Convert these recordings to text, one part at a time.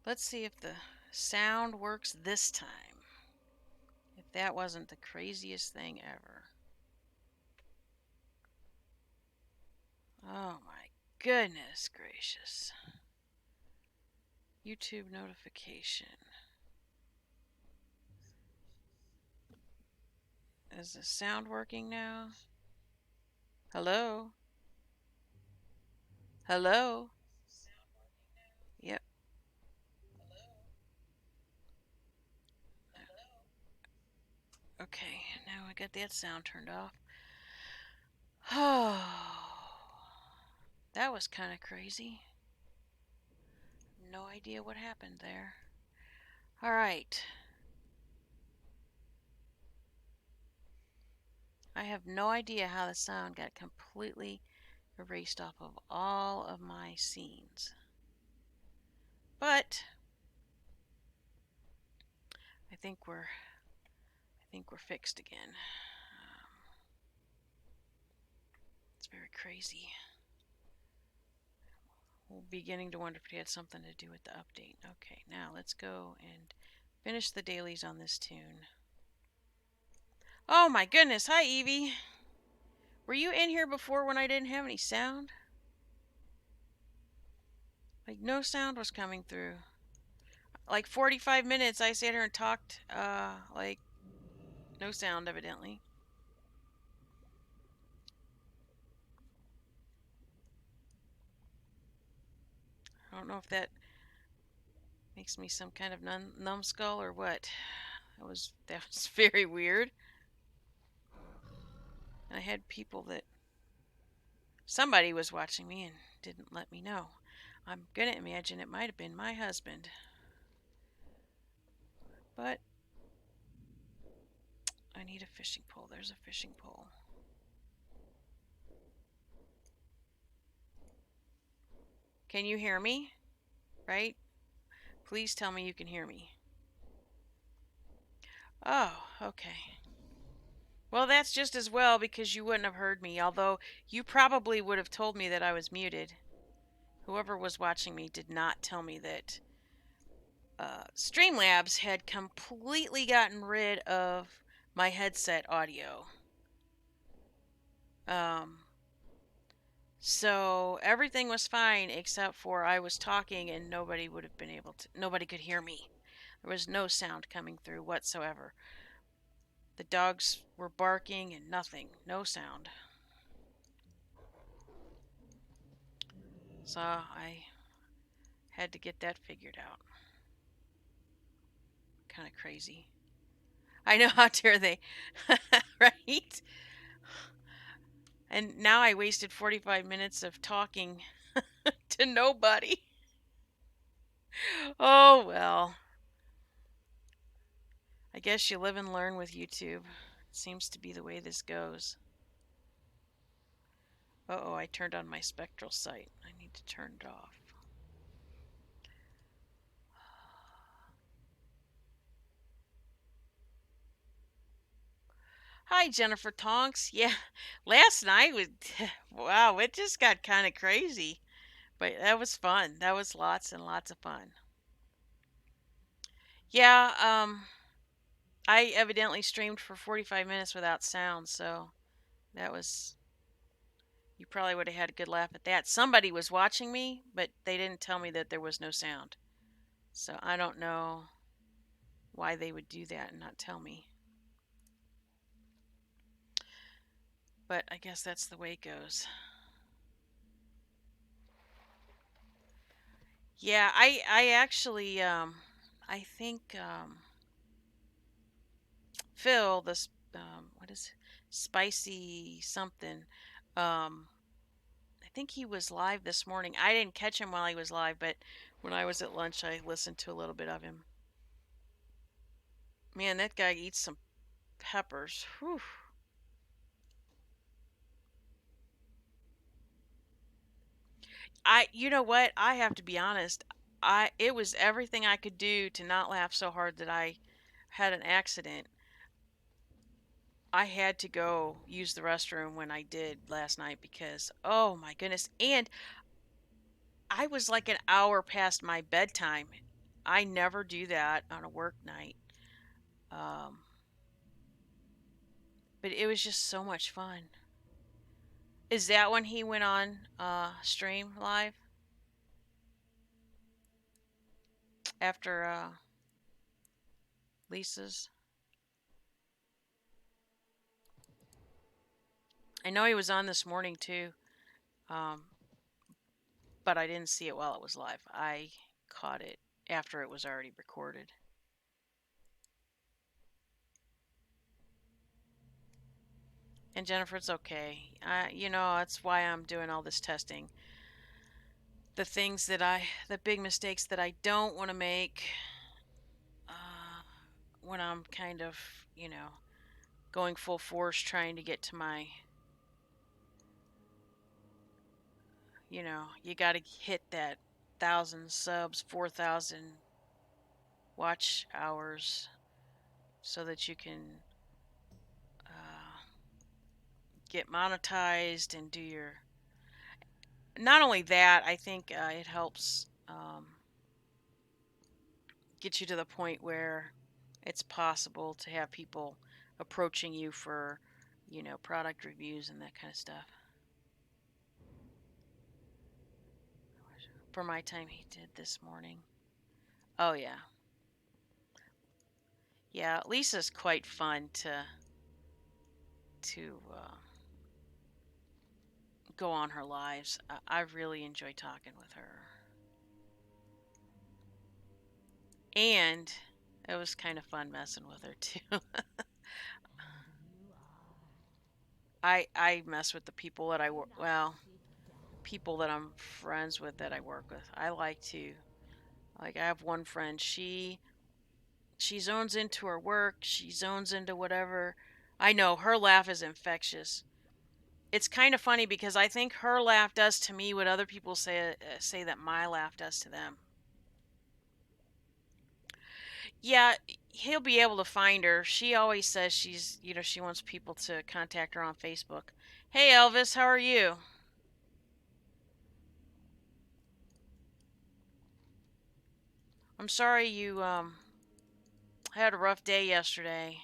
Let's see if the sound works this time. If that wasn't the craziest thing ever. Oh my goodness gracious. YouTube notification. Is the sound working now? Hello? Hello? Yep. Okay, now I got that sound turned off. Oh, that was kind of crazy. No idea what happened there. All right. I have no idea how the sound got completely erased off of all of my scenes. But I think we're fixed again. It's very crazy. We're beginning to wonder if it had something to do with the update. Okay, now let's go and finish the dailies on this tune. Oh my goodness! Hi, Evie. Were you in here before when I didn't have any sound? Like no sound was coming through. Like 45 minutes I sat here and talked like no sound evidently. I don't know if that makes me some kind of numbskull or what. That was very weird. And I had people that somebody was watching me and didn't let me know. I'm gonna imagine it might have been my husband. But I need a fishing pole. There's a fishing pole. Can you hear me? Right? Please tell me you can hear me. Oh, okay. Well, that's just as well because you wouldn't have heard me, although you probably would have told me that I was muted. Whoever was watching me did not tell me that Streamlabs had completely gotten rid of my headset audio. Um, so everything was fine except for I was talking and nobody would have been able to, nobody could hear me. There was no sound coming through whatsoever. The dogs were barking and nothing, no sound. So I had to get that figured out. Kind of crazy. I know, how dare they? Right? And now I wasted 45 minutes of talking to nobody. Oh, well. I guess you live and learn with YouTube. It seems to be the way this goes. Uh-oh, I turned on my spectral sight. I need to turn it off. Hi, Jennifer Tonks. Yeah, last night was, wow, it just got kind of crazy. But that was fun. That was lots and lots of fun. Yeah, I evidently streamed for 45 minutes without sound, so that was, you probably would have had a good laugh at that. Somebody was watching me, but they didn't tell me that there was no sound. So I don't know why they would do that and not tell me. But I guess that's the way it goes. Yeah, I actually I think Phil, this what is it? Spicy something. Um, I think he was live this morning. I didn't catch him while he was live, but when I was at lunch, I listened to a little bit of him. Man, that guy eats some peppers. Whew. You know what? I have to be honest. It was everything I could do to not laugh so hard that I had an accident. I had to go use the restroom when I did last night because, oh my goodness. And I was like an hour past my bedtime. I never do that on a work night. Um, but it was just so much fun. Is that when he went on stream live after Lisa's? I know he was on this morning too, um, but I didn't see it while it was live. I caught it after it was already recorded. And Jennifer, it's okay. That's why I'm doing all this testing. The big mistakes that I don't want to make uh, when I'm kind of, you know, going full force trying to get to my, you got to hit that 1,000 subs, 4,000 watch hours so that you can uh, get monetized and do your. Not only that, I think it helps get you to the point where it's possible to have people approaching you for, product reviews and that kind of stuff. For my time, he did this morning. Oh yeah, yeah. Lisa's quite fun to go on her lives. I really enjoy talking with her, and it was kind of fun messing with her too. I mess with the people that I work well, people that I'm friends with that I work with. I like to like I have one friend. She zones into her work. She zones into whatever. I know her laugh is infectious. It's kind of funny because I think her laugh does to me what other people say that my laugh does to them. Yeah, he'll be able to find her. She always says she wants people to contact her on Facebook. Hey Elvis, how are you? I'm sorry you had a rough day yesterday.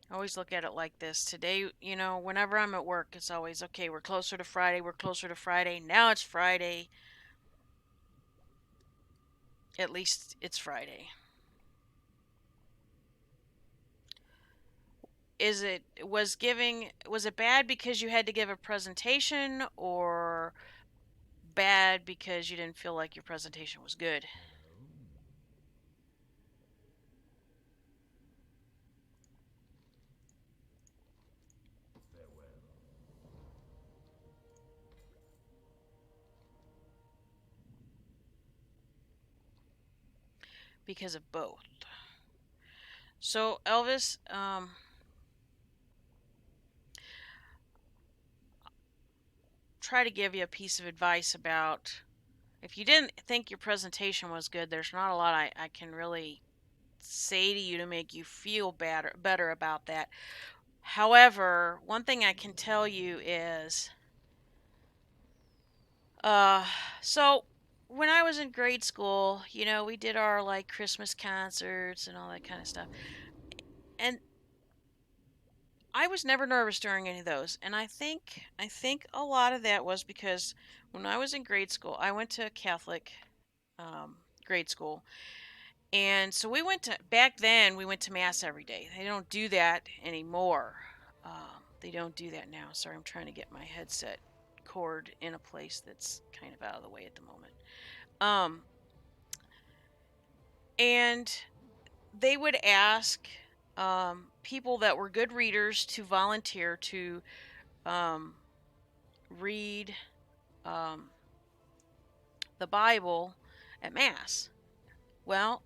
I always look at it like this. Today, whenever I'm at work, it's always okay, we're closer to Friday, we're closer to Friday. Now it's Friday. At least it's Friday. Was it bad because you had to give a presentation or bad because you didn't feel like your presentation was good? Because of both. So, Elvis, try to give you a piece of advice about if you didn't think your presentation was good, there's not a lot I can really say to you to make you feel better about that. However, one thing I can tell you is uh so when I was in grade school, we did our like Christmas concerts and all that kind of stuff. And I was never nervous during any of those. And I think a lot of that was because when I was in grade school, I went to a Catholic um, grade school. And so back then, we went to Mass every day. They don't do that anymore. They don't do that now. Sorry, I'm trying to get my headset cord in a place that's kind of out of the way at the moment. Um, and they would ask people that were good readers to volunteer to um, read um, the Bible at Mass. Well,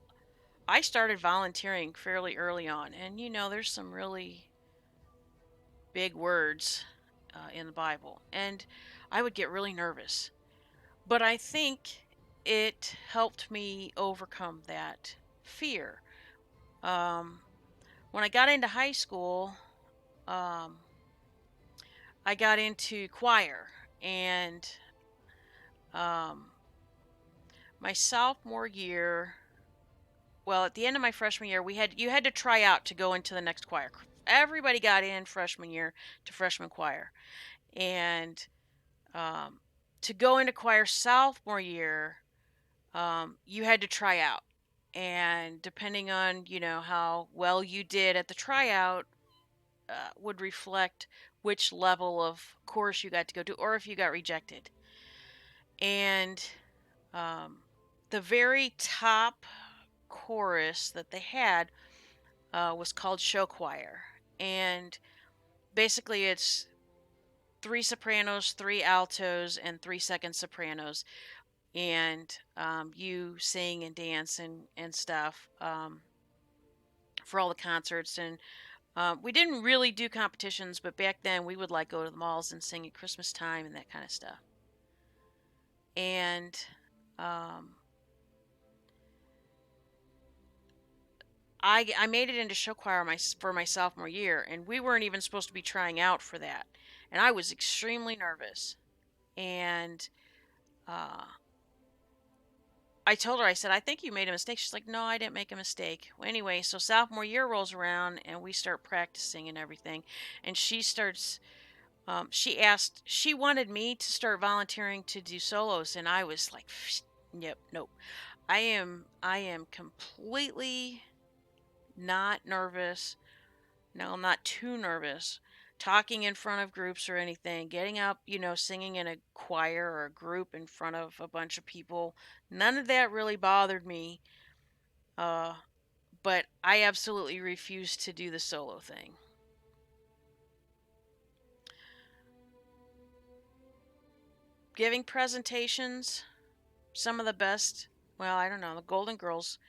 I started volunteering fairly early on, and there's some really big words in the Bible, and I would get really nervous. But I think it helped me overcome that fear. Um, when I got into high school, um, I got into choir, and um, my sophomore year, well, at the end of my freshman year, you had to try out to go into the next choir. Everybody got in freshman year to freshman choir, and um, to go into choir sophomore year, you had to try out, and depending on how well you did at the tryout, would reflect which level of course you got to go to, or if you got rejected. And um, the very top chorus that they had was called show choir, and basically it's three sopranos, three altos, and three second sopranos, and you sing and dance and stuff for all the concerts. And we didn't really do competitions, but back then we would like go to the malls and sing at Christmas time and that kind of stuff. And um, I made it into show choir for my sophomore year, and we weren't even supposed to be trying out for that, and I was extremely nervous. And uh, I told her, I said, I think you made a mistake. She's like, no, I didn't make a mistake. Well, anyway, so sophomore year rolls around and we start practicing and everything. And she starts, she wanted me to start volunteering to do solos. And I was like, yep, nope. I am completely not nervous. No, I'm not too nervous. Talking in front of groups or anything, getting up, singing in a choir or a group in front of a bunch of people, none of that really bothered me. Uh, but I absolutely refused to do the solo thing. Giving presentations, some of the best. Well, I don't know, the Golden Girls.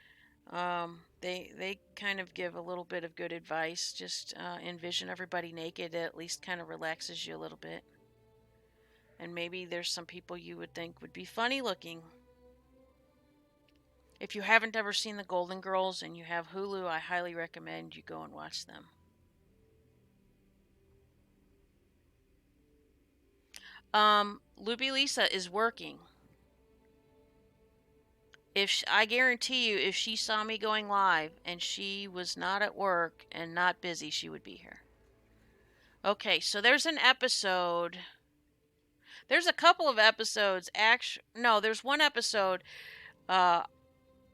They kind of give a little bit of good advice. Just envision everybody naked. It at least kind of relaxes you a little bit. And maybe there's some people you would think would be funny looking. If you haven't ever seen the Golden Girls and you have Hulu, I highly recommend you go and watch them. Loopy Lisa is working. I guarantee you, if she saw me going live and she was not at work and not busy, she would be here. Okay, so there's an episode. There's a couple of episodes. Actually, no, there's one episode. Uh,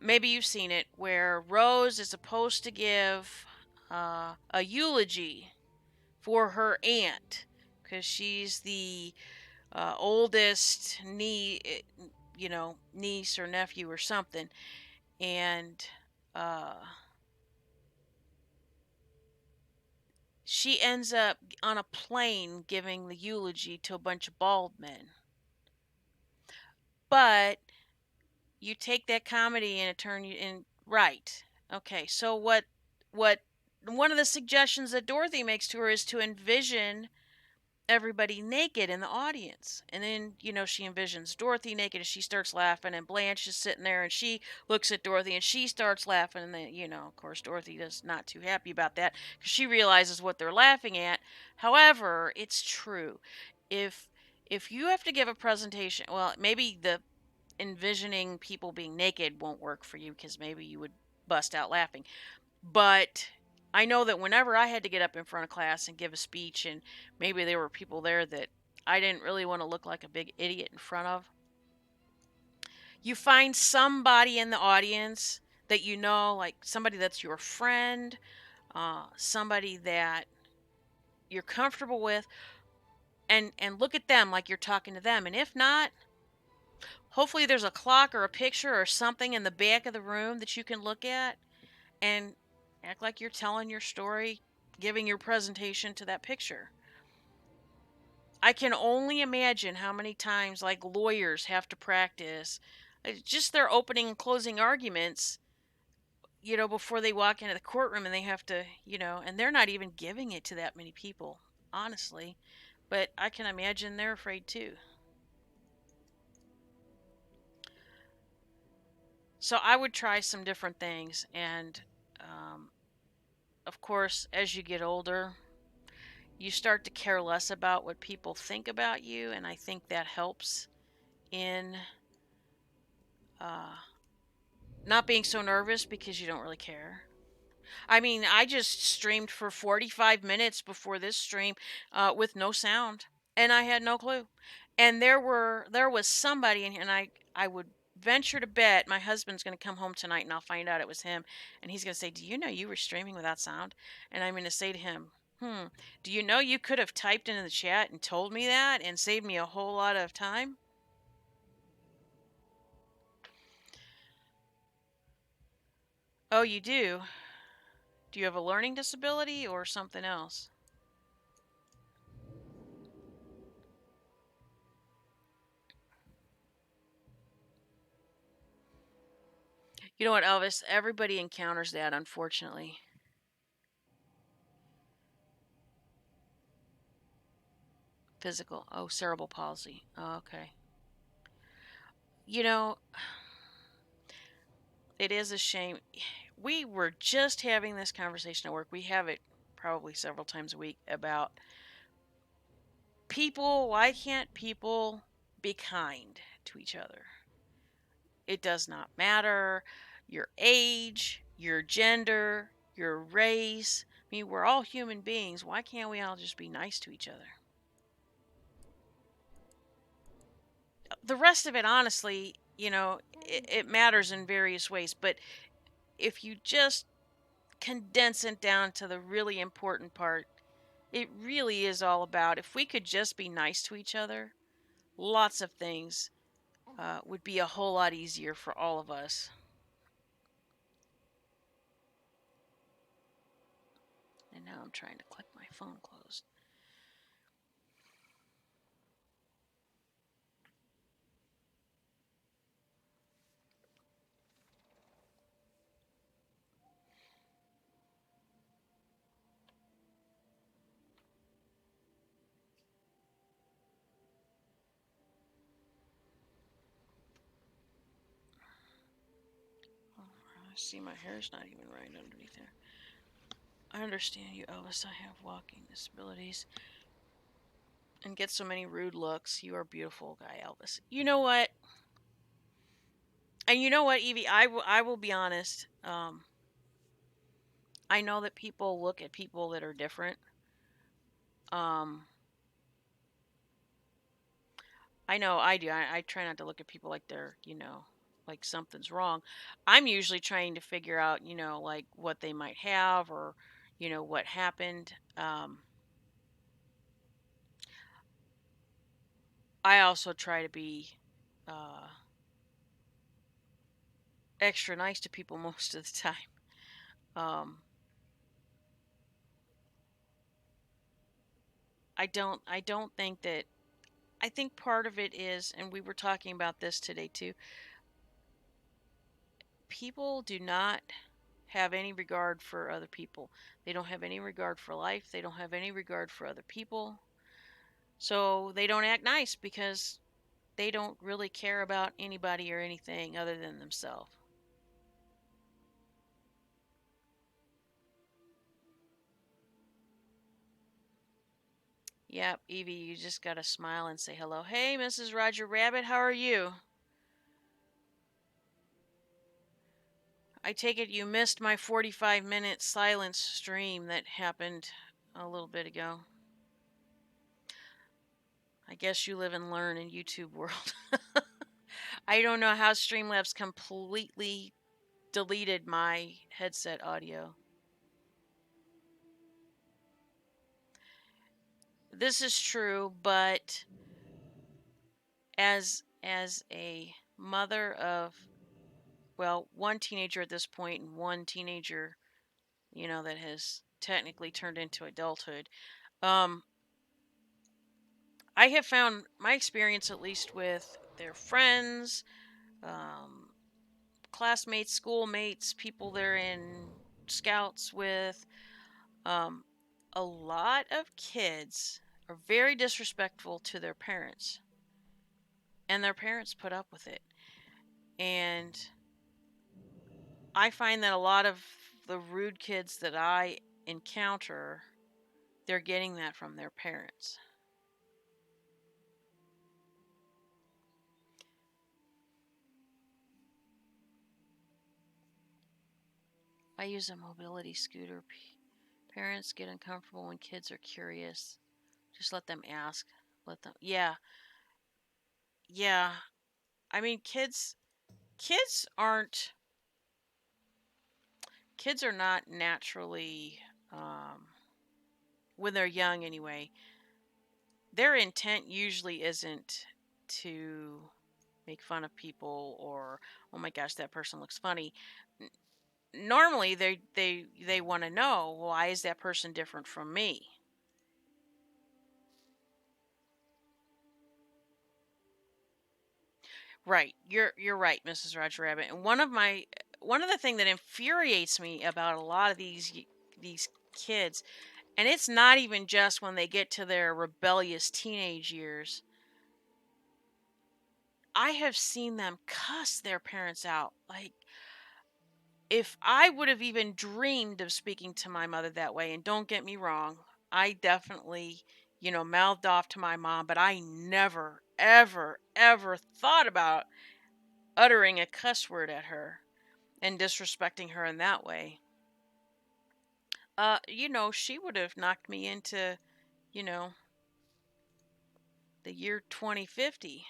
Maybe you've seen it, where Rose is supposed to give a eulogy for her aunt because she's the oldest niece or nephew or something, and uh, she ends up on a plane giving the eulogy to a bunch of bald men. But you take that comedy and it turn you in right. Okay, so what one of the suggestions that Dorothy makes to her is to envision everybody naked in the audience. And then, she envisions Dorothy naked and she starts laughing, and Blanche is sitting there and she looks at Dorothy and she starts laughing. And then, of course, Dorothy is not too happy about that because she realizes what they're laughing at. However, it's true. If if you have to give a presentation, well, maybe the envisioning people being naked won't work for you because maybe you would bust out laughing. But I know that whenever I had to get up in front of class and give a speech, and maybe there were people there that I didn't really want to look like a big idiot in front of, you find somebody in the audience that like somebody that's your friend, somebody that you're comfortable with, and look at them like you're talking to them. And if not, hopefully there's a clock or a picture or something in the back of the room that you can look at and act like you're telling your story, giving your presentation to that picture. I can only imagine how many times like lawyers have to practice just their opening and closing arguments, before they walk into the courtroom, and they have to, and they're not even giving it to that many people, honestly. But I can imagine they're afraid too. So I would try some different things, and um, of course, as you get older, you start to care less about what people think about you, and I think that helps in uh, not being so nervous because you don't really care. I mean, I just streamed for 45 minutes before this stream with no sound, and I had no clue. And there was somebody, and I would venture to bet my husband's going to come home tonight, and I'll find out it was him, and he's going to say, "Do you know you were streaming without sound?" And I'm going to say to him, Do you know you could have typed into the chat and told me that and saved me a whole lot of time?" Oh, you do? Do you have a learning disability or something else? You know what, Elvis? Everybody encounters that, unfortunately. Physical. Oh, cerebral palsy. Oh, okay. You know, it is a shame. We were just having this conversation at work. We have it probably several times a week about people. Why can't people be kind to each other? It does not matter your age, your gender, your race. I mean, we're all human beings. Why can't we all just be nice to each other? The rest of it, honestly, it matters in various ways. But if you just condense it down to the really important part, it really is all about if we could just be nice to each other, lots of things would be a whole lot easier for all of us. And now I'm trying to click my phone closed. Oh, I see my hair's not even right underneath there. I understand you, Elvis. I have walking disabilities and get so many rude looks. You are a beautiful guy, Elvis. You know what? And you know what, Evie? I will be honest. I know that people look at people that are different. Um, I know I do. I try not to look at people like they're, like something's wrong. I'm usually trying to figure out, like what they might have or, what happened. I also try to be uh, extra nice to people most of the time. Um, I don't think that. I think part of it is, and we were talking about this today too. People do not have any regard for other people. They don't have any regard for life. They don't have any regard for other people. So they don't act nice because they don't really care about anybody or anything other than themselves. Yep, Evie, you just gotta smile and say hello. Hey, Mrs. Roger Rabbit, how are you? I take it you missed my 45-minute silence stream that happened a little bit ago. I guess you live and learn in YouTube world. I don't know how Streamlabs completely deleted my headset audio. This is true, but as a mother of, well, one teenager at this point and one teenager, that has technically turned into adulthood. Um I have found my experience, at least with their friends, um, classmates, schoolmates, people they're in scouts with, um, a lot of kids are very disrespectful to their parents, and their parents put up with it. And I find that a lot of the rude kids that I encounter, they're getting that from their parents. I use a mobility scooter. Parents get uncomfortable when kids are curious. Just let them ask. Let them. Yeah, yeah. I mean, kids aren't. Kids are not naturally, um, when they're young anyway. Their intent usually isn't to make fun of people or, oh my gosh, that person looks funny. Normally, they want to know, why is that person different from me? Right. You're right, Mrs. Roger Rabbit. And one of the thing that infuriates me about a lot of these kids, and it's not even just when they get to their rebellious teenage years. I have seen them cuss their parents out. Like, if I would have even dreamed of speaking to my mother that way, and don't get me wrong, I definitely, mouthed off to my mom, but I never, ever, ever thought about uttering a cuss word at her and disrespecting her in that way. She would have knocked me into, you know, the year 2050.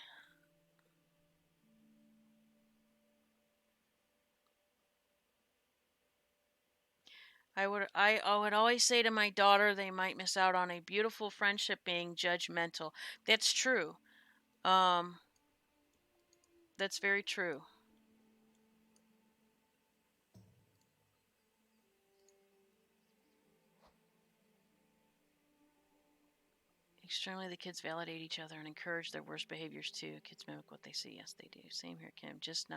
I would always say to my daughter they might miss out on a beautiful friendship being judgmental. That's true. Um, that's very true. Extremely, the kids validate each other and encourage their worst behaviors too. Kids mimic what they see. Yes, they do. Same here, Kim. Just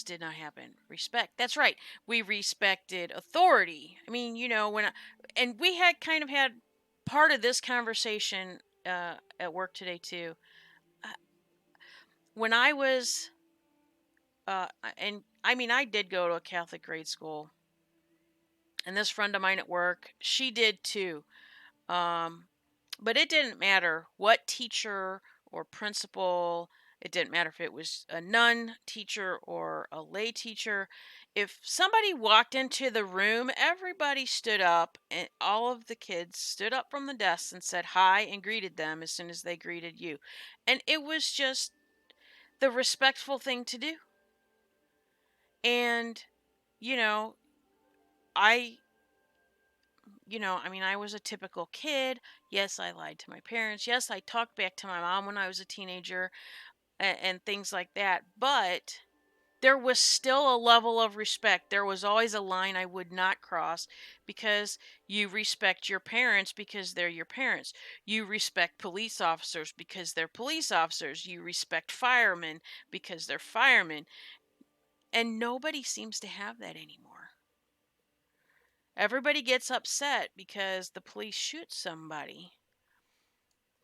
did not happen. Respect. That's right. We respected authority. I mean, and we had kind of had part of this conversation at work today too. Uh, When I was, and I mean, I did go to a Catholic grade school, and this friend of mine at work, she did too. Um, but it didn't matter what teacher or principal, it didn't matter if it was a nun teacher or a lay teacher. If somebody walked into the room, everybody stood up, and all of the kids stood up from the desks and said hi and greeted them as soon as they greeted you. And it was just the respectful thing to do. And, you know, I I mean, I was a typical kid. Yes, I lied to my parents. Yes, I talked back to my mom when I was a teenager and things like that. But there was still a level of respect. There was always a line I would not cross because you respect your parents because they're your parents. You respect police officers because they're police officers. You respect firemen because they're firemen. And nobody seems to have that anymore. Everybody gets upset because the police shoot somebody.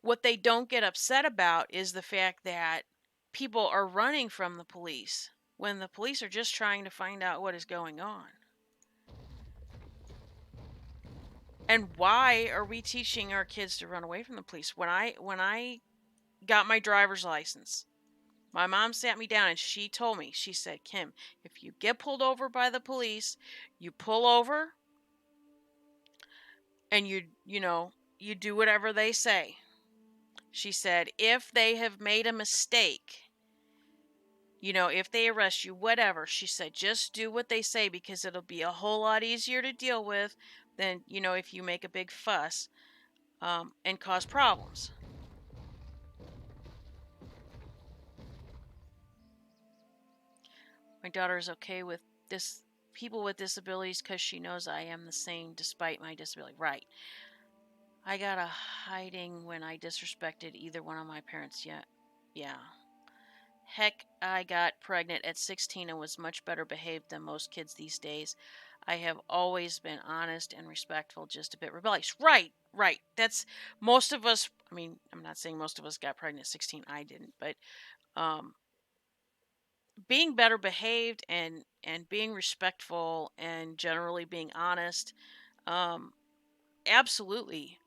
What they don't get upset about is the fact that people are running from the police when the police are just trying to find out what is going on. And why are we teaching our kids to run away from the police? When I got my driver's license, my mom sat me down and she told me, she said, "Kim, if you get pulled over by the police, you pull over and you do whatever they say." She said, "If they have made a mistake, if they arrest you, whatever," she said, "just do what they say because it'll be a whole lot easier to deal with than, if you make a big fuss and cause problems." My daughter is okay with this people with disabilities because she knows I am the same despite my disability. Right. I got a hiding when I disrespected either one of my parents yet. Yeah. Heck, I got pregnant at 16 and was much better behaved than most kids these days. I have always been honest and respectful, just a bit rebellious. Right, right. That's most of us. I mean, I'm not saying most of us got pregnant at 16. I didn't, um, being better behaved and being respectful and generally being honest. Um, absolutely.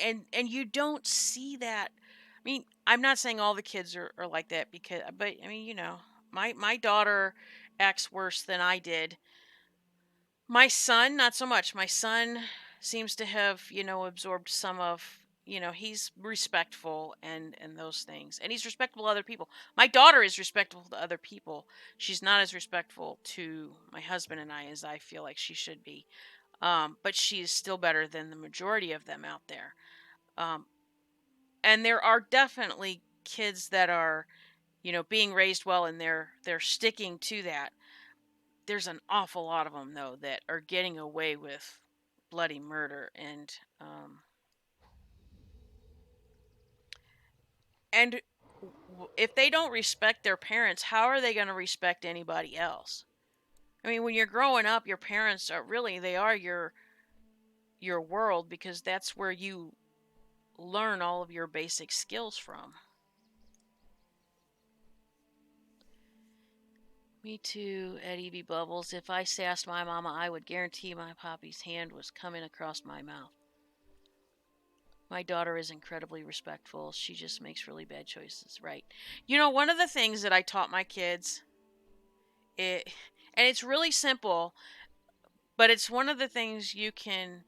And you don't see that. I mean, I'm not saying all the kids are like that, because, but I mean, my daughter acts worse than I did. My son, not so much. My son seems to have, absorbed some of, he's respectful and those things. And he's respectful to other people. My daughter is respectful to other people. She's not as respectful to my husband and I as I feel like she should be. But she is still better than the majority of them out there. Um, and there are definitely kids that are, being raised well, and they're sticking to that. There's an awful lot of them, though, that are getting away with bloody murder, and if they don't respect their parents, how are they going to respect anybody else? I mean, when you're growing up, your parents are really, they are your world, because that's where you learn all of your basic skills from. Me too, at Evie Bubbles. If I sassed my mama, I would guarantee my poppy's hand was coming across my mouth. My daughter is incredibly respectful. She just makes really bad choices, right? One of the things that I taught my kids, it, and it's really simple, but it's one of the things you can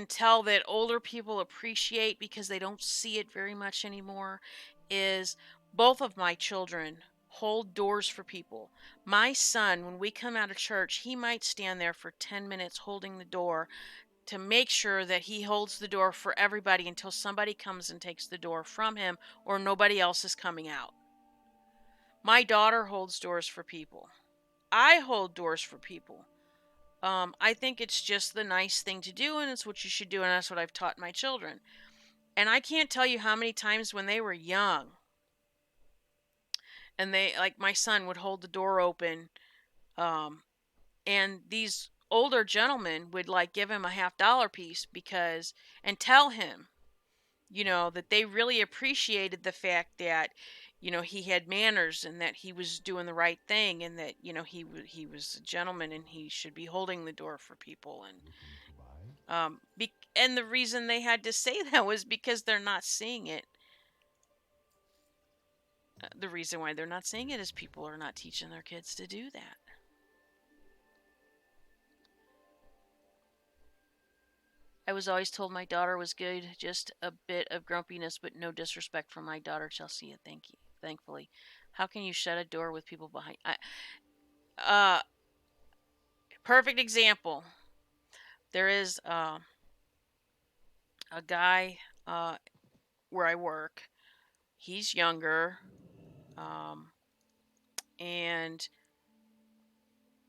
tell that older people appreciate because they don't see it very much anymore, is both of my children hold doors for people. My son, when we come out of church, he might stand there for 10 minutes holding the door to make sure that he holds the door for everybody until somebody comes and takes the door from him or nobody else is coming out. My daughter holds doors for people. I hold doors for people. I think it's just the nice thing to do, and it's what you should do, and that's what I've taught my children. And I can't tell you how many times when they were young, and they, like my son, would hold the door open, um, and these older gentlemen would like give him a $50 piece, and tell him, that they really appreciated the fact that, he had manners and that he was doing the right thing, and that, he was a gentleman and he should be holding the door for people. And the reason they had to say that was because they're not seeing it. The reason why they're not seeing it is people are not teaching their kids to do that. I was always told my daughter was good, just a bit of grumpiness, but no disrespect for my daughter. Chelsea, thank you. Thankfully, how can you shut a door with people behind? Uh, Perfect example. There is a guy where I work. He's younger, um, and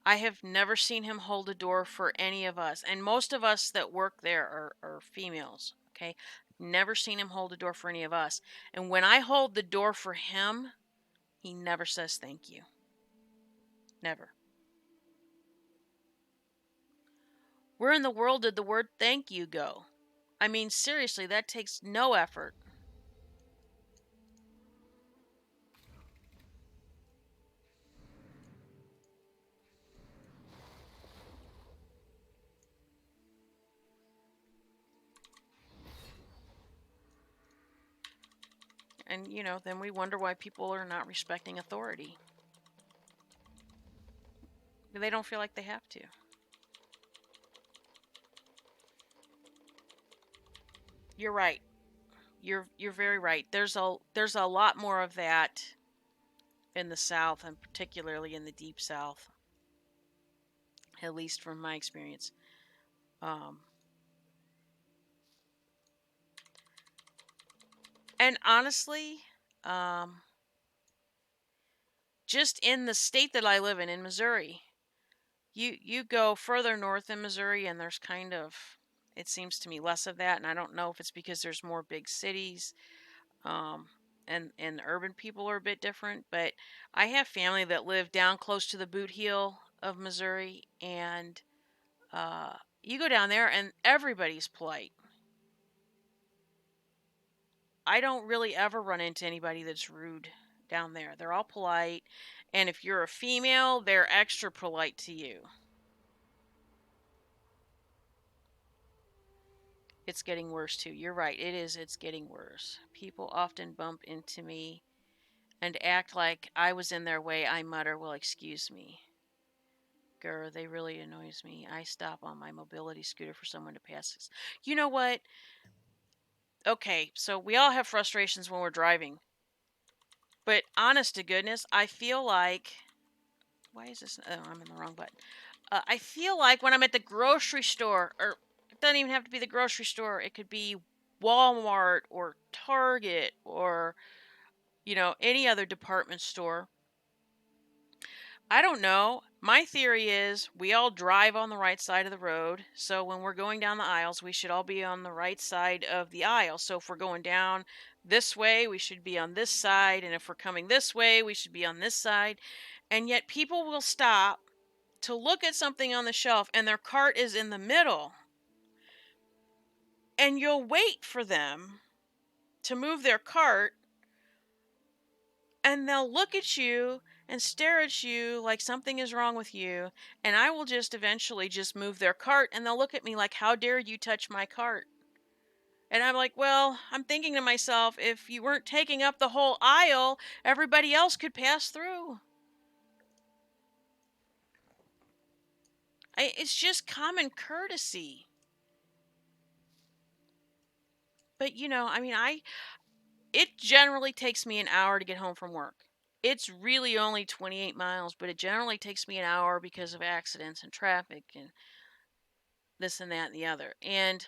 I have never seen him hold a door for any of us. And most of us that work there are females. Okay. Never seen him hold a door for any of us. And when I hold the door for him, he never says thank you. Never. Where in the world did the word thank you go? I mean, seriously, that takes no effort. And, then we wonder why people are not respecting authority. They don't feel like they have to. You're right. You're very right. There's a lot more of that in the South, and particularly in the Deep South, at least from my experience. Um, and honestly, um, just in the state that I live in Missouri, you go further north in Missouri, and there's kind of, it seems to me, less of that. And I don't know if it's because there's more big cities, um, and the urban people are a bit different. But I have family that live down close to the boot heel of Missouri, and uh, you go down there, and everybody's polite. I don't really ever run into anybody that's rude down there. They're all polite. And if you're a female, they're extra polite to you. It's getting worse too. You're right. It is. It's getting worse. People often bump into me and act like I was in their way. I mutter, well, excuse me. Grr, they really annoys me. I stop on my mobility scooter for someone to pass. You know what? Okay, so we all have frustrations when we're driving. But honest to goodness, I feel like. Why is this? Oh, I'm in the wrong button. I feel like when I'm at the grocery store, or it doesn't even have to be the grocery store, it could be Walmart or Target or, any other department store. I don't know. My theory is we all drive on the right side of the road. So when we're going down the aisles, we should all be on the right side of the aisle. So if we're going down this way, we should be on this side. And if we're coming this way, we should be on this side. And yet people will stop to look at something on the shelf and their cart is in the middle. And you'll wait for them to move their cart and they'll look at you and stare at you like something is wrong with you, and I will just eventually just move their cart and they'll look at me like, how dare you touch my cart? And I'm like, well, I'm thinking to myself, if you weren't taking up the whole aisle, everybody else could pass through. It's just common courtesy. But it generally takes me an hour to get home from work. It's really only 28 miles, but it generally takes me an hour because of accidents and traffic and this and that and the other. And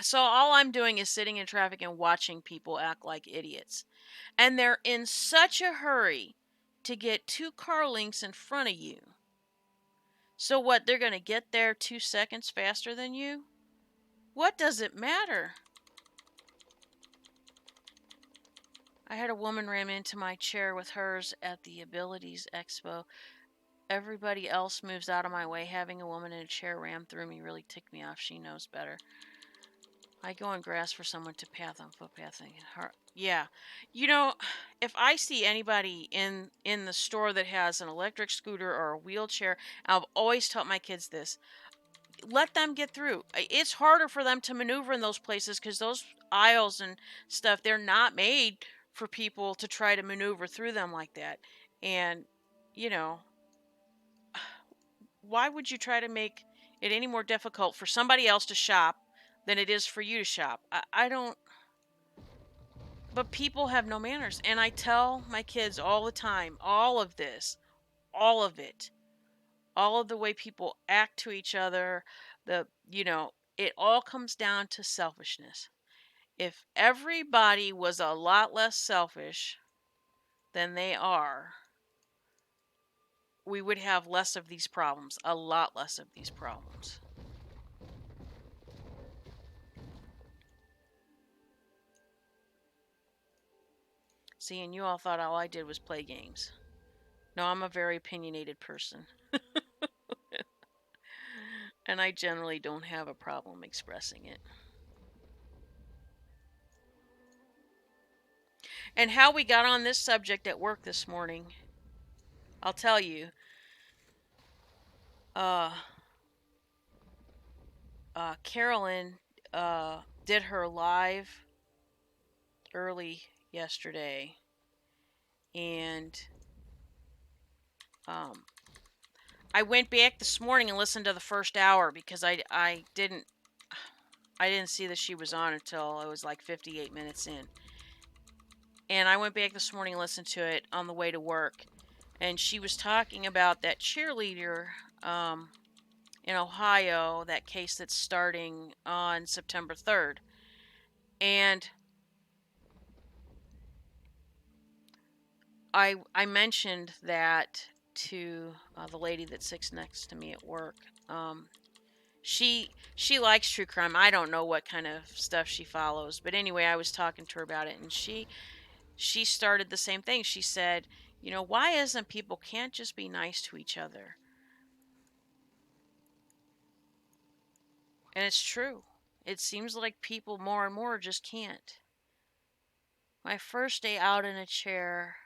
so all I'm doing is sitting in traffic and watching people act like idiots. And they're in such a hurry to get 2 car lengths in front of you. So what, they're going to get there 2 seconds faster than you? What does it matter? I had a woman ram into my chair with hers at the Abilities Expo. Everybody else moves out of my way. Having a woman in a chair ram through me really ticked me off. She knows better. I go on grass for someone to path on footpathing. Yeah. If I see anybody in the store that has an electric scooter or a wheelchair, I've always taught my kids this. Let them get through. It's harder for them to maneuver in those places because those aisles and stuff, they're not made for people to try to maneuver through them like that. And, you know, why would you try to make it any more difficult for somebody else to shop than it is for you to shop? I don't. But people have no manners. And I tell my kids all the time, all of this, all of it, all of the way people act to each other, it all comes down to selfishness. If everybody was a lot less selfish than they are, we would have less of these problems, a lot less of these problems. See, and you all thought all I did was play games. No, I'm a very opinionated person. And I generally don't have a problem expressing it. And how we got on this subject at work this morning, I'll tell you. Uh, Carolyn did her live early yesterday, and um, I went back this morning and listened to the first hour because I didn't see that she was on until it was like 58 minutes in. And I went back this morning and listened to it on the way to work. And she was talking about that cheerleader in Ohio, that case that's starting on September 3rd. And I mentioned that to the lady that sits next to me at work. She likes true crime. I don't know what kind of stuff she follows, but anyway, I was talking to her about it, and she started the same thing. She said, why isn't people can't just be nice to each other? And it's true. It seems like people more and more just can't. My first day out in a chair,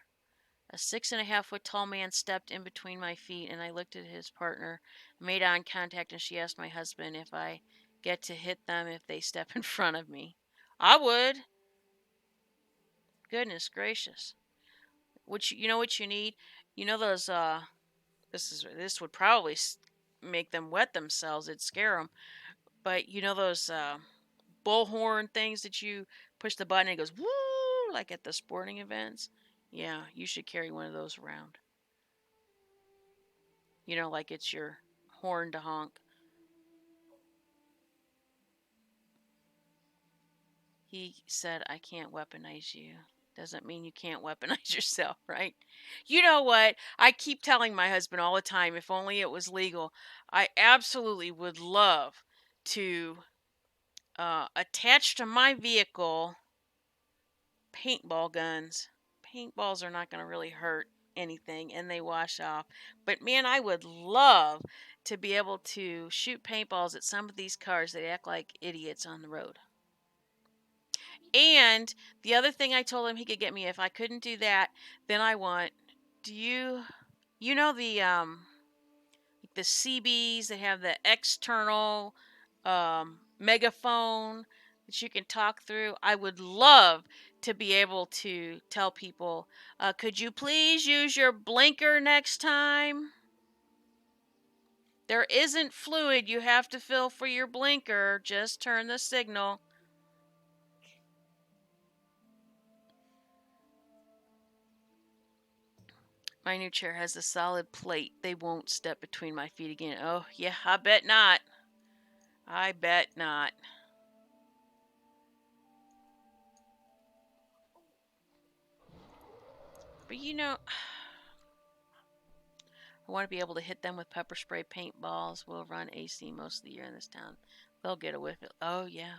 a 6.5 foot tall man stepped in between my feet, and I looked at his partner, made eye contact, and she asked my husband if I get to hit them if they step in front of me. I would. Goodness gracious. You know what you need? You know those this would probably make them wet themselves. It'd scare them. But you know those bullhorn things that you push the button and it goes woo like at the sporting events? Yeah, you should carry one of those around. You know, like it's your horn to honk. He said, I can't weaponize you. Doesn't mean you can't weaponize yourself, right? You know what? I keep telling my husband all the time, if only it was legal, I absolutely would love to attach to my vehicle paintball guns. Paintballs are not going to really hurt anything and they wash off. But man, I would love to be able to shoot paintballs at some of these cars that act like idiots on the road. And the other thing I told him he could get me if I couldn't do that, then I want do you know the CBs that have the external megaphone that you can talk through? I would love to be able to tell people, could you please use your blinker next time? There isn't fluid you have to fill for your blinker. Just turn the signal. My new chair has a solid plate. They won't step between my feet again. Oh, yeah, I bet not. I bet not. But you know, I want to be able to hit them with pepper spray paintballs. We'll run AC most of the year in this town. They'll get a whiff. Oh, yeah.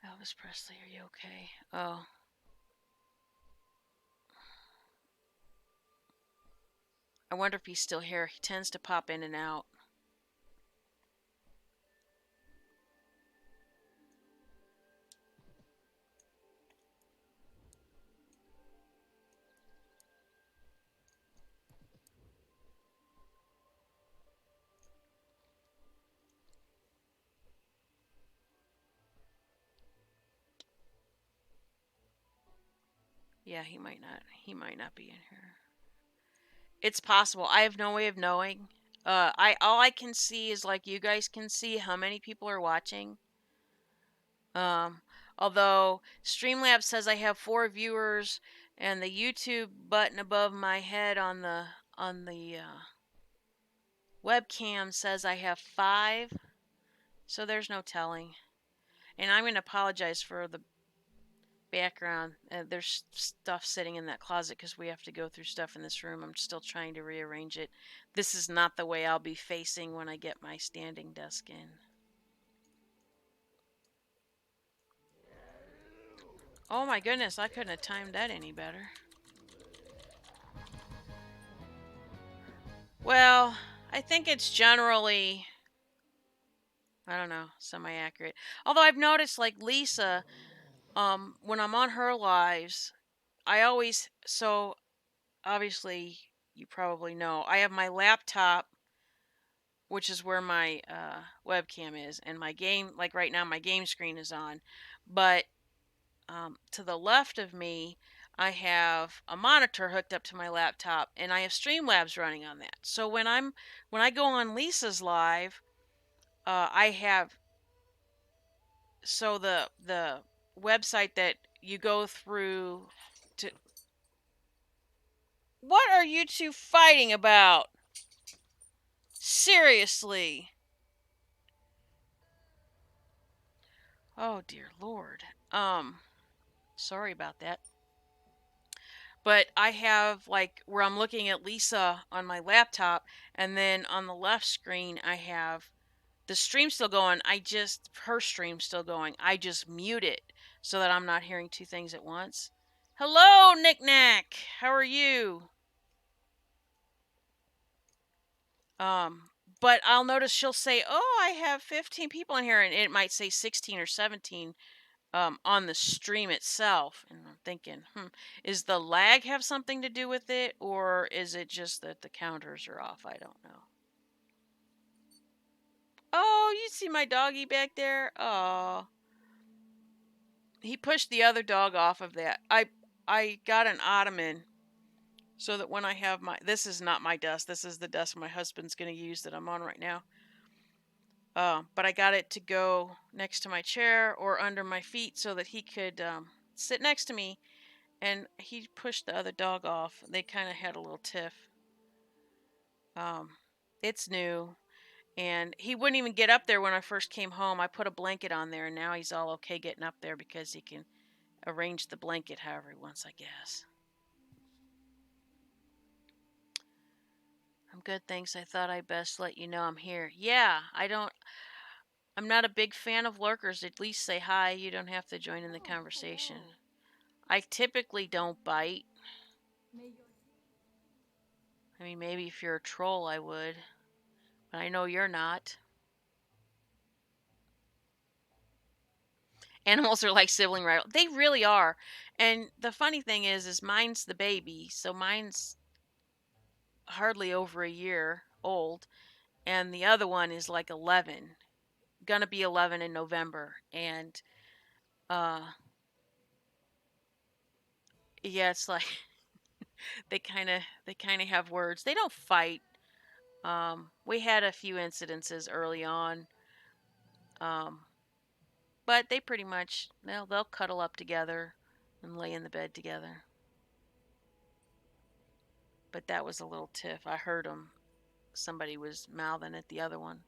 Elvis Presley, are you okay? Oh. I wonder if he's still here. He tends to pop in and out. Yeah, he might not. He might not be in here. It's possible. I have no way of knowing. I all I can see is like you guys can see how many people are watching. Um, Although Streamlabs says I have 4 viewers, and the YouTube button above my head on the webcam says I have 5. So there's no telling. And I'm going to apologize for the background. There's stuff sitting in that closet because we have to go through stuff in this room. I'm still trying to rearrange it. This is not the way I'll be facing when I get my standing desk in. Oh my goodness, I couldn't have timed that any better. Well, I think it's generally, I don't know, semi-accurate. Although I've noticed, like Lisa, when I'm on her lives, I always, so obviously you probably know, I have my laptop, which is where my webcam is, and my game, like right now, my game screen is on. But to the left of me, I have a monitor hooked up to my laptop, and I have Streamlabs running on that. So when I go on Lisa's live, I have the website that you go through to. What are you two fighting about? Seriously. Oh dear Lord. Sorry about that. But I have like where I'm looking at Lisa on my laptop, and then on the left screen I have the stream still going. Her stream still going. I just mute it so that I'm not hearing 2 things at once. Hello, Knick-Knack. How are you? Um, But I'll notice she'll say, "Oh, I have 15 people in here," and it might say 16 or 17 on the stream itself. And I'm thinking, is the lag have something to do with it, or is it just that the counters are off? I don't know. Oh, you see my doggy back there? Oh, he pushed the other dog off of that. I got an ottoman so that when I have my, this is not my desk. This is the desk my husband's going to use that I'm on right now. But I got it to go next to my chair or under my feet so that he could sit next to me. And he pushed the other dog off. They kind of had a little tiff. Um, it's new, and he wouldn't even get up there when I first came home. I put a blanket on there, and now he's all okay getting up there because he can arrange the blanket however he wants, I guess. I'm good, thanks. I thought I'd best let you know I'm here. Yeah, I'm not a big fan of lurkers. At least say hi. You don't have to join in the conversation. I typically don't bite. I mean, maybe if you're a troll, I would. But I know you're not. Animals are like sibling rival. They really are. And the funny thing is mine's the baby, so mine's hardly over a year old, and the other one is like 11, gonna be 11 in November, and uh, yeah, it's like they kind of have words. They don't fight. We had a few incidences early on, um, but they pretty much they'll cuddle up together and lay in the bed together. But that was a little tiff. I heard them. Somebody was mouthing at the other one.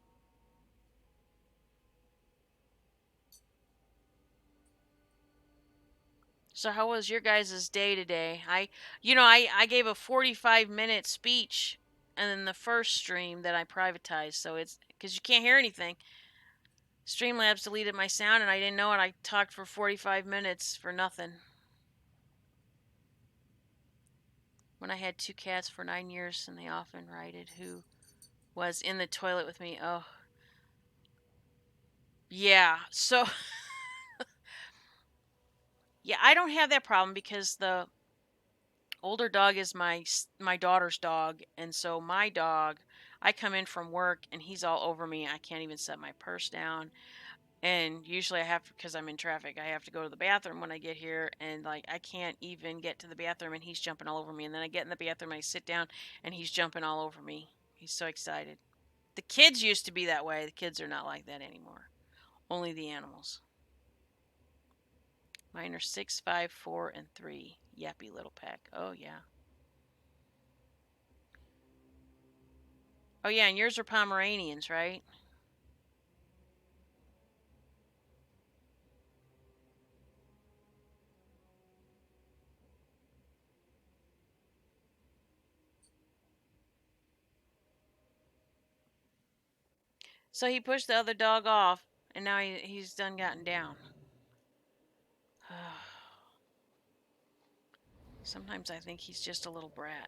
So how was your guys' day today? I gave a 45-minute speech in the first stream that I privatized, so it's because you can't hear anything. Streamlabs deleted my sound and I didn't know it. I talked for 45 minutes for nothing. When I had two cats for 9 years and they often writed who was in the toilet with me. Oh, yeah. So, yeah, I don't have that problem because the older dog is my daughter's dog, and so my dog, I come in from work and he's all over me. I can't even set my purse down, and usually I have, because I'm in traffic, I have to go to the bathroom when I get here, and like I can't even get to the bathroom and he's jumping all over me, and then I get in the bathroom and I sit down and he's jumping all over me. He's so excited. The kids used to be that way. The kids are not like that anymore. Only the animals. Mine are 6, 5, 4, and 3. Yappy little pack. Oh yeah. Oh yeah, and yours are Pomeranians, right? So he pushed the other dog off, and now he's done gotten down. Sometimes I think he's just a little brat.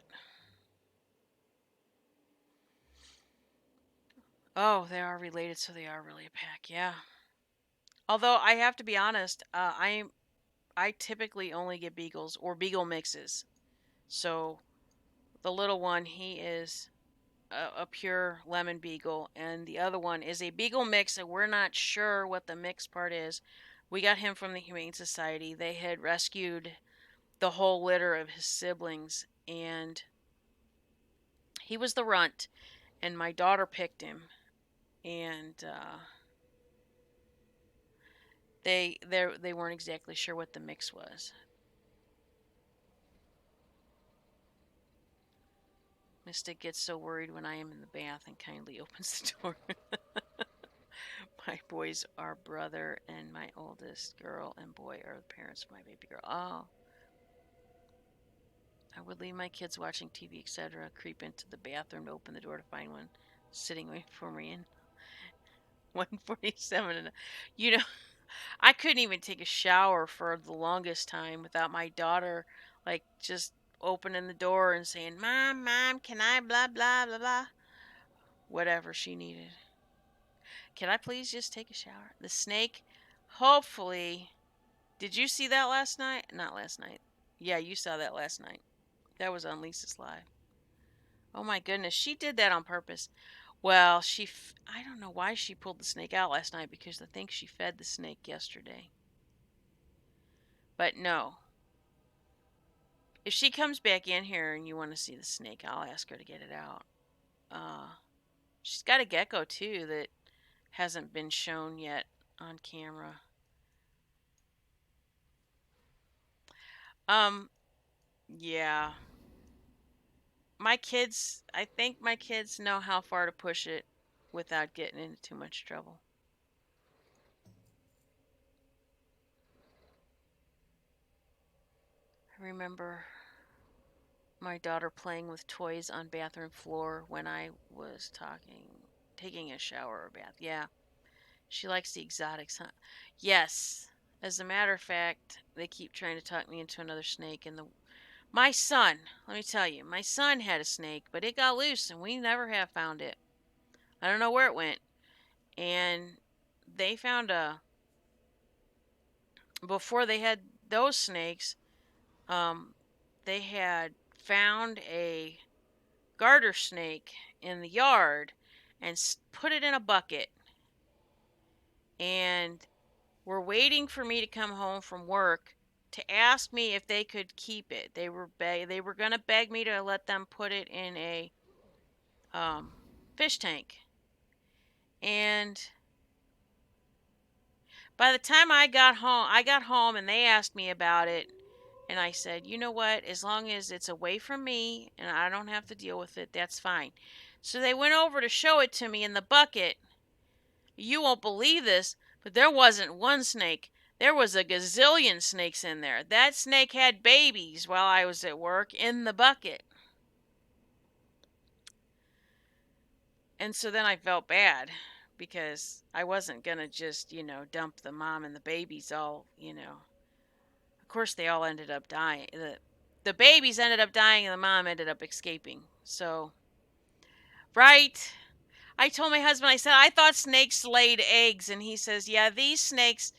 Oh, they are related, so they are really a pack, yeah. Although I have to be honest, I typically only get beagles or beagle mixes. So the little one, he is a pure lemon beagle, and the other one is a beagle mix, and we're not sure what the mix part is. We got him from the Humane Society. They had rescued the whole litter of his siblings, and he was the runt, and my daughter picked him, and they weren't exactly sure what the mix was. Mystic gets so worried when I am in the bath and kindly opens the door. My boys are brother, and my oldest girl and boy are the parents of my baby girl. Oh. I would leave my kids watching TV, etc., creep into the bathroom to open the door to find one sitting waiting for me in 147. And I couldn't even take a shower for the longest time without my daughter, like, just opening the door and saying, "Mom, Mom, can I blah, blah, blah, blah." whatever she needed. Can I please just take a shower? The snake, hopefully. Did you see that last night? Not last night. Yeah, you saw that last night. That was on Lisa's Live. Oh my goodness, she did that on purpose. Well, I don't know why she pulled the snake out last night because I think she fed the snake yesterday. But no. If she comes back in here and you want to see the snake, I'll ask her to get it out. Uh, she's got a gecko too that hasn't been shown yet on camera. Um, yeah. I think my kids know how far to push it without getting into too much trouble. I remember my daughter playing with toys on bathroom floor when I was taking a shower or bath. Yeah, she likes the exotics, huh? Yes. As a matter of fact, they keep trying to talk me into another snake. And my son, let me tell you, my son had a snake, but it got loose and we never have found it. I don't know where it went. And they found before they had those snakes, um, they had found a garter snake in the yard and put it in a bucket and were waiting for me to come home from work to ask me if they could keep it. They were going to beg me to let them put it in a um, fish tank. And by the time I got home and they asked me about it. And I said, you know what? As long as it's away from me and I don't have to deal with it, that's fine. So they went over to show it to me in the bucket. You won't believe this, but there wasn't one snake. There was a gazillion snakes in there. That snake had babies while I was at work in the bucket. And so then I felt bad because I wasn't going to just, dump the mom and the babies all. Of course, they all ended up dying. The babies ended up dying and the mom ended up escaping. So, right. I told my husband, I said, I thought snakes laid eggs. And he says, yeah, these snakes,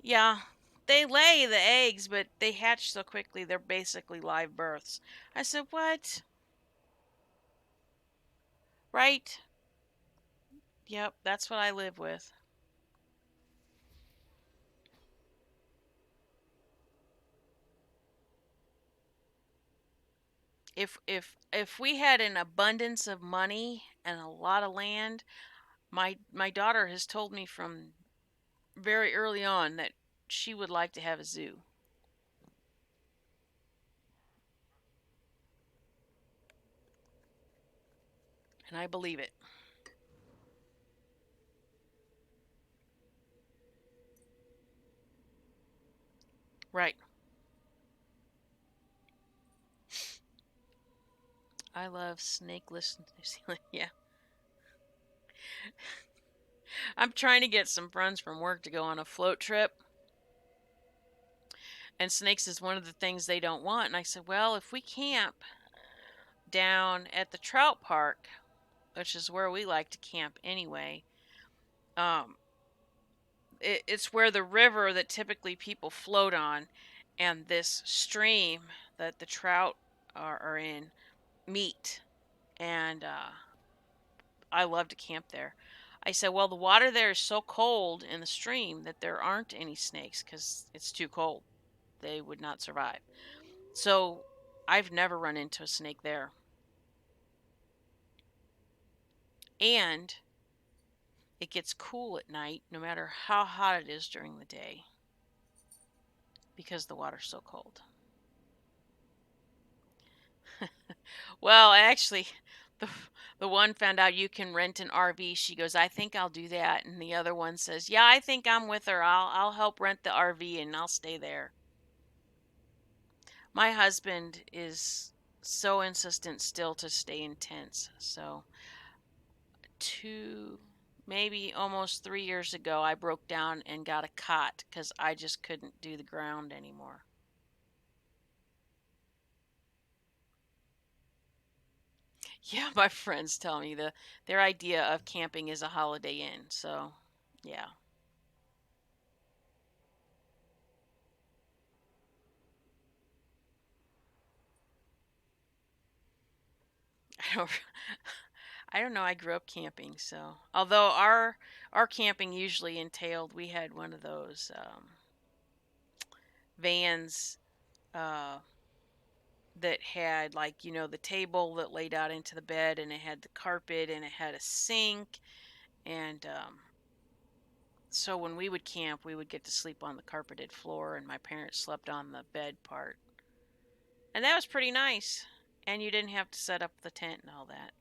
yeah, they lay the eggs, but they hatch so quickly, they're basically live births. I said, what? Right? Yep, that's what I live with. If we had an abundance of money and a lot of land, my daughter has told me from very early on that she would like to have a zoo. And I believe it. Right. I love snakeless New Zealand. Yeah. I'm trying to get some friends from work to go on a float trip. And snakes is one of the things they don't want. And I said, well, if we camp down at the trout park, which is where we like to camp anyway, um, it's where the river that typically people float on and this stream that the trout are in meet. And I love to camp there. I said, well, the water there is so cold in the stream that there aren't any snakes because it's too cold. They would not survive. So I've never run into a snake there. And it gets cool at night no matter how hot it is during the day because the water's so cold. Well, actually, the, the one found out you can rent an RV. She goes, I think I'll do that. And the other one says, yeah, I think I'm with her. I'll help rent the RV and I'll stay there. My husband is so insistent still to stay in tents. So, two, maybe almost 3 years ago, I broke down and got a cot because I just couldn't do the ground anymore. Yeah, my friends tell me their idea of camping is a Holiday Inn. So, yeah. I don't I don't know. I grew up camping, so although our camping usually entailed we had one of those vans uh, that had like the table that laid out into the bed, and it had the carpet, and it had a sink, and so when we would camp, we would get to sleep on the carpeted floor, and my parents slept on the bed part, and that was pretty nice. And you didn't have to set up the tent and all that.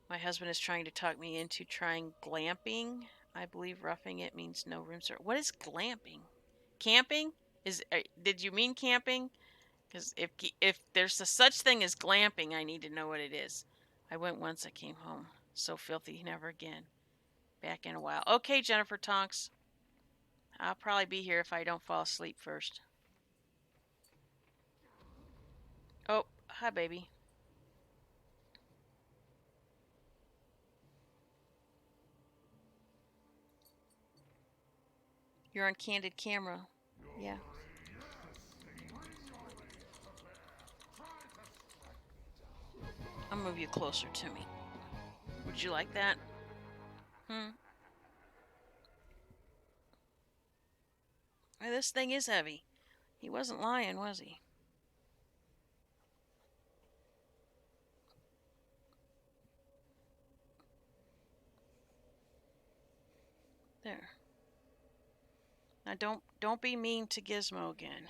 My husband is trying to talk me into trying glamping. I believe roughing it means no room service. What is glamping? Camping? Did you mean camping? Because if there's a such thing as glamping, I need to know what it is. I went once. I came home so filthy. Never again. Back in a while. Okay, Jennifer Tonks. I'll probably be here if I don't fall asleep first. Oh, hi, baby. You're on candid camera. Yeah. I'll move you closer to me. Would you like that? Hmm. This thing is heavy. He wasn't lying, was he? There. Now don't be mean to Gizmo again.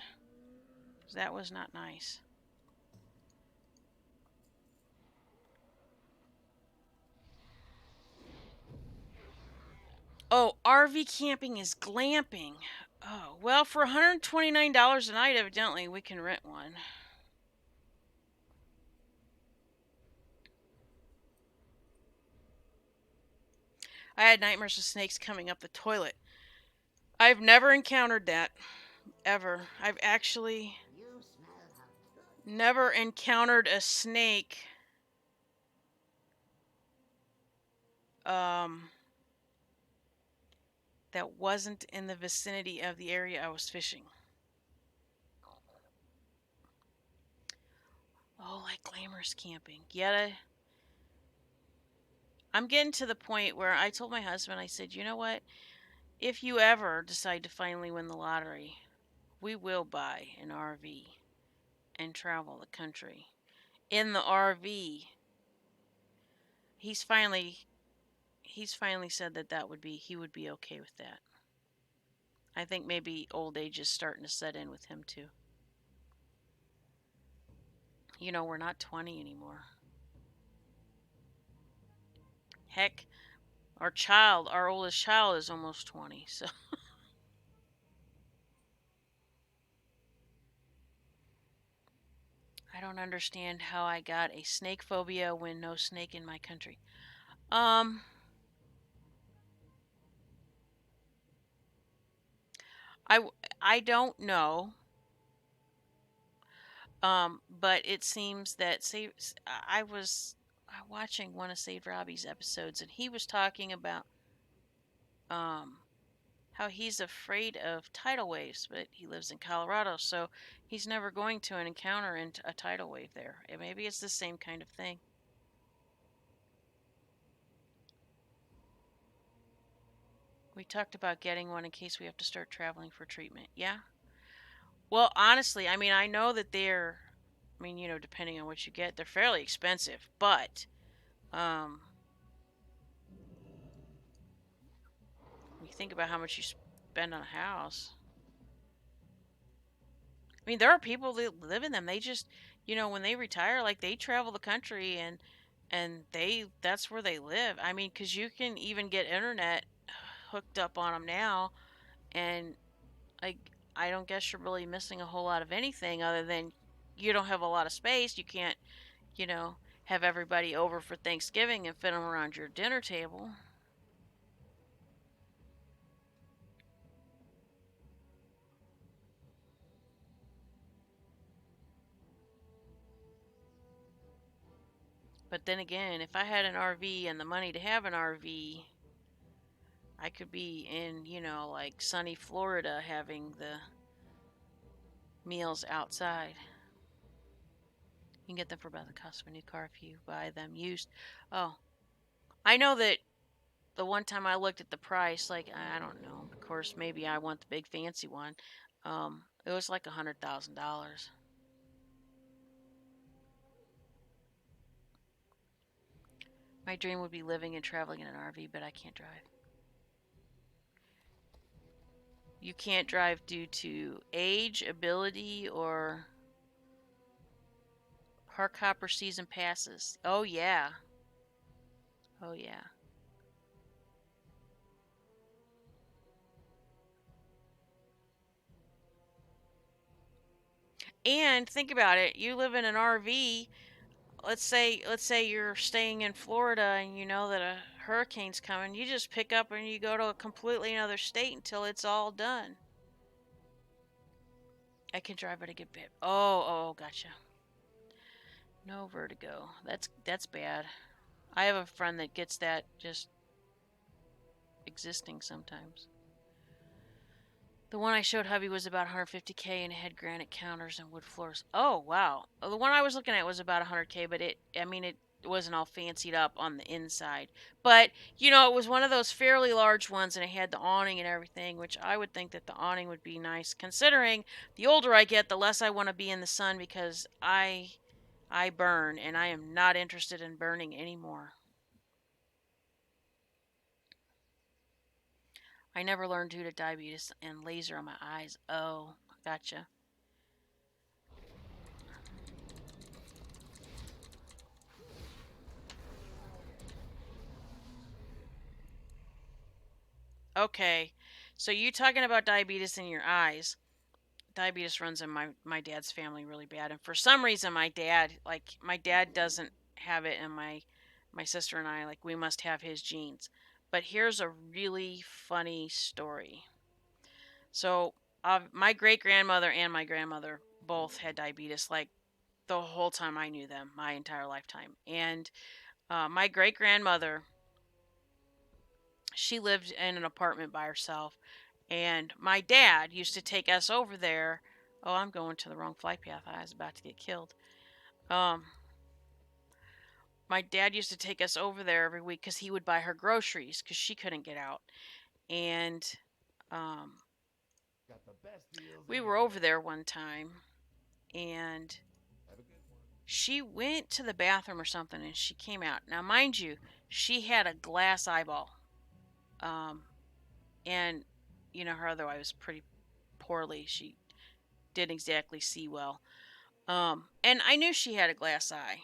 'Cause that was not nice. Oh, RV camping is glamping. Oh, well, for $129 a night, evidently, we can rent one. I had nightmares of snakes coming up the toilet. I've never encountered that, ever. I've actually never encountered a snake um, that wasn't in the vicinity of the area I was fishing. Oh, like glamorous camping. Yet I'm getting to the point where I told my husband, I said, you know what? If you ever decide to finally win the lottery, we will buy an RV and travel the country. In the RV, he's finally he's finally said that he would be okay with that. I think maybe old age is starting to set in with him too. We're not 20 anymore. Heck, our oldest child is almost 20. So I don't understand how I got a snake phobia when no snake in my country. Um, I I don't know. But it seems that I was watching one of Save Robbie's episodes, and he was talking about um how he's afraid of tidal waves, but he lives in Colorado, so he's never going to encounter a tidal wave there. And maybe it's the same kind of thing. We talked about getting one in case we have to start traveling for treatment. Yeah. Well, honestly, I mean, I know that I mean, depending on what you get, they're fairly expensive, but um, when you think about how much you spend on a house, I mean, there are people that live in them. They just, when they retire, like they travel the country and that's where they live. I mean, because you can even get internet hooked up on them now, and like I don't guess you're really missing a whole lot of anything other than you don't have a lot of space. You can't, you know, have everybody over for Thanksgiving and fit them around your dinner table. But then again, if I had an RV and the money to have an RV, I could be in, like sunny Florida having the meals outside. You can get them for about the cost of a new car if you buy them used. Oh, I know that the one time I looked at the price, like, I don't know, of course, maybe I want the big fancy one. It was like $100,000. My dream would be living and traveling in an RV, but I can't drive. You can't drive due to age, ability, or park hopper season passes. Oh, yeah. Oh, yeah. And think about it. You live in an RV. Let's say you're staying in Florida and you know that a hurricane's coming. You just pick up and you go to a completely another state until it's all done. I can drive at a good bit. Oh, gotcha. No vertigo. That's bad. I have a friend that gets that just existing sometimes. The one I showed hubby was about 150K and it had granite counters and wood floors. Oh, wow. The one I was looking at was about 100K, but it wasn't all fancied up on the inside. But, it was one of those fairly large ones and it had the awning and everything, which I would think that the awning would be nice considering the older I get, the less I want to be in the sun because I burn and I am not interested in burning anymore. I never learned due to diabetes and laser on my eyes. Oh, gotcha. Okay. So you talking about diabetes in your eyes. Diabetes runs in my dad's family really bad. And for some reason my dad doesn't have it and my sister and I like we must have his genes. But here's a really funny story. So my great grandmother and my grandmother both had diabetes like the whole time I knew them, my entire lifetime. And my great grandmother, she lived in an apartment by herself. And my dad used to take us over there. Oh, I'm going to the wrong flight path. I was about to get killed. Um, my dad used to take us over there every week because he would buy her groceries because she couldn't get out. And um, we were over there one time, and she went to the bathroom or something, and she came out. Now, mind you, she had a glass eyeball, and her other eye was pretty poorly. She didn't exactly see well. And I knew she had a glass eye.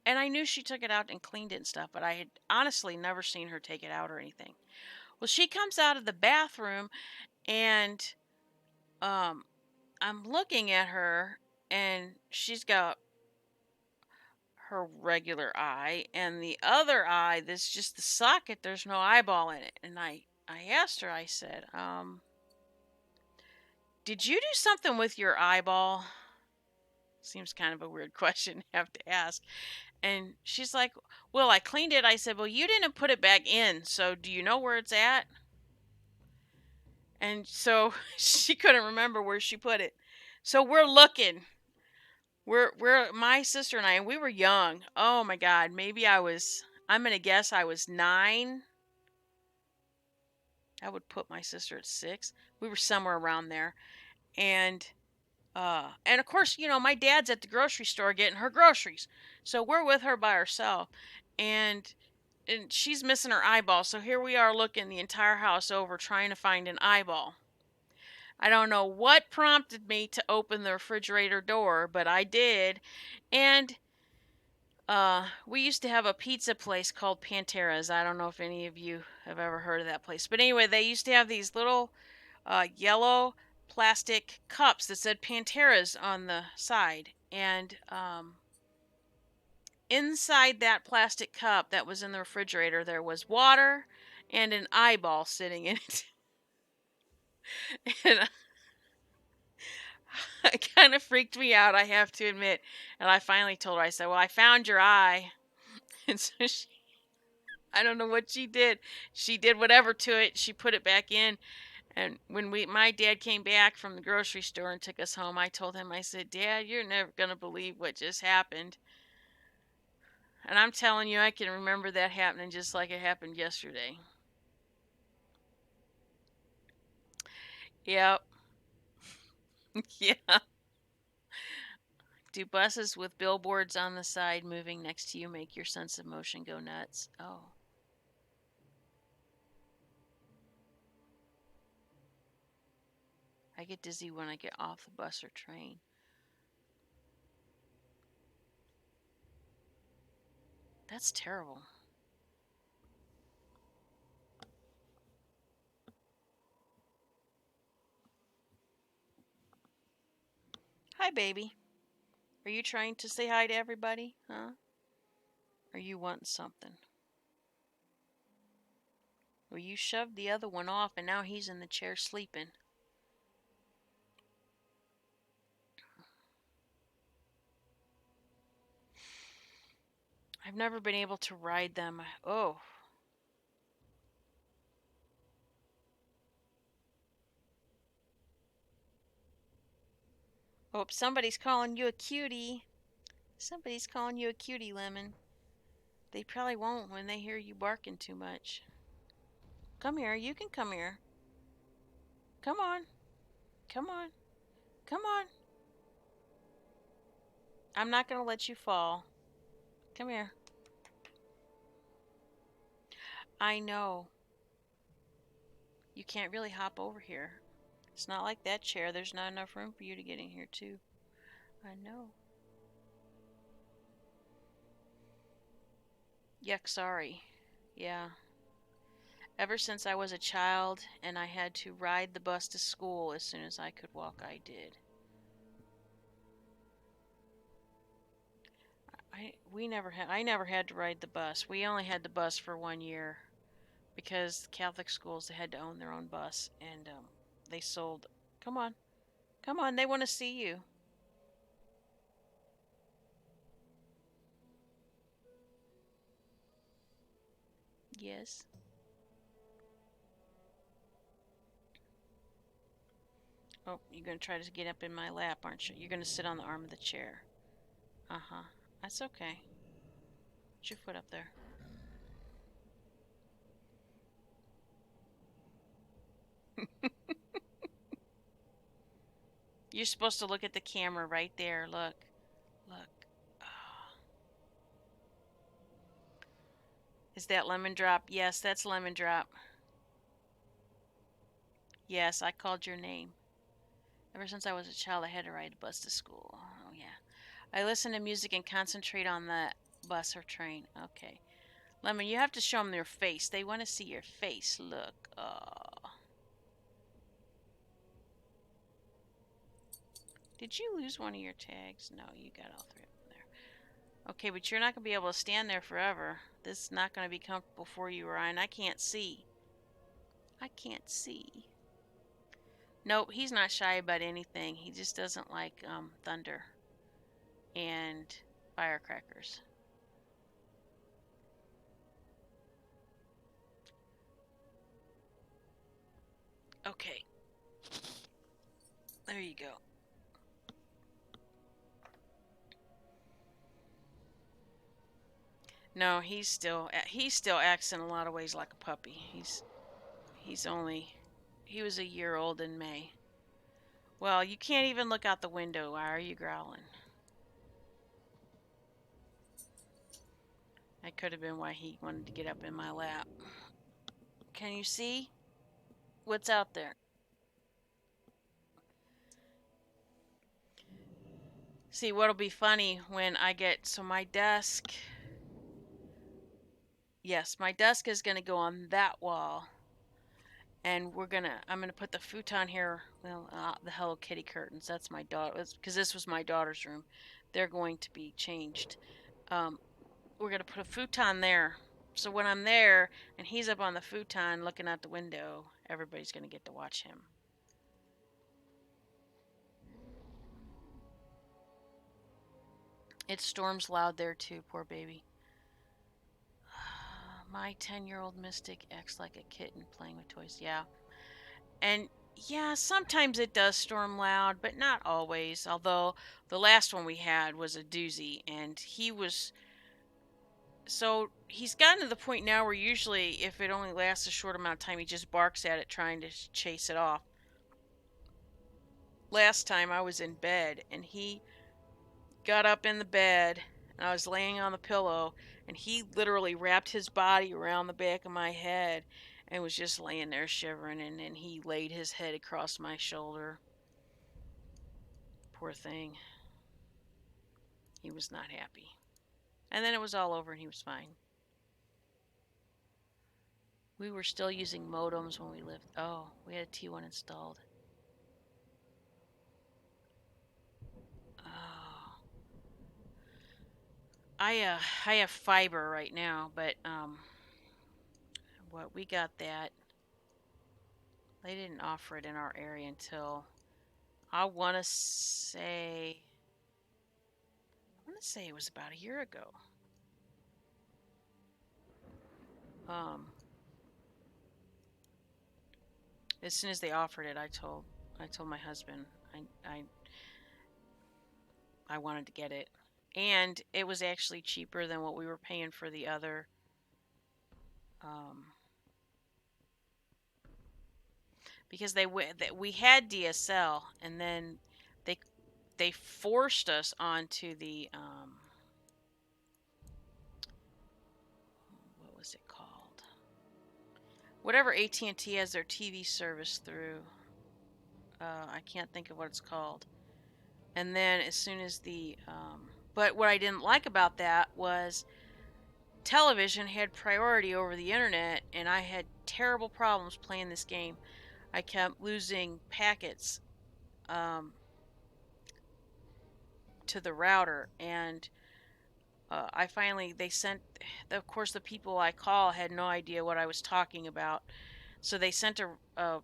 And I knew she took it out and cleaned it and stuff, but I had honestly never seen her take it out or anything. Well, she comes out of the bathroom and um I'm looking at her and she's got her regular eye and the other eye that's just the socket, there's no eyeball in it. And I asked her, I said, did you do something with your eyeball? Seems kind of a weird question to have to ask. And she's like, well, I cleaned it. I said, well, you didn't put it back in. So do you know where it's at? And so she couldn't remember where she put it. So we're looking. We're my sister and I, and we were young. Oh my God. I'm going to guess I was 9. I would put my sister at 6. We were somewhere around there. And of course, my dad's at the grocery store getting her groceries. So we're with her by herself. And she's missing her eyeball. So here we are looking the entire house over trying to find an eyeball. I don't know what prompted me to open the refrigerator door, but I did. And we used to have a pizza place called Pantera's. I don't know if any of you have ever heard of that place. But anyway, they used to have these little yellow plastic cups that said Pantera's on the side. And inside that plastic cup that was in the refrigerator, there was water and an eyeball sitting in it. And it kind of freaked me out, I have to admit. And I finally told her, I said, well, I found your eye. And so I don't know what she did. She did whatever to it. She put it back in. And when my dad came back from the grocery store and took us home, I told him, I said, Dad, you're never going to believe what just happened. And I'm telling you, I can remember that happening just like it happened yesterday. Yep. Yeah. Do buses with billboards on the side moving next to you make your sense of motion go nuts? Oh. I get dizzy when I get off the bus or train. That's terrible. Hi, baby. Are you trying to say hi to everybody? Huh? Or you want something? Well, you shoved the other one off and now he's in the chair sleeping. I've never been able to ride them. Oh. Oh, somebody's calling you a cutie. Somebody's calling you a cutie, Lemon. They probably won't when they hear you barking too much. Come here. You can come here. Come on. Come on. Come on. I'm not going to let you fall. Come here. I know. You can't really hop over here. It's not like that chair. There's not enough room for you to get in here, too. I know. Yuck, sorry. Yeah. Ever since I was a child and I had to ride the bus to school as soon as I could walk, I did. I never had to ride the bus. We only had the bus for 1 year because Catholic schools, they had to own their own bus, and they sold. Come on, come on, they want to see you. Yes. Oh, you're gonna try to get up in my lap, aren't you? You're gonna sit on the arm of the chair. Uh-huh. That's okay. Put your foot up there. You're supposed to look at the camera right there. Look. Look. Oh. Is that lemon drop? Yes, that's lemon drop. Yes, I called your name. Ever since I was a child, I had to ride a bus to school. Oh, yeah. I listen to music and concentrate on the bus or train. Okay. Lemon, you have to show them their face. They want to see your face. Look. Oh. Did you lose one of your tags? No, you got all three of them there. Okay, but you're not going to be able to stand there forever. This is not going to be comfortable for you, Ryan. I can't see. I can't see. Nope, he's not shy about anything. He just doesn't like thunder and firecrackers. Okay, there you go. No, he still acts in a lot of ways like a puppy. He's only he was a year old in May. Well, you can't even look out the window. Why are you growling? That could have been why he wanted to get up in my lap. Can you see what's out there? See, what'll be funny when I get so my desk. Yes, my desk is going to go on that wall, and I'm gonna put the futon here. Well, the Hello Kitty curtains. That's my daughter. Because this was my daughter's room. They're going to be changed. Um, we're gonna put a futon there. So when I'm there and he's up on the futon looking out the window, everybody's gonna get to watch him. It storms loud there too, poor baby. My 10-year-old mystic acts like a kitten playing with toys. Yeah. And yeah, sometimes it does storm loud, but not always. Although the last one we had was a doozy, and he's gotten to the point now where usually if it only lasts a short amount of time, he just barks at it trying to chase it off. Last time I was in bed and he got up in the bed and I was laying on the pillow and he literally wrapped his body around the back of my head and was just laying there shivering, and then he laid his head across my shoulder. Poor thing. He was not happy. And then it was all over and he was fine. We were still using modems when we lived. Oh, we had a T1 installed. Oh. I have fiber right now, but what we got that they didn't offer it in our area until I want to say it was about a year ago. As soon as they offered it, I told my husband I wanted to get it, and it was actually cheaper than what we were paying for the other. Because we had DSL, and then they forced us onto the what was it called? Whatever AT&T has their TV service through. I can't think of what it's called. And then as soon as but what I didn't like about that was television had priority over the internet, and I had terrible problems playing this game. I kept losing packets to the router, and I finally they sent. Of course, the people I call had no idea what I was talking about, so they sent a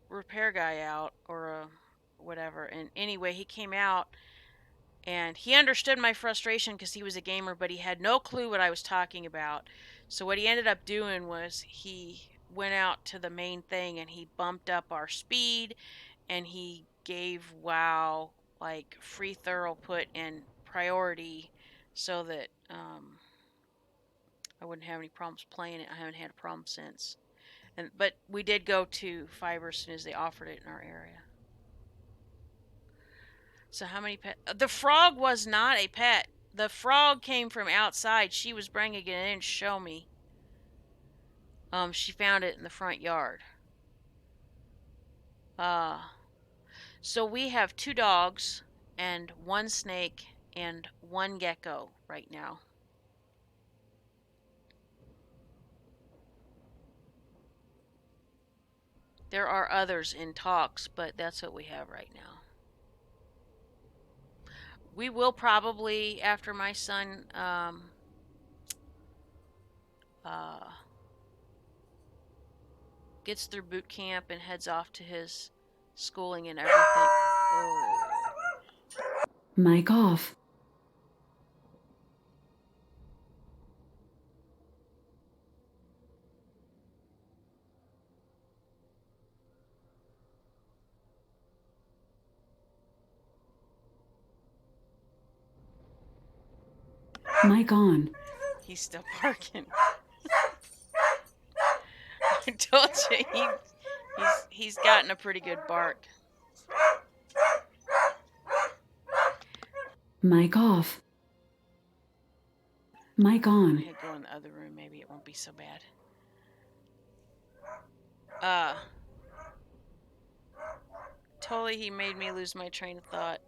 repair guy out or a whatever. And anyway, he came out and he understood my frustration because he was a gamer, but he had no clue what I was talking about. So what he ended up doing was he went out to the main thing and he bumped up our speed, and he gave WoW like free throughput and priority so that I wouldn't have any problems playing it. I haven't had a problem since. But we did go to fiber as soon as they offered it in our area. So how many pets? The frog was not a pet. The frog came from outside. She was bringing it in to show me. She found it in the front yard. So we have 2 dogs and 1 snake and 1 gecko right now. There are others in talks, but that's what we have right now. We will probably, after my son gets through boot camp and heads off to his schooling and everything. Oh. Mic off. Mic on. He's still barking. I told you he's gotten a pretty good bark. Mic off. Mic on. I go in the other room. Maybe it won't be so bad. Totally, he made me lose my train of thought.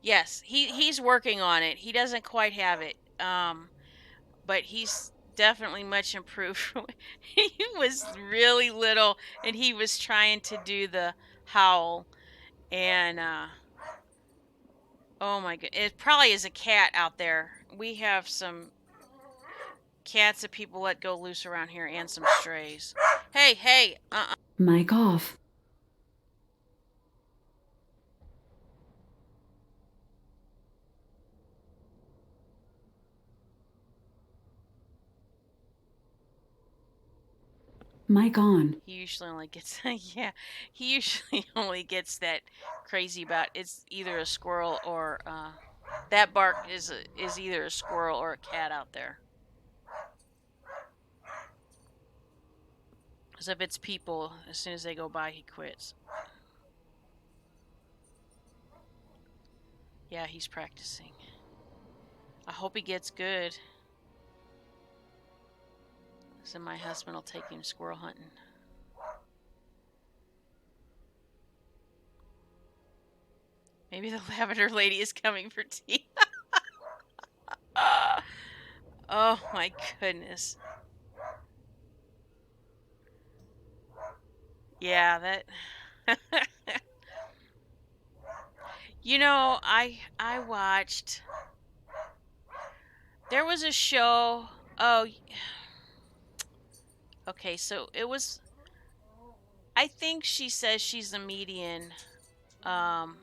Yes, he's working on it. He doesn't quite have it. But he's definitely much improved. He was really little and he was trying to do the howl, and oh my god, it probably is a cat out there. We have some cats that people let go loose around here and some strays. Hey, Mic off. Mic on. He usually only gets yeah, he usually only gets that crazy about it's either a squirrel or that bark is either a squirrel or a cat out there. Because if it's people, as soon as they go by, he quits. Yeah, he's practicing. I hope he gets good. So my husband will take him squirrel hunting. Maybe the lavender lady is coming for tea. Oh my goodness. Yeah, that You know, I watched there was a show. Oh, okay, so it was I think she says she's a median. Um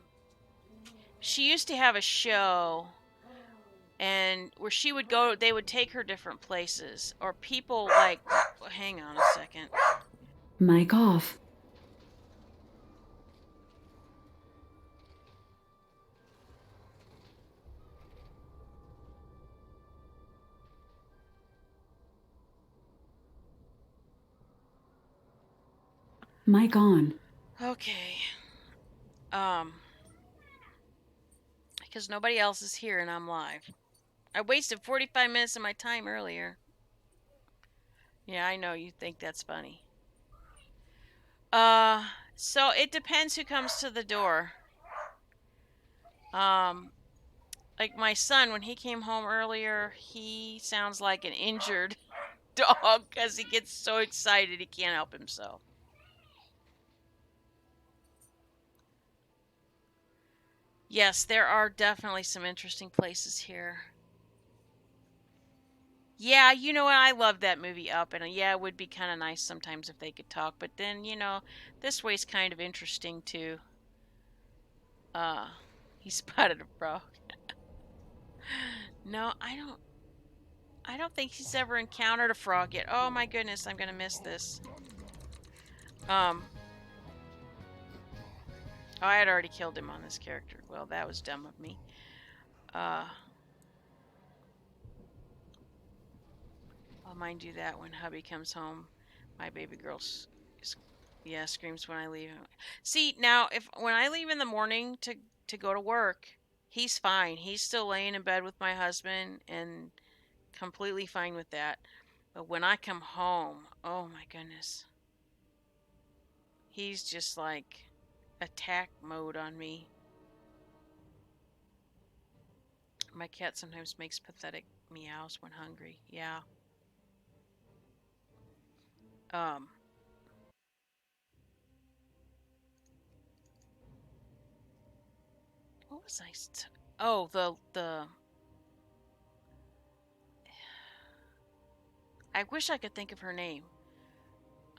she used to have a show and where she would go they would take her different places or people like hang on a second. Mic off. Mic on. Okay. Um because nobody else is here and I'm live. I wasted 45 minutes of my time earlier. Yeah, I know you think that's funny. Uh, so it depends who comes to the door. Um, like my son, when he came home earlier, he sounds like an injured dog because he gets so excited he can't help himself. Yes, there are definitely some interesting places here. Yeah, you know what? I love that movie Up, and yeah, it would be kind of nice sometimes if they could talk. But then, this way's kind of interesting too. Uh, he spotted a frog. No, I don't think he's ever encountered a frog yet. Oh my goodness, I'm gonna miss this. Um, oh, I had already killed him on this character. Well, that was dumb of me. Uh, I'll mind you that when hubby comes home, my baby girl, yeah, screams when I leave. See, now if when I leave in the morning to go to work, he's fine. He's still laying in bed with my husband and completely fine with that. But when I come home, oh my goodness. He's just like attack mode on me. My cat sometimes makes pathetic meows when hungry. Yeah. Um what was Oh, the I wish I could think of her name.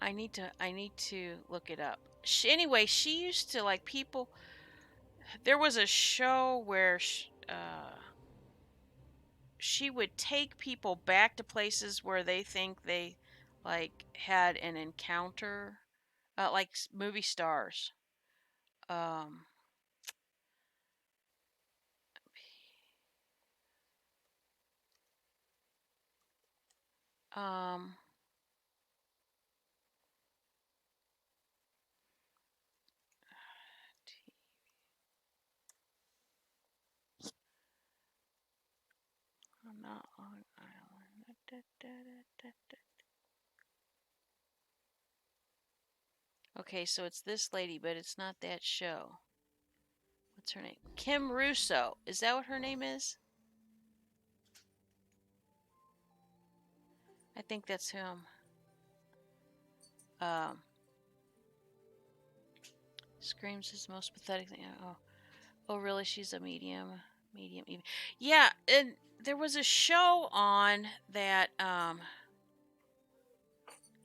I need to look it up. Anyway, she used to like people there was a show where she would take people back to places where they think they like had an encounter like movie stars. Um um I'm not on island. Okay, so it's this lady, but it's not that show. What's her name? Kim Russo. Is that what her name is? I think that's him. Um, Screams his most pathetic thing. Oh, really? She's a medium, even. Yeah, and there was a show on that.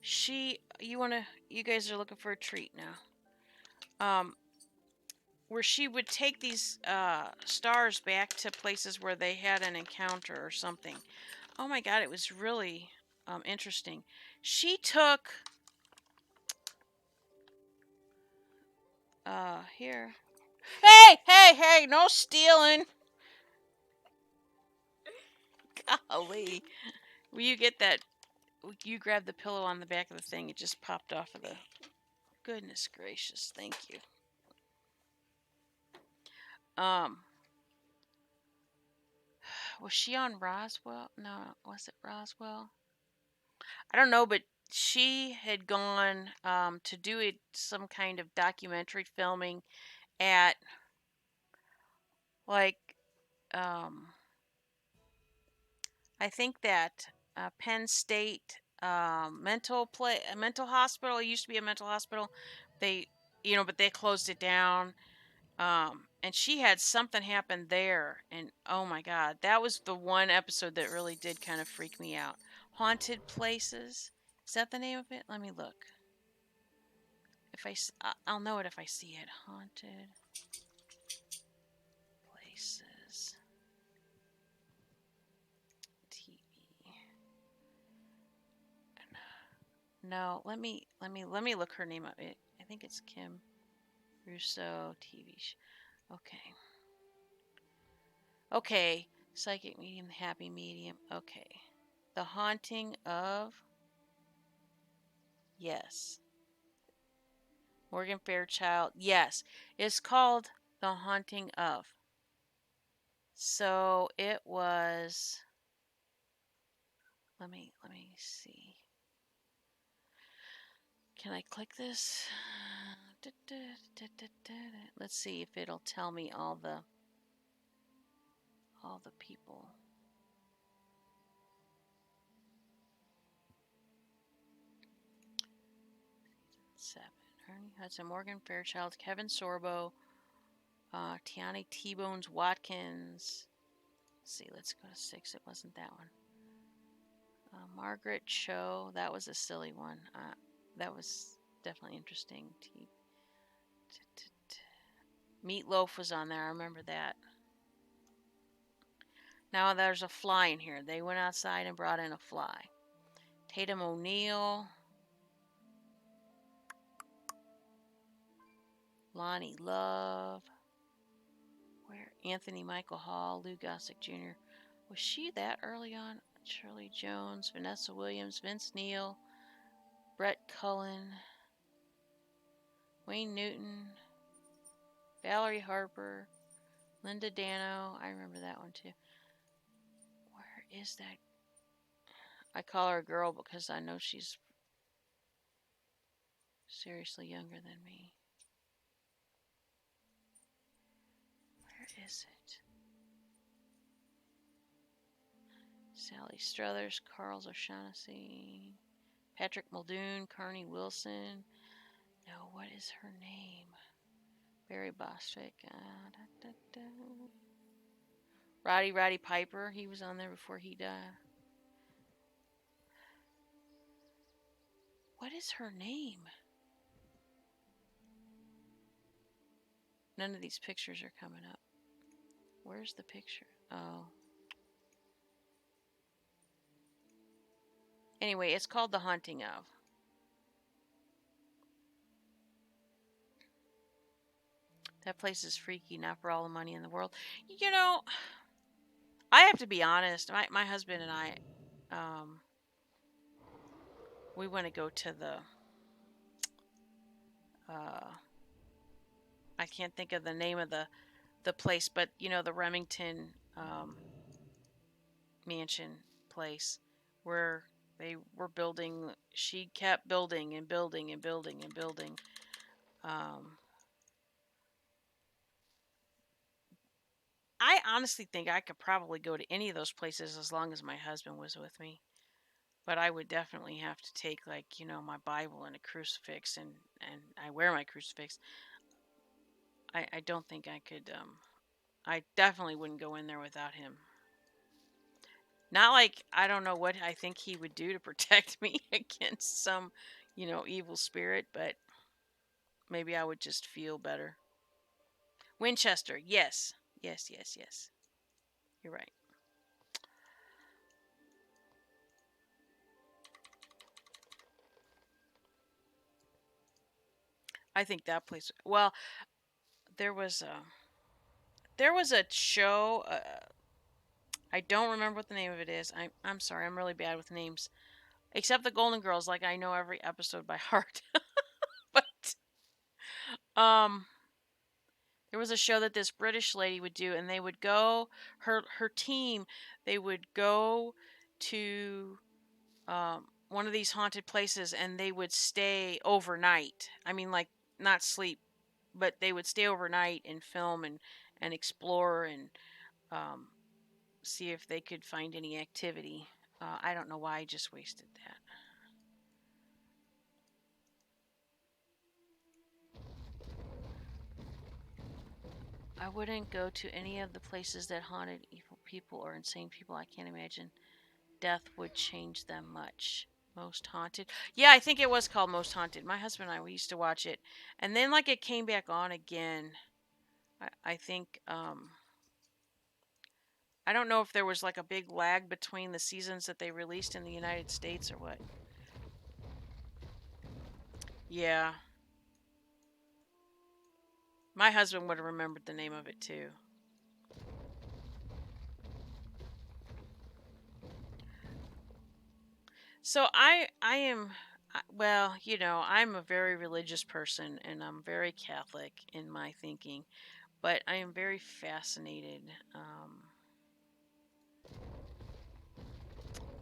You guys are looking for a treat now. Um, where she would take these stars back to places where they had an encounter or something. Oh my God, it was really interesting. She took Here. Hey, hey, hey! No stealing. Golly, will you get that? You grab the pillow on the back of the thing. It just popped off of the. Goodness gracious! Thank you. Um, was she on Roswell? No, was it Roswell? I don't know, but she had gone to do it some kind of documentary filming at like um, I think that Penn State mental hospital. It used to be a mental hospital. They but they closed it down. And she had something happen there, and oh my God, that was the one episode that really did kind of freak me out. Haunted Places. Is that the name of it? Let me look. If I'll know it if I see it. Haunted Places TV. No, let me look her name up. I think it's Kim Russo TV. Okay. Okay. Psychic medium, happy medium. Okay. The Haunting of. Yes. Morgan Fairchild. Yes. It's called The Haunting of. So it was. Let me see. Can I click this? Let's see if it'll tell me all the people. Seven. Ernie Hudson, Morgan Fairchild, Kevin Sorbo, Tiani T-Bones Watkins. Let's see, let's go to 6. It wasn't that one. Margaret Cho. That was a silly one. That was definitely interesting. Meatloaf was on there. I remember that. Now there's a fly in here. They went outside and brought in a fly. Tatum O'Neal. Lonnie Love. Where? Anthony Michael Hall. Lou Gossett Jr. Was she that early on? Shirley Jones. Vanessa Williams. Vince Neil. Brett Cullen. Wayne Newton. Valerie Harper. Linda Dano. I remember that one too. Where is that? I call her a girl because I know she's seriously younger than me. Where is it? Sally Struthers, Carl O'Shaughnessy, Patrick Muldoon, Carney Wilson. No, what is her name? Barry Bostwick. Roddy Piper. He was on there before he died. What is her name? None of these pictures are coming up. Where's the picture? Oh. Anyway, it's called The Haunting of. That place is freaky, not for all the money in the world. You know, I have to be honest. My husband and I, we want to go to uh, I can't think of the name of the place, but the Remington mansion place where they were building. She kept building and building and building and building. I honestly think I could probably go to any of those places as long as my husband was with me. But I would definitely have to take my Bible and a crucifix, and I wear my crucifix. I don't think I could. I definitely wouldn't go in there without him. Not like I don't know what I think he would do to protect me against some, evil spirit, but maybe I would just feel better. Winchester, yes, yes, yes, yes. You're right. I think that place. Well, there was a there was a show. I don't remember what the name of it is. I'm sorry. I'm really bad with names. Except the Golden Girls. Like I know every episode by heart. But um, there was a show that this British lady would do, and they would go her team. They would go to one of these haunted places, and they would stay overnight. I mean, like not sleep, but they would stay overnight and film and explore and um, see if they could find any activity. I don't know why I just wasted that. I wouldn't go to any of the places that haunted evil people or insane people. I can't imagine death would change them much. Most Haunted. Yeah, I think it was called Most Haunted. My husband and I, we used to watch it. And then, like, it came back on again. I think, I don't know if there was like a big lag between the seasons that they released in the United States or what. Yeah. My husband would have remembered the name of it too. So I am well, I'm a very religious person and I'm very Catholic in my thinking, but I am very fascinated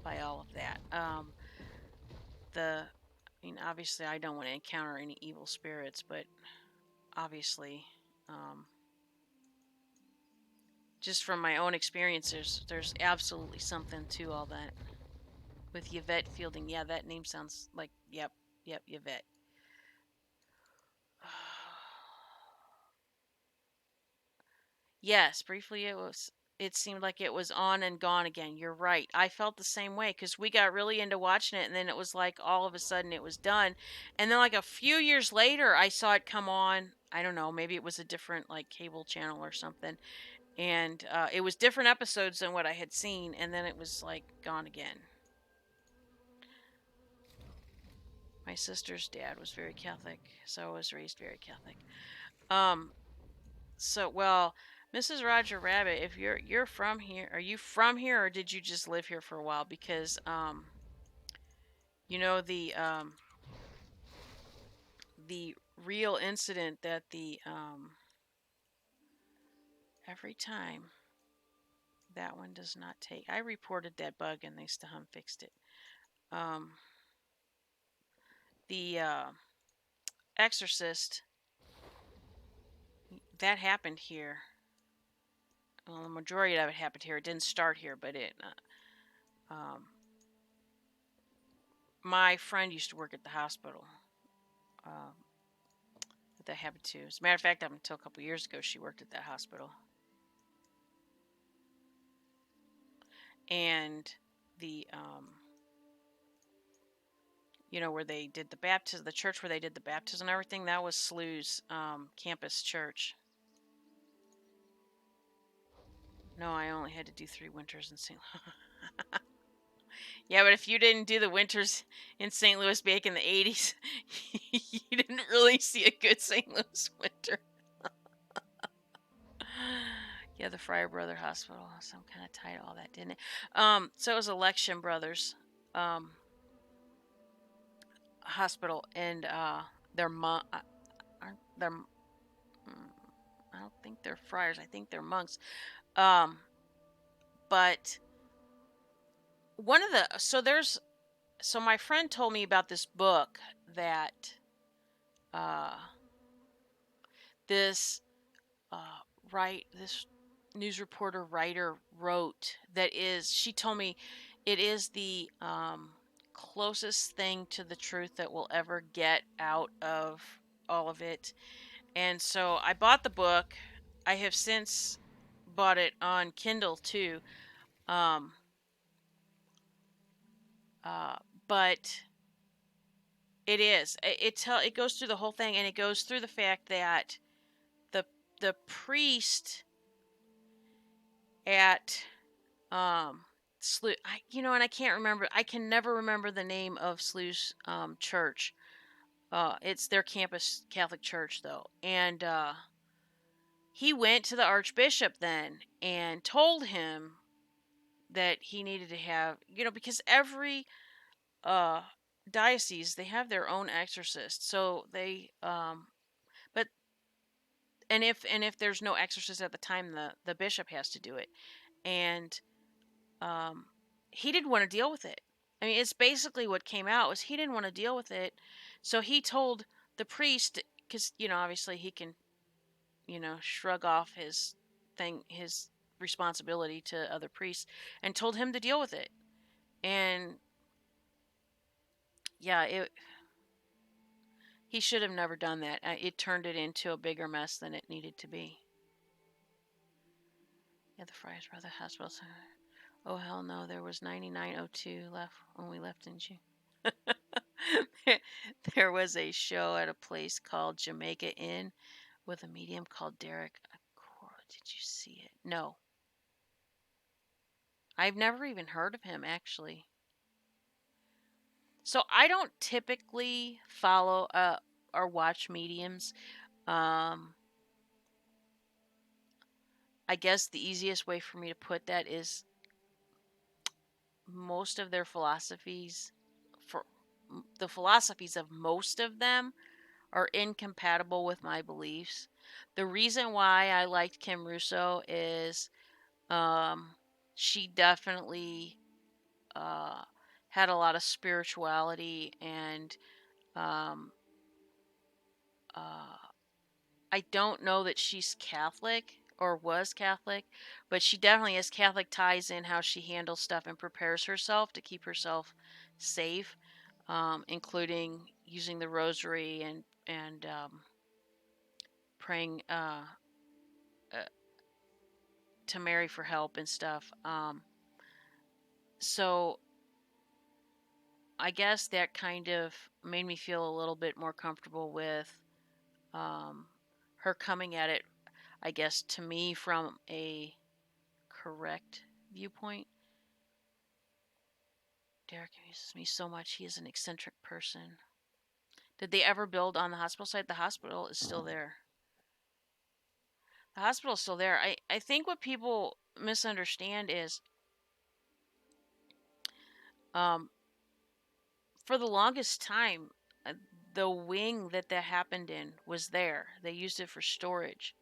by all of that. I mean, obviously, I don't want to encounter any evil spirits, but obviously, um, just from my own experience, there's absolutely something to all that. With Yvette Fielding, yeah, that name sounds like yep, Yvette. Yes, briefly it was. It seemed like it was on and gone again. You're right. I felt the same way because we got really into watching it, and then it was like all of a sudden it was done. And then, like a few years later, I saw it come on. I don't know, maybe it was a different like cable channel or something. And it was different episodes than what I had seen, and then it was like gone again. My sister's dad was very Catholic, so I was raised very Catholic. Um, well, Mrs. Roger Rabbit, if you're from here, are you from here or did you just live here for a while? Because you know the real incident that the every time that one does not take. I reported that bug and they still haven't fixed it. Um, the Exorcist that happened here. Well, the majority of it happened here. It didn't start here, but it. My friend used to work at the hospital. Um, that happened to. As a matter of fact, up until a couple years ago, she worked at that hospital. And the, where they did the baptism, the church where they did the baptism and everything, that was SLU's campus church. No, I only had to do 3 winters in St. Louis. Yeah, but if you didn't do the winters in St. Louis back in the 80s, you didn't really see a good St. Louis winter. Yeah, the Friar Brother Hospital. Some kind of tied all that, didn't it? So it was Election Brothers um, Hospital, and their mon- aren't their I don't think they're friars. I think they're monks. Um, but one of the so my friend told me about this book that uh, this uh, this news reporter writer wrote that is she told me it is the closest thing to the truth that we'll ever get out of all of it. And so I bought the book. I have since bought it on Kindle too. Um, uh, but it goes through the whole thing, and it goes through the fact that the the priest at and I can't remember. I can never remember the name of SLU's church. It's their campus Catholic church though, and he went to the archbishop then and told him that he needed to have, because every uh diocese, they have their own exorcist. So they but and if there's no exorcist at the time, the bishop has to do it. And um he didn't want to deal with it. I mean, it's basically what came out was he didn't want to deal with it. So he told the priest, cuz obviously he can, shrug off his responsibility to other priests, and told him to deal with it. And yeah, he should have never done that. It turned it into a bigger mess than it needed to be. Yeah, the Friars Brother Hospital Center. Oh hell no, there was 9902 left when we left in June. There was a show at a place called Jamaica Inn with a medium called Derek. Did you see it? No, I've never even heard of him actually. So I don't typically follow or watch mediums. Um, I guess the easiest way for me to put that is most of their philosophies, for the philosophies of most of them, are incompatible with my beliefs. The reason why I liked Kim Russo is um, she definitely uh, had a lot of spirituality, and um, uh, I don't know that she's Catholic or was Catholic, but she definitely has Catholic ties in how she handles stuff and prepares herself to keep herself safe, including using the rosary and praying uh, to Mary for help and stuff. So I guess that kind of made me feel a little bit more comfortable with um, her coming at it, I guess, to me from a correct viewpoint. Derek amuses me so much. He is an eccentric person. Did they ever build on the hospital site? The hospital is still there. The hospital is still there. I think what people misunderstand is um, for the longest time, the wing that happened in was there. They used it for storage.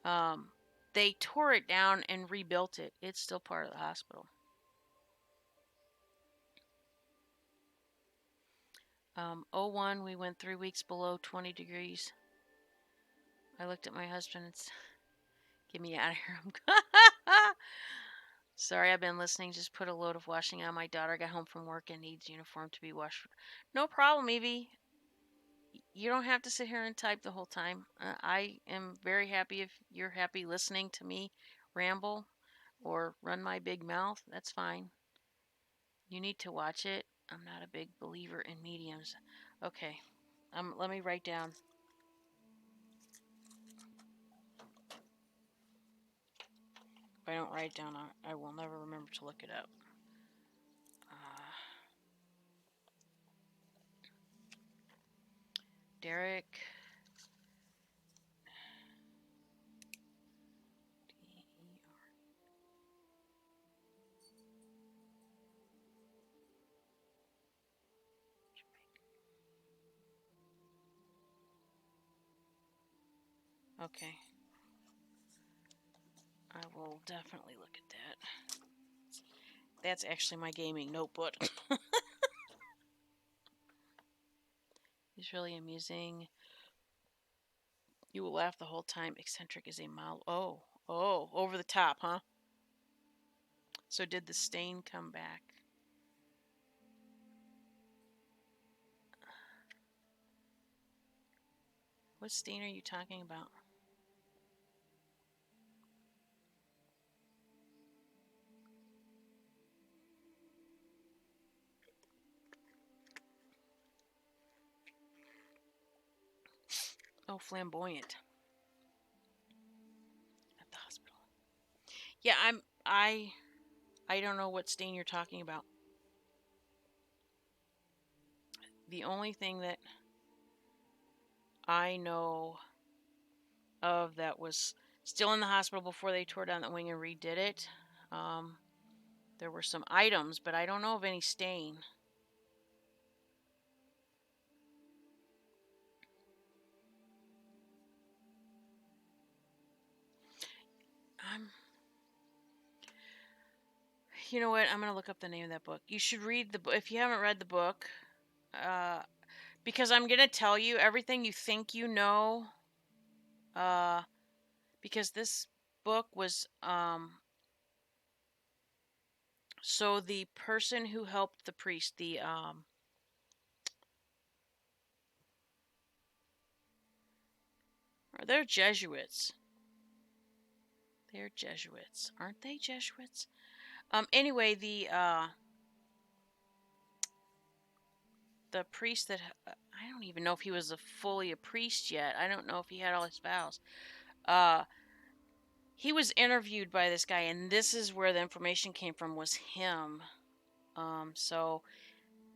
Um, they tore it down and rebuilt it. It's still part of the hospital. 01, we went 3 weeks below 20 degrees. I looked at my husband and said, get me out of here. Sorry, I've been listening. Just put a load of washing on. My daughter got home from work and needs uniform to be washed. No problem, Evie. You don't have to sit here and type the whole time. I am very happy if you're happy listening to me ramble or run my big mouth. That's fine. You need to watch it. I'm not a big believer in mediums. Okay. Let me write down. If I don't write down, I will never remember to look it up. Derek. Okay. I will definitely look at that. That's actually my gaming notebook. He's really amusing. You will laugh the whole time. Eccentric is a mild. Oh, over the top, huh? So did the stain come back? What stain are you talking about? Oh, flamboyant at the hospital. Yeah, I don't know what stain you're talking about. the only thing that I know of that was still in the hospital before they tore down the wing and redid it. There were some items, but I don't know of any stain. I'm, you know what? I'm gonna look up the name of that book. You should read the book if you haven't read the book, uh, because I'm gonna tell you everything you think you know. Uh, because this book was so the person who helped the priest, they're Jesuits. They're Jesuits, aren't they? Jesuits. Anyway, the priest that I don't even know if he was fully a priest yet. I don't know if he had all his vows. Uh, he was interviewed by this guy, and this is where the information came from. Was him. So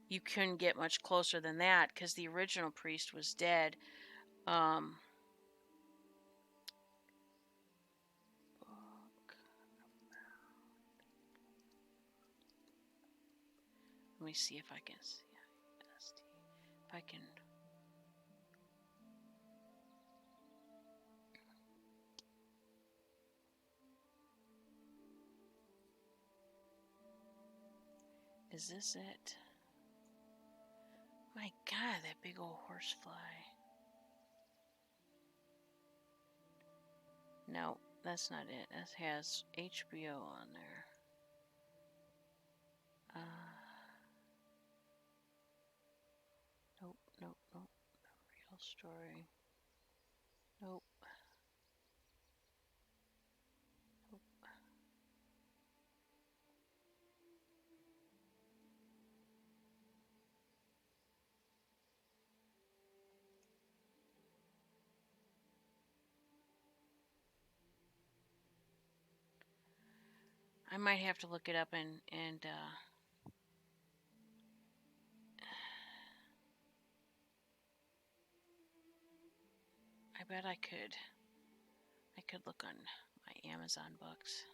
you couldn't get much closer than that because the original priest was dead. Um, let me see if I can see. If I can. Is this it? My God, that big old horsefly. No, that's not it. It has HBO on there. Nope, nope, nope. The real story. Nope, nope. I might have to look it up and I bet I could. I could look on my Amazon books.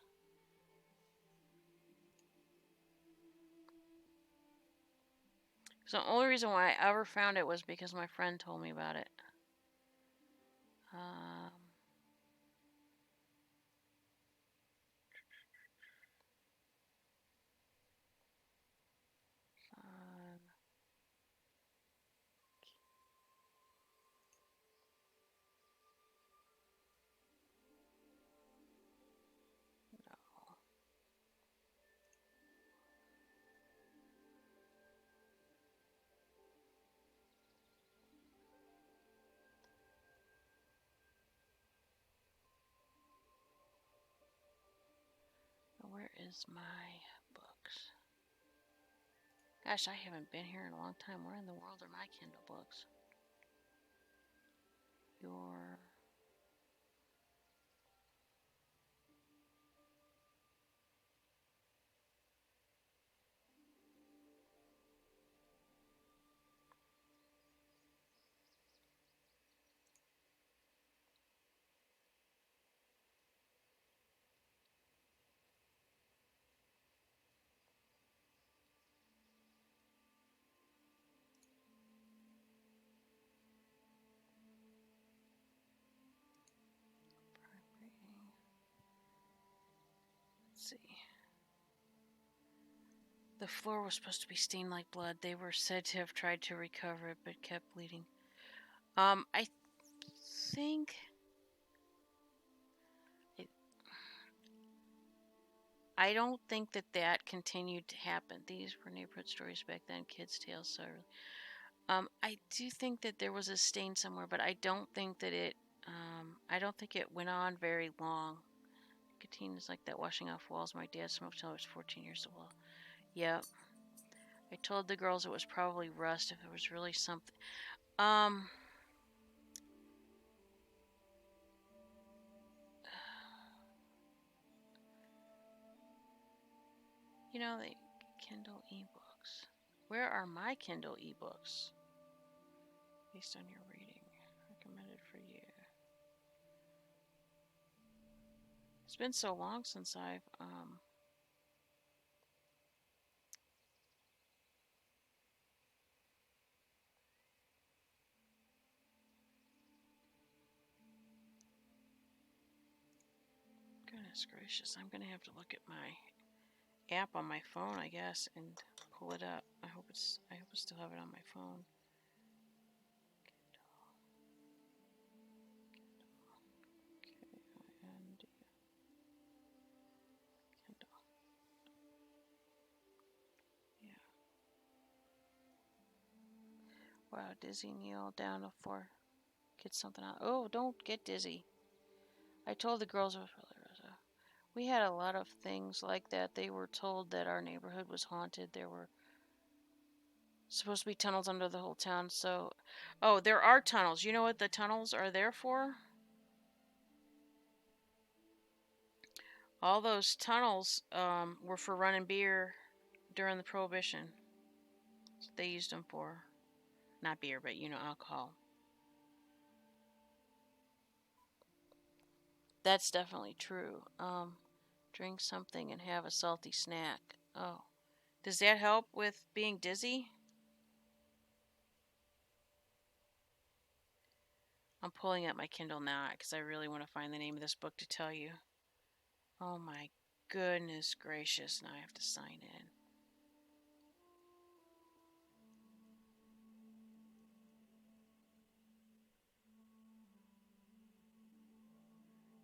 So the only reason why I ever found it was because my friend told me about it. Um, uh, where is my books? Gosh, I haven't been here in a long time. Where in the world are my Kindle books? Your property. Let's see. The floor was supposed to be stained like blood. They were said to have tried to recover it, but kept bleeding. I think it, I don't think that continued to happen. These were neighborhood stories back then, kids' tales. So, I do think that there was a stain somewhere, but I don't think that it. I don't think it went on very long. Nicotine is like that washing off walls. My dad smoked till I was 14 years old. Yep. I told the girls it was probably rust if it was really something. Um, you know, the Kindle ebooks. Where are my Kindle ebooks? based on your reading. Recommended for you. It's been so long since I've goodness gracious, I'm gonna have to look at my app on my phone, I guess, and pull it up. I hope I still have it on my phone. Kindle. Yeah. Wow, dizzy kneel down before get something out. Oh, don't get dizzy. I told the girls it was really Rosa. We had a lot of things like that. They were told that our neighborhood was haunted. There were supposed to be tunnels under the whole town. So, oh, there are tunnels. You know what the tunnels are there for? All those tunnels were for running beer during the Prohibition. So they used them for not beer, but alcohol. That's definitely true. Drink something and have a salty snack. Oh, does that help with being dizzy? I'm pulling up my Kindle now because I really want to find the name of this book to tell you. Oh my goodness gracious, now I have to sign in.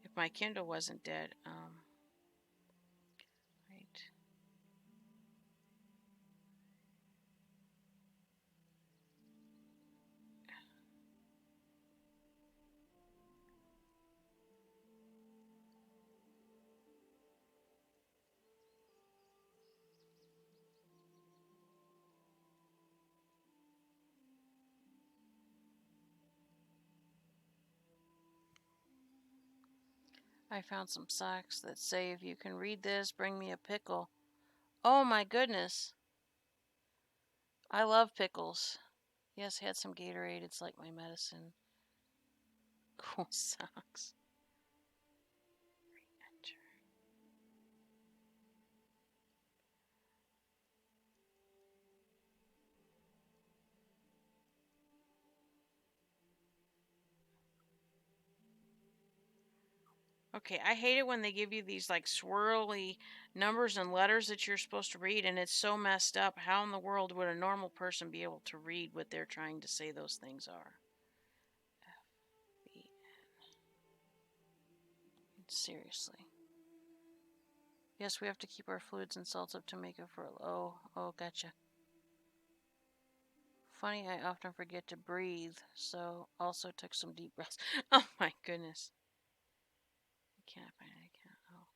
If my Kindle wasn't dead, right. I found some socks that say if you can read this, bring me a pickle. Oh my goodness. I love pickles. Yes, had some Gatorade. It's like my medicine. Cool socks. Re-enter. Okay, I hate it when they give you these like swirly numbers and letters that you're supposed to read, and it's so messed up. How in the world would a normal person be able to read what they're trying to say those things are? FB. Seriously. Yes, we have to keep our fluids and salts up to make it for. Oh, gotcha. Funny, I often forget to breathe, so also took some deep breaths. Oh my goodness. I can't find it. I can't. Oh.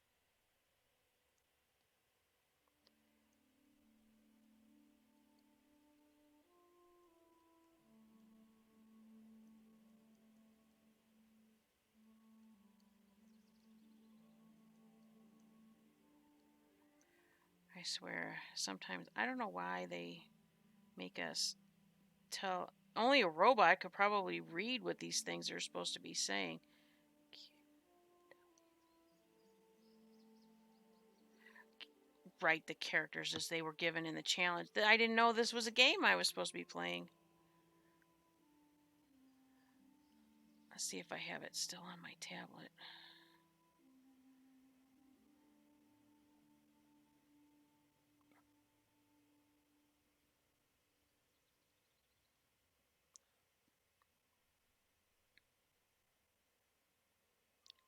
I swear, sometimes I don't know why they make us tell. Only a robot could probably read what these things are supposed to be saying. Write the characters as they were given in the challenge. I didn't know this was a game I was supposed to be playing. Let's see if I have it still on my tablet.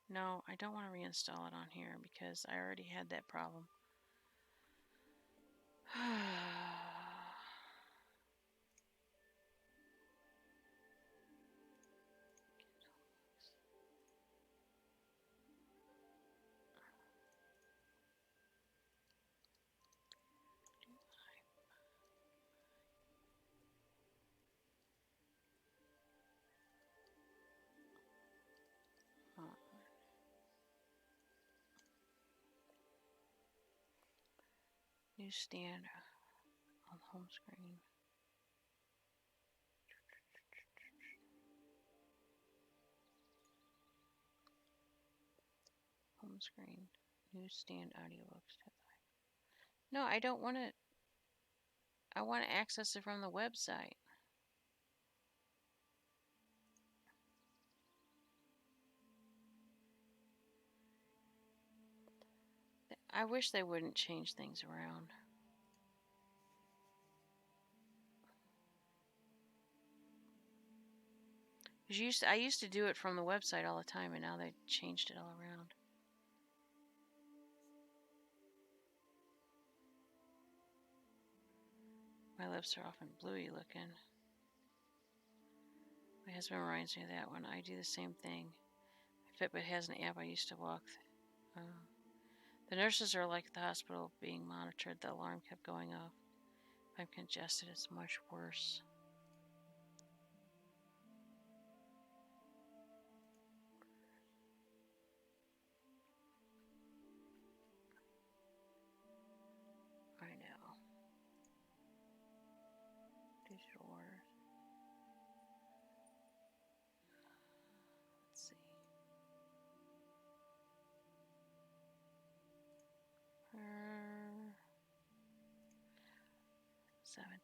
No, I don't want to reinstall it on here because I already had that problem. Newsstand on home screen. home screen. Newsstand audiobooks. No, I don't want to. I want to access it from the website. I wish they wouldn't change things around. I used to do it from the website all the time, and now they changed it all around. My lips are often bluey looking. My husband reminds me of that one. I do the same thing. My Fitbit has an app I used to walk. The nurses are like at the hospital being monitored. The alarm kept going off. If I'm congested, it's much worse. I know. Digital orders. Let's see. Per 17.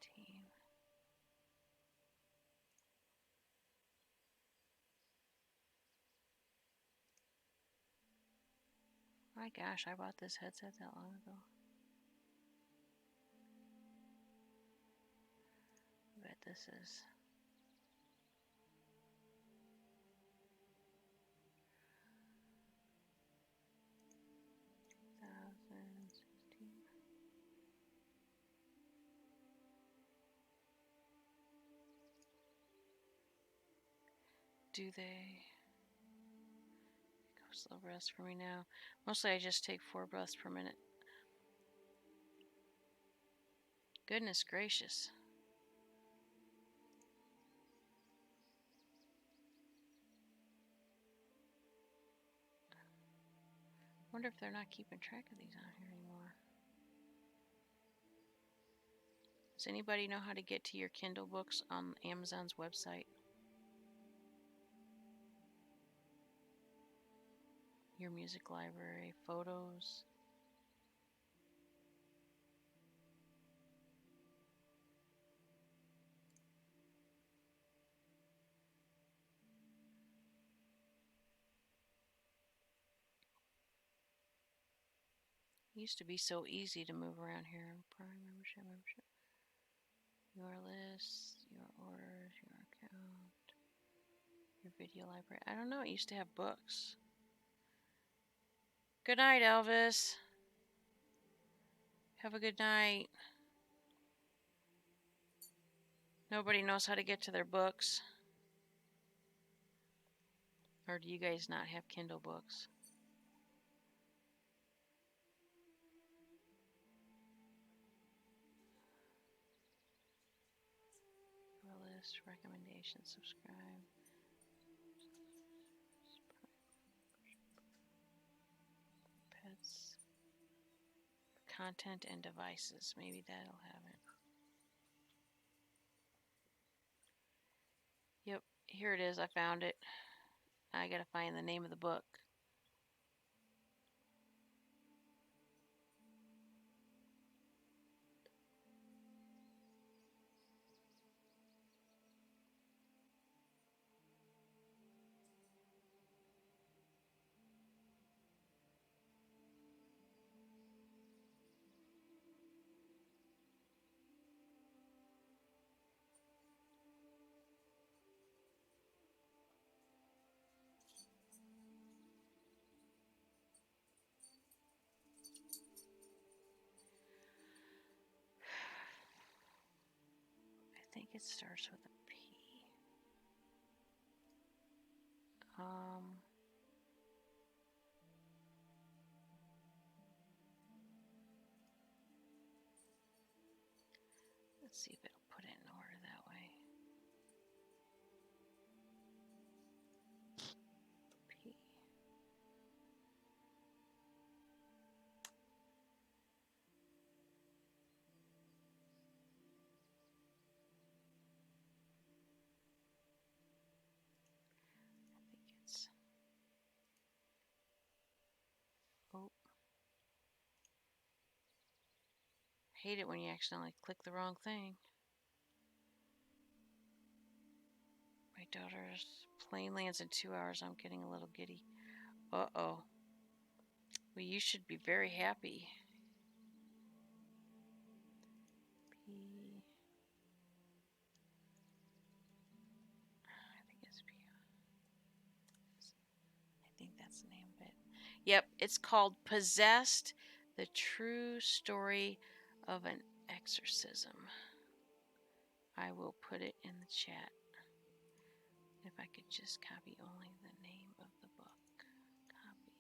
My gosh, I bought this headset that long ago. I bet this is. Do they? Go slow breaths for me now. Mostly I just take 4 breaths per minute. Goodness gracious. Wonder if they're not keeping track of these on here anymore. Does anybody know how to get to your Kindle books on Amazon's website? Your music library, photos. It used to be so easy to move around here. Prime membership. Your list, your orders, your account, your video library. I don't know. It used to have books. Good night, Elvis. Have a good night. Nobody knows how to get to their books. Or do you guys not have Kindle books? Your list, recommendations, subscribe. Pets. Content and devices. Maybe that'll have it. Yep, here it is. I found it. I gotta find the name of the book. I think it starts with a P. Let's see if it'll put it in order that way. P. I think it's hate it when you accidentally click the wrong thing. My daughter's plane lands in 2 hours. I'm getting a little giddy. Uh-oh. Well, you should be very happy. I think it's P. I think that's the name of it. Yep, it's called Possessed, the True Story of an Exorcism. I will put it in the chat. If I could just copy only the name of the book. Copy.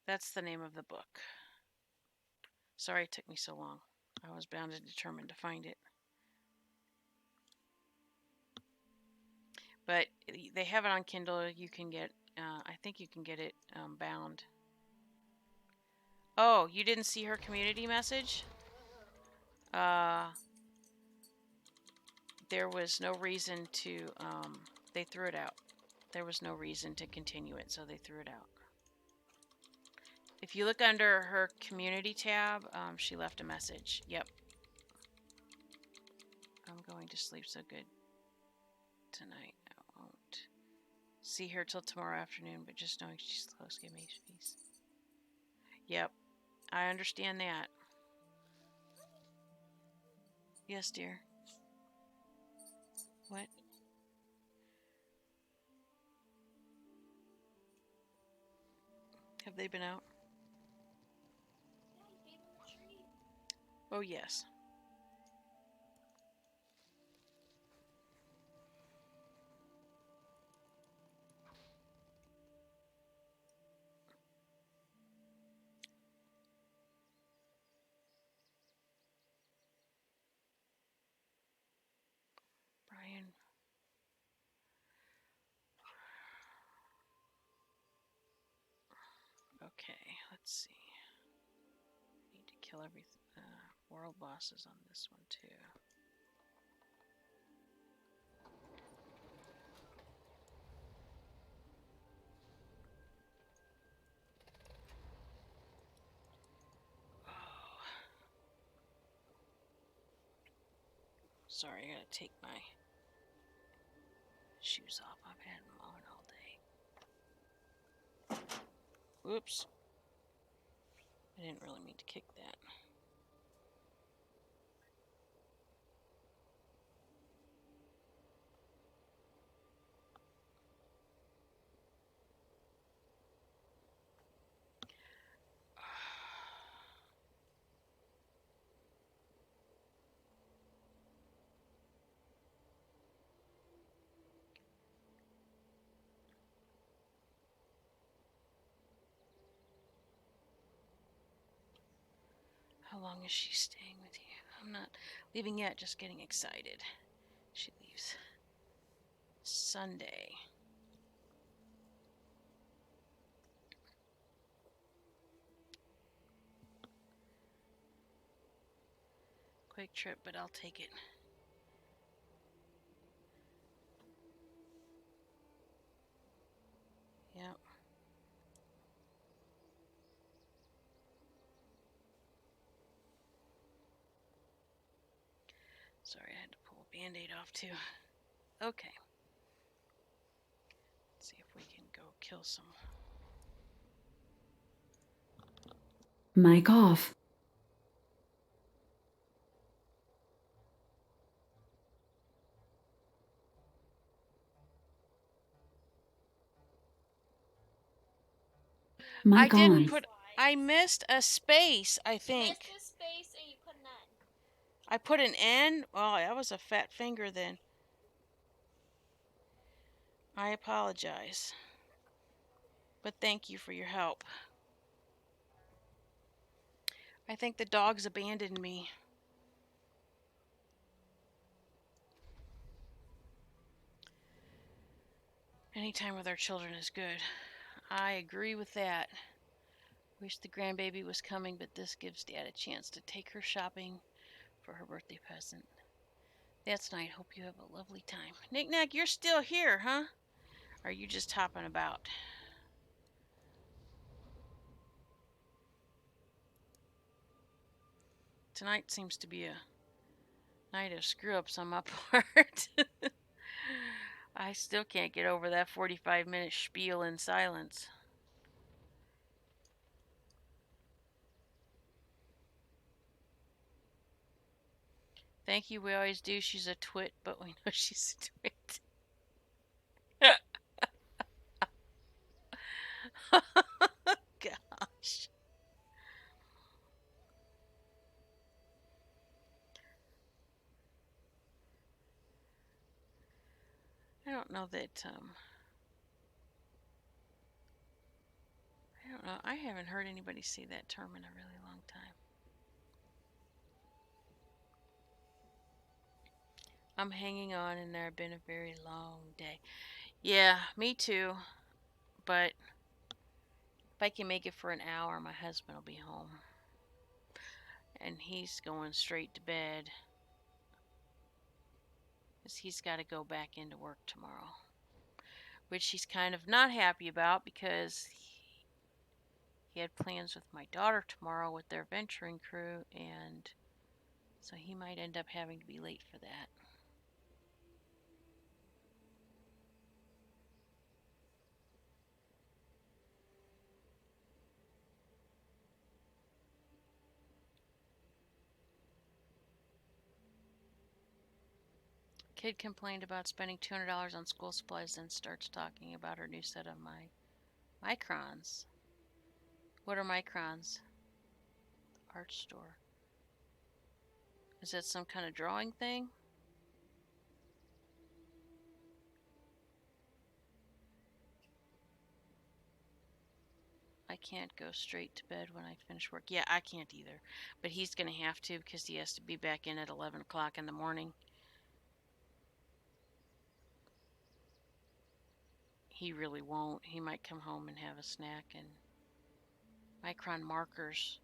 That's the name of the book. Sorry it took me so long. I was bound and determined to find it. But they have it on Kindle. You can get, I think you can get it bound. Oh, you didn't see her community message? There was no reason to, they threw it out. There was no reason to continue it, so they threw it out. If you look under her community tab, she left a message. Yep. I'm going to sleep so good tonight. I won't see her till tomorrow afternoon, but just knowing she's close gave me peace. Yep. I understand that. Yes, dear. What? Have they been out? Oh, yes. Brian. Okay, let's see. Need to kill every world bosses on this one, too. Sorry, I gotta take my shoes off. I've had them on all day. Oops. I didn't really mean to kick that. How long is she staying with you? I'm not leaving yet, just getting excited. She leaves Sunday. Quick trip, but I'll take it. Yep. Sorry, I had to pull a band-aid off too. Okay. Let's see if we can go kill some. Mic off. I Mic didn't on. put. I missed a space, I think. You missed a space and you put an N. I put an N? Oh, that was a fat finger then. I apologize. But thank you for your help. I think the dogs abandoned me. Any time with our children is good. I agree with that. Wish the grandbaby was coming, but this gives Dad a chance to take her shopping for her birthday present. That's nice. Hope you have a lovely time. Knick Knack, you're still here, huh? Or are you just hopping about? Tonight seems to be a night of screw ups on my part. I still can't get over that 45-minute spiel in silence. Thank you, we always do. She's a twit, but we know she's a twit. Gosh. I don't know that, I don't know. I haven't heard anybody say that term in a really long time. I'm hanging on in there. Been a very long day. Yeah, me too. But if I can make it for an hour, my husband will be home. And he's going straight to bed. Because he's got to go back into work tomorrow. Which he's kind of not happy about because he had plans with my daughter tomorrow with their venturing crew. And so he might end up having to be late for that. Kid complained about spending $200 on school supplies, then starts talking about her new set of microns. What are microns? The art store. Is that some kind of drawing thing? I can't go straight to bed when I finish work. Yeah, I can't either. But he's going to have to because he has to be back in at 11 o'clock in the morning. He really won't. He might come home and have a snack and micron markers.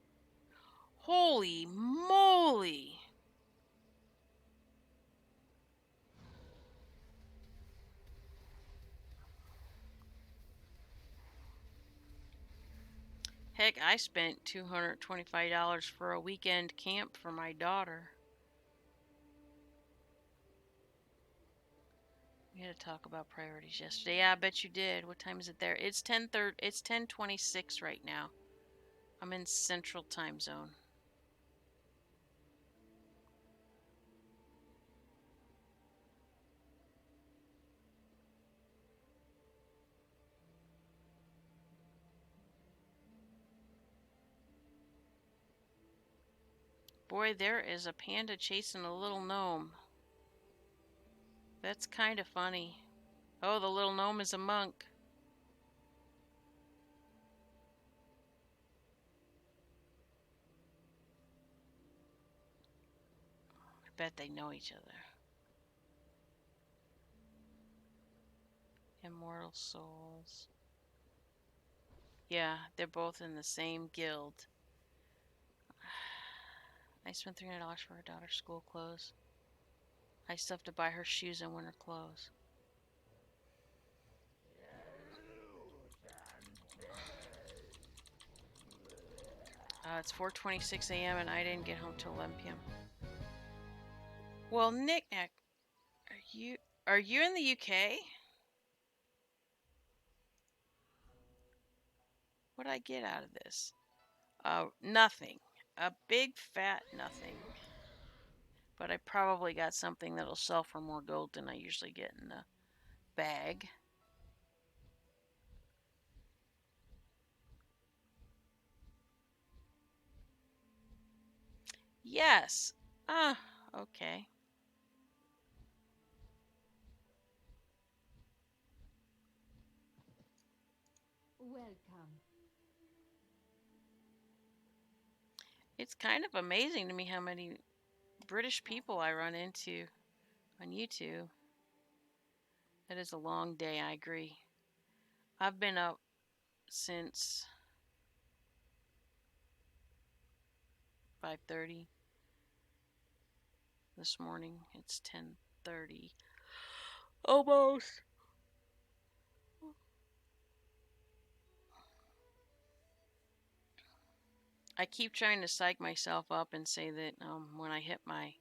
Holy moly! Heck, I spent $225 for a weekend camp for my daughter. We had to talk about priorities yesterday. Yeah, I bet you did. What time is it there? It's 10:30. It's 10:26 right now. I'm in Central Time Zone. Boy, there is a panda chasing a little gnome. That's kind of funny. Oh, the little gnome is a monk. I bet they know each other. Immortal souls. Yeah, they're both in the same guild. I spent $300 for her daughter's school clothes. I still have to buy her shoes and winter clothes. It's 4:26 a.m. and I didn't get home till 11 p.m. Well, Nick, are you in the UK? What did I get out of this? Nothing. A big fat nothing. But I probably got something that'll sell for more gold than I usually get in the bag. Yes. Ah, okay. Welcome. It's kind of amazing to me how many British people I run into on YouTube. That is a long day, I agree. I've been up since 5:30 this morning. It's 10:30. Almost. I keep trying to psych myself up and say that when I hit my,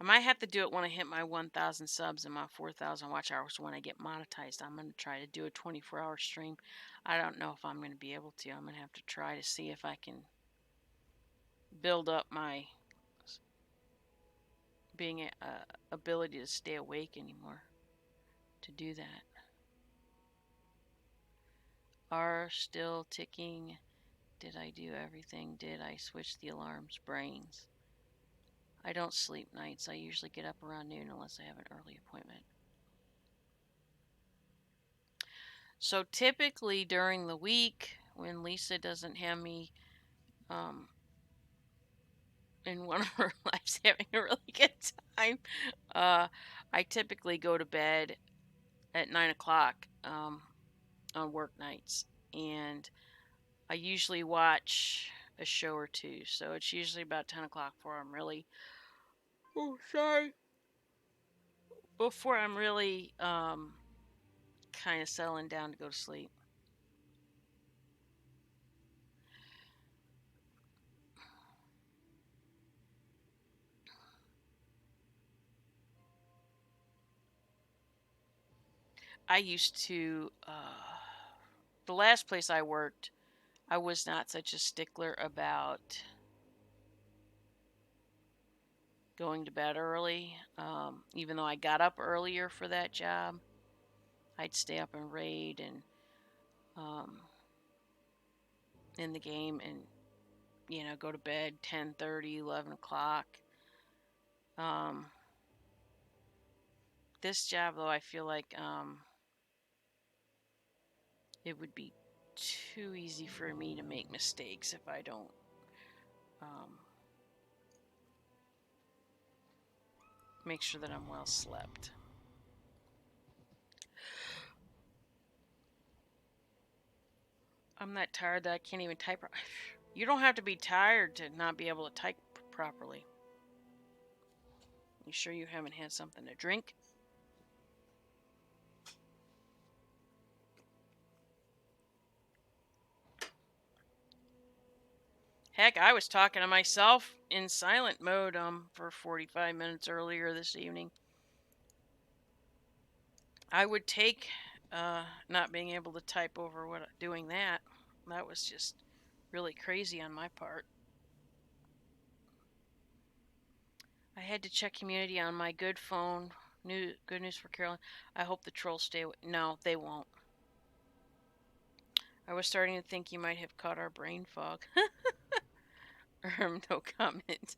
I might have to do it when I hit my 1,000 subs and my 4,000 watch hours when I get monetized. I'm going to try to do a 24-hour stream. I don't know if I'm going to be able to. I'm going to have to try to see if I can build up my being ability to stay awake anymore to do that. Are still ticking. Did I do everything? Did I switch the alarms? Brains. I don't sleep nights. I usually get up around noon unless I have an early appointment. So typically during the week, when Lisa doesn't have me um, in one of her lives having a really good time, I typically go to bed at 9 o'clock on work nights. And I usually watch a show or two. So it's usually about 10 o'clock before I'm really, oh, sorry, before I'm really kind of settling down to go to sleep. I used to, the last place I worked, I was not such a stickler about going to bed early. Even though I got up earlier for that job, I'd stay up and raid and um, in the game and, go to bed 10:30, 11 o'clock. Um, this job, though, I feel like it would be too easy for me to make mistakes if I don't um, make sure that I'm well slept. I'm that tired that I can't even type. You don't have to be tired to not be able to type properly. You sure you haven't had something to drink? Heck, I was talking to myself in silent mode for 45 minutes earlier this evening. I would take not being able to type over what doing that. That was just really crazy on my part. I had to check community on my good phone. Good news for Carolyn. I hope the trolls stay away. No, they won't. I was starting to think you might have caught our brain fog. No comment.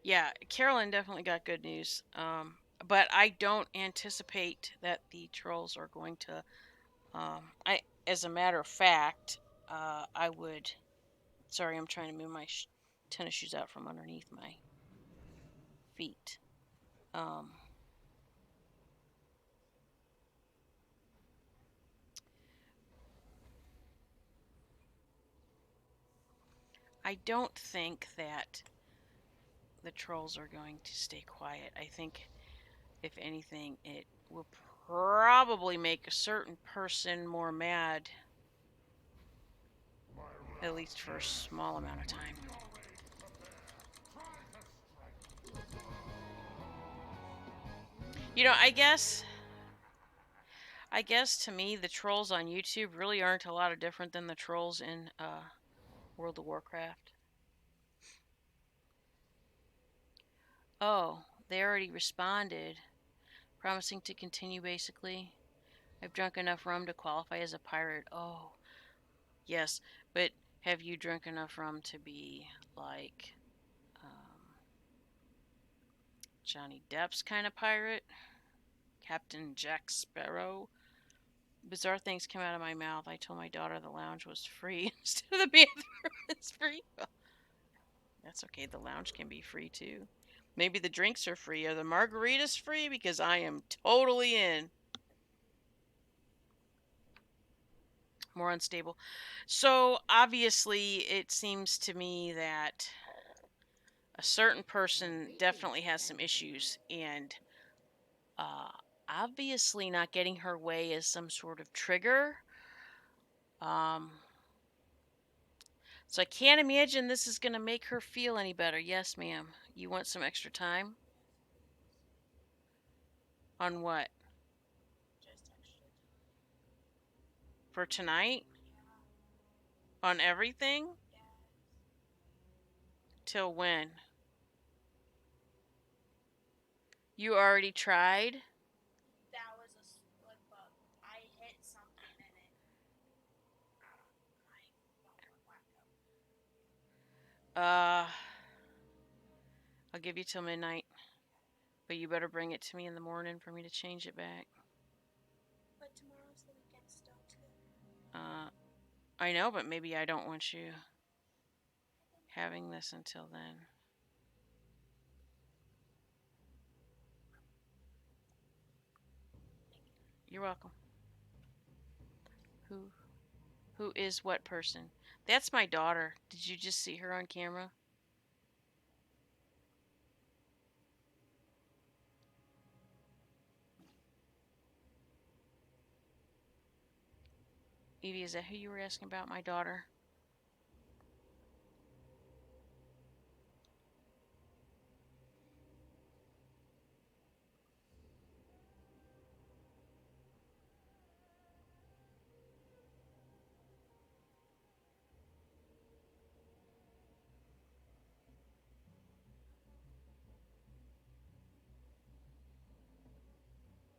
Yeah, Carolyn definitely got good news. But I don't anticipate that the trolls are going to. As a matter of fact, I would. Sorry, I'm trying to move my tennis shoes out from underneath my feet. Um, I don't think that the trolls are going to stay quiet. I think, if anything, it will probably make a certain person more mad, at least for a small amount of time. I guess to me, the trolls on YouTube really aren't a lot of different than the trolls in World of Warcraft. Oh, they already responded, promising to continue basically. I've drunk enough rum to qualify as a pirate. Oh, yes, but have you drunk enough rum to be like Johnny Depp's kind of pirate? Captain Jack Sparrow? Bizarre things came out of my mouth. I told my daughter the lounge was free instead of the bathroom is free. Well, that's okay. The lounge can be free too. Maybe the drinks are free. Are the margaritas free? Because I am totally in. More unstable. So obviously, it seems to me that a certain person definitely has some issues, and uh, obviously, not getting her way is some sort of trigger. Um, so I can't imagine this is going to make her feel any better. Yes, ma'am. You want some extra time? On what? Just extra time. For tonight? Yeah. On everything? Yes. Till when? You already tried? That was a split bug. I hit something and it. My phone went whack up. Uh, I'll give you till midnight, but you better bring it to me in the morning for me to change it back. But tomorrow's the weekend still too. Uh, I know, but maybe I don't want you having this until then. You're welcome. Who who is what person? That's my daughter. Did you just see her on camera? Evie, is that who you were asking about? My daughter?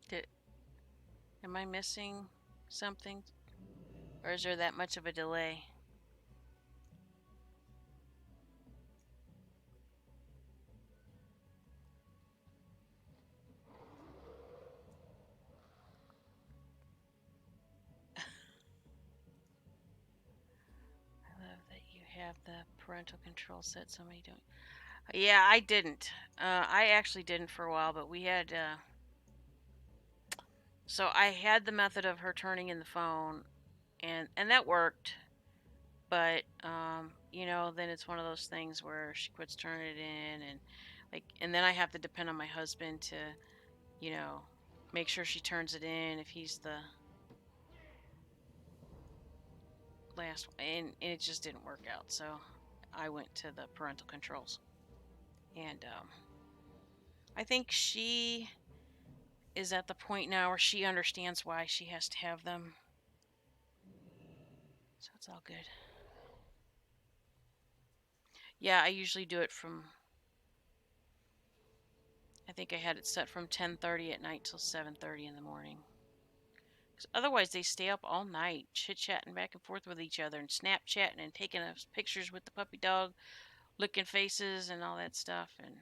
Did am I missing something? Or is there that much of a delay? I love that you have the parental control set. Somebody don't. Yeah, I didn't. I actually didn't for a while, but we had. So I had the method of her turning in the phone, and that worked. But then it's one of those things where she quits turning it in, and then I have to depend on my husband to, you know, make sure she turns it in if he's the last, and it just didn't work out. So I went to the parental controls, and I think she is at the point now where she understands why she has to have them. So it's all good. Yeah, I usually do it from. I think I had it set from 10:30 at night till 7:30 in the morning. 'Cause otherwise, they stay up all night, chit chatting back and forth with each other, and Snapchatting and taking us pictures with the puppy dog, licking faces and all that stuff. And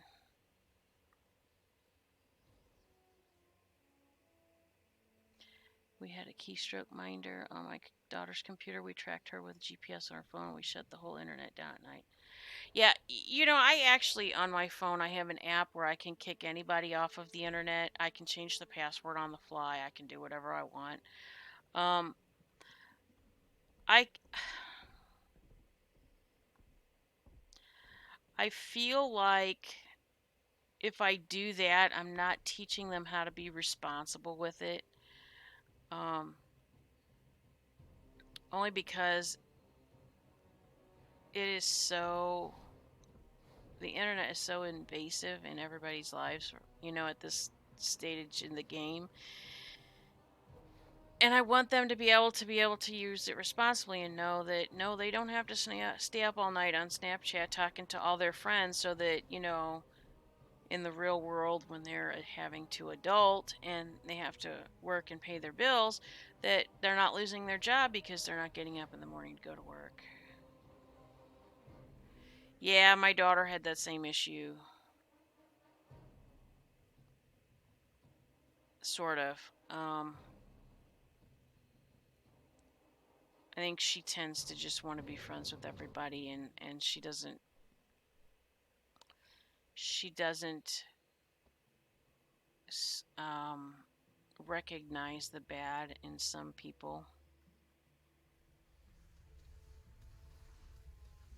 we had a keystroke minder on my daughter's computer. We tracked her with GPS on her phone. We shut the whole internet down at night. Yeah, I actually on my phone I have an app where I can kick anybody off of the internet. I can change the password on the fly. I can do whatever I want. Um, I I feel like if I do that, I'm not teaching them how to be responsible with it. Um, Only because it is so the internet is so invasive in everybody's lives, at this stage in the game. And I want them to be able to use it responsibly and know that no, they don't have to stay up all night on Snapchat talking to all their friends so that, in the real world when they're having to adult and they have to work and pay their bills, that they're not losing their job because they're not getting up in the morning to go to work. Yeah, my daughter had that same issue, sort of. I think she tends to just want to be friends with everybody, and she doesn't. she doesn't recognize the bad in some people.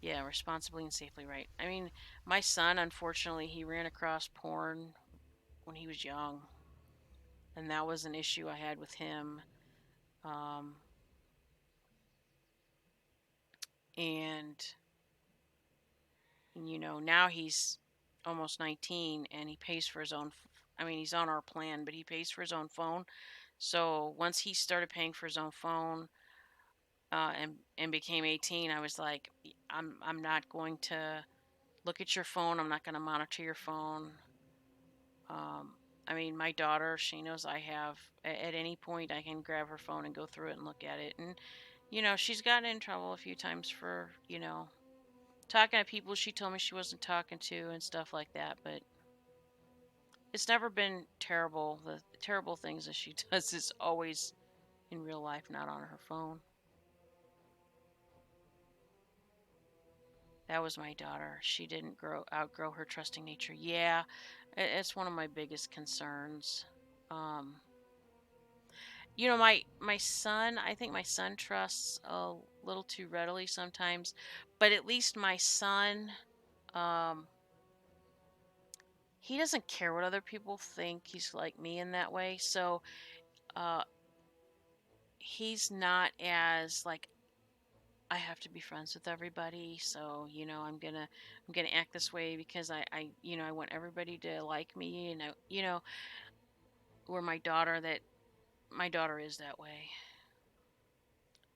Yeah, responsibly and safely, right. I mean, my son, unfortunately, he ran across porn when he was young, and that was an issue I had with him. Um, and, now he's almost 19 and he pays for his own. I mean, he's on our plan, but he pays for his own phone. So once he started paying for his own phone, and became 18, I was like, I'm not going to look at your phone. I'm not going to monitor your phone. Um, I mean, my daughter, she knows I have, at any point, I can grab her phone and go through it and look at it. And, she's gotten in trouble a few times for, talking to people she told me she wasn't talking to and stuff like that. But it's never been terrible. The terrible things that she does is always in real life, not on her phone. That was my daughter. She didn't outgrow her trusting nature. Yeah, it's one of my biggest concerns. Um, my son, I think my son trusts a little too readily sometimes, but at least my son, um, he doesn't care what other people think. He's like me in that way. So, uh, he's not as like I have to be friends with everybody. So, I'm gonna act this way because I want everybody to like me, and where my daughter is that way.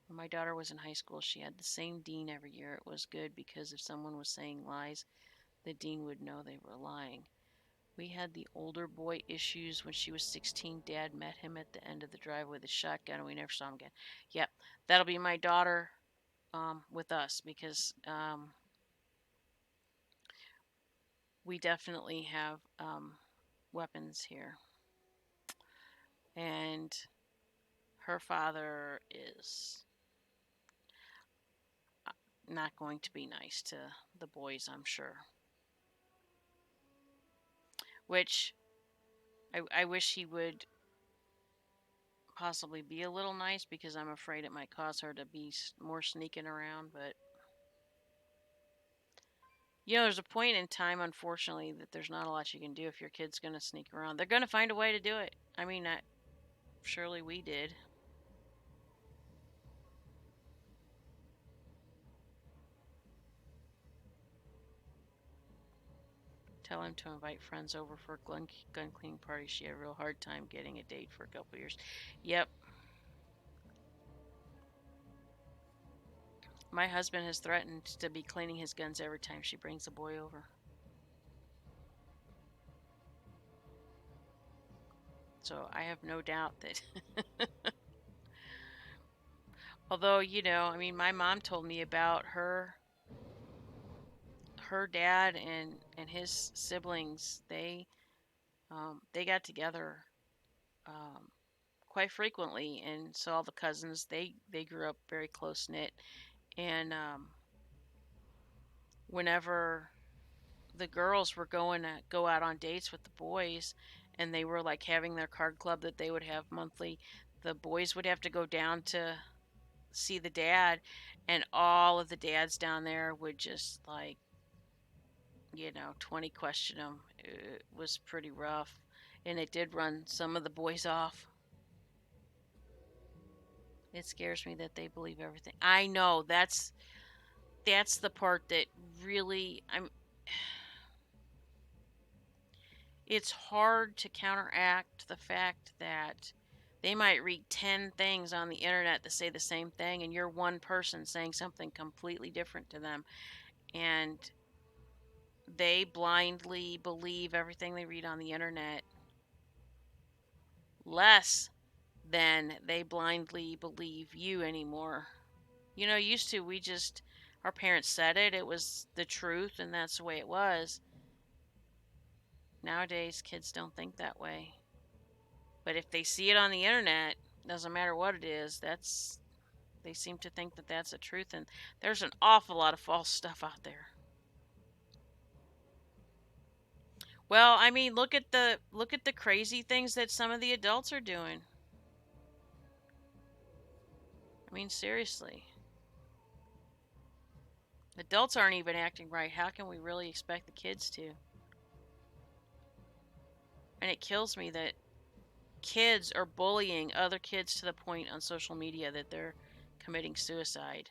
When my daughter was in high school, she had the same dean every year. It was good because if someone was saying lies, the dean would know they were lying. We had the older boy issues when she was 16. Dad met him at the end of the driveway with a shotgun, and we never saw him again. Yep, that'll be my daughter, with us, because we definitely have weapons here. And her father is not going to be nice to the boys, I'm sure. Which I wish he would possibly be a little nice, because I'm afraid it might cause her to be more sneaking around. But, there's a point in time, unfortunately, that there's not a lot you can do if your kid's going to sneak around. They're going to find a way to do it. I mean, surely we did. Tell him to invite friends over for a gun cleaning party. She had a real hard time getting a date for a couple years. Yep. My husband has threatened to be cleaning his guns every time she brings a boy over. So I have no doubt that, although, I mean, my mom told me about her dad and his siblings. They got together um, quite frequently, and so all the cousins, they grew up very close knit. And whenever the girls were going to go out on dates with the boys, and they were like having their card club that they would have monthly, the boys would have to go down to see the dad, and all of the dads down there would just, like, 20 question him. It was pretty rough, and it did run some of the boys off. It scares me that they believe everything. I know that's the part that really, it's hard to counteract the fact that they might read 10 things on the internet that say the same thing, and you're one person saying something completely different to them, and they blindly believe everything they read on the internet less than they blindly believe you anymore. Used to, our parents said it was the truth, and that's the way it was. Nowadays, kids don't think that way. But if they see it on the internet, doesn't matter what it is, they seem to think that that's the truth, and there's an awful lot of false stuff out there. Well, I mean, look at the crazy things that some of the adults are doing. I mean, seriously. Adults aren't even acting right. How can we really expect the kids to? And it kills me that kids are bullying other kids to the point on social media that they're committing suicide.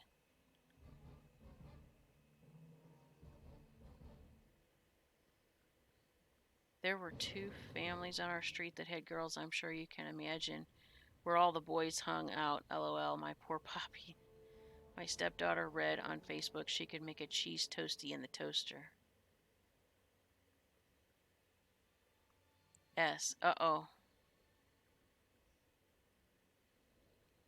There were two families on our street that had girls, I'm sure you can imagine, where all the boys hung out. LOL, my poor Poppy. My stepdaughter read on Facebook she could make a cheese toastie in the toaster. S. Uh oh.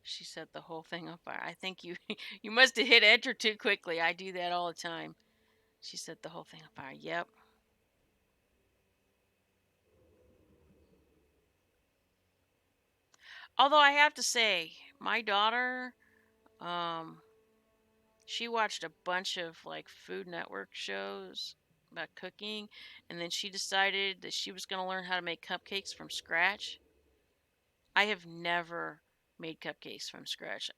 She set the whole thing on fire. I think you you must have hit enter too quickly. I do that all the time. She set the whole thing on fire. Yep. Although I have to say, my daughter, um, she watched a bunch of like Food Network shows about cooking, and then she decided that she was going to learn how to make cupcakes from scratch. I have never made cupcakes from scratch.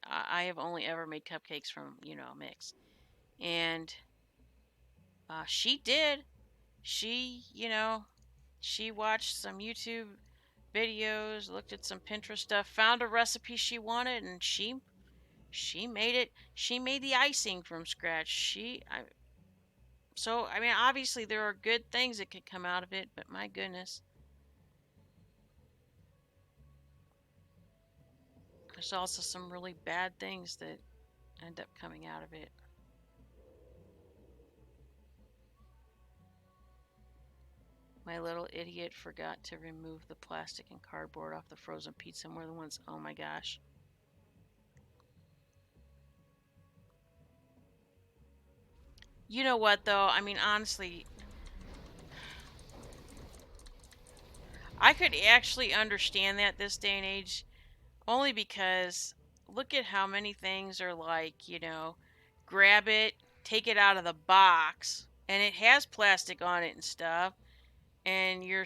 I have only ever made cupcakes from, mix. And she did. She watched some YouTube videos, looked at some Pinterest stuff, found a recipe she wanted, and she made it. She made the icing from scratch. So I mean, obviously there are good things that could come out of it, but my goodness, there's also some really bad things that end up coming out of it. My little idiot forgot to remove the plastic and cardboard off the frozen pizza more than once. Oh my gosh. You know what though? I mean, honestly, I could actually understand that this day and age only because look at how many things are like, grab it, take it out of the box, and it has plastic on it and stuff, and you're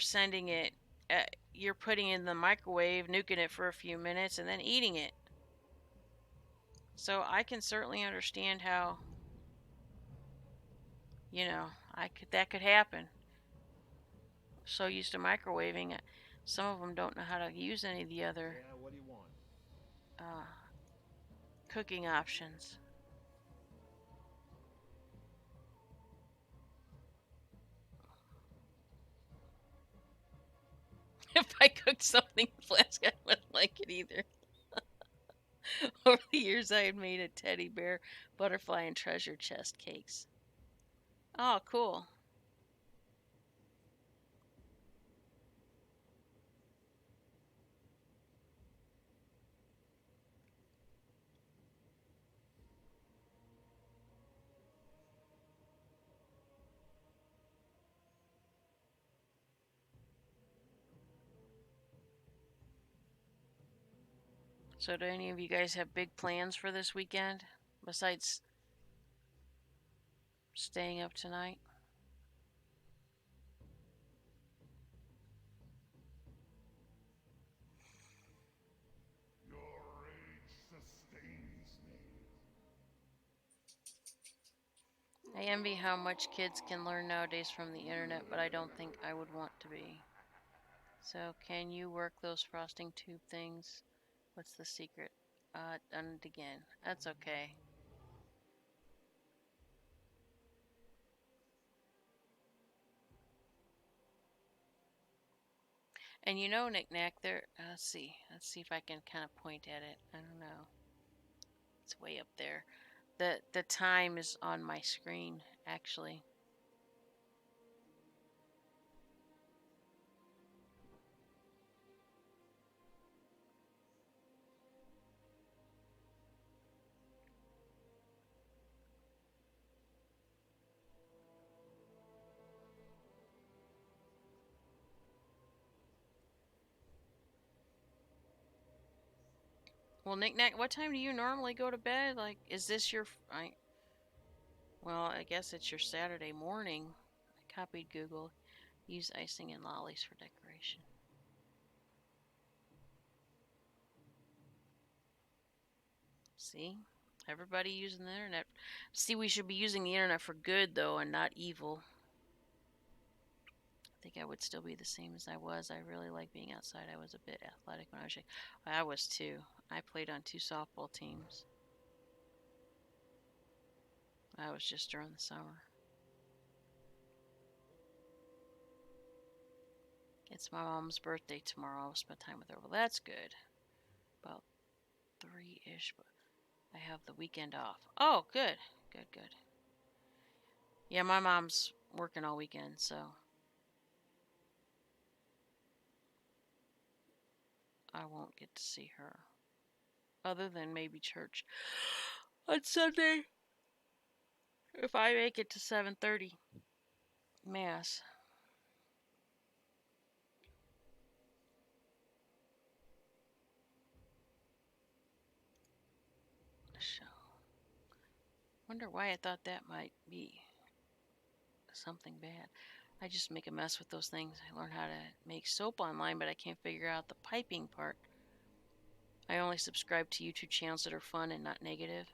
putting it in the microwave, nuking it for a few minutes, and then eating it. So I can certainly understand how, that could happen. So used to microwaving, some of them don't know how to use any of the other Yeah, what do you want? uh, cooking options. If I cooked something flask, I wouldn't like it either. Over the years, I had made a teddy bear, butterfly, and treasure chest cakes. Oh, cool. So, do any of you guys have big plans for this weekend besides staying up tonight? Your rage sustains me. I envy how much kids can learn nowadays from the internet, but I don't think I would want to be. So, can you work those frosting tube things? What's the secret? Done it again. That's okay. And knickknack there. Let's see. Let's see if I can kind of point at it. I don't know. It's way up there. The time is on my screen actually. Well, knickknack, what time do you normally go to bed? Like, is this your? Well, I guess it's your Saturday morning. I copied Google. Use icing and lollies for decoration. See? Everybody using the internet. See, we should be using the internet for good, though, and not evil. I think I would still be the same as I was. I really like being outside. I was a bit athletic when I was young. I was too. I played on 2 softball teams. I was just during the summer. It's my mom's birthday tomorrow. I'll spend time with her. Well, that's good. About 3-ish, but I have the weekend off. Oh, good. Good, good. Yeah, my mom's working all weekend, so I won't get to see her. Other than maybe church on Sunday. If I make it to 7:30 mass. So, wonder why I thought that might be something bad. I just make a mess with those things. I learned how to make soap online, but I can't figure out the piping part. I only subscribe to YouTube channels that are fun and not negative.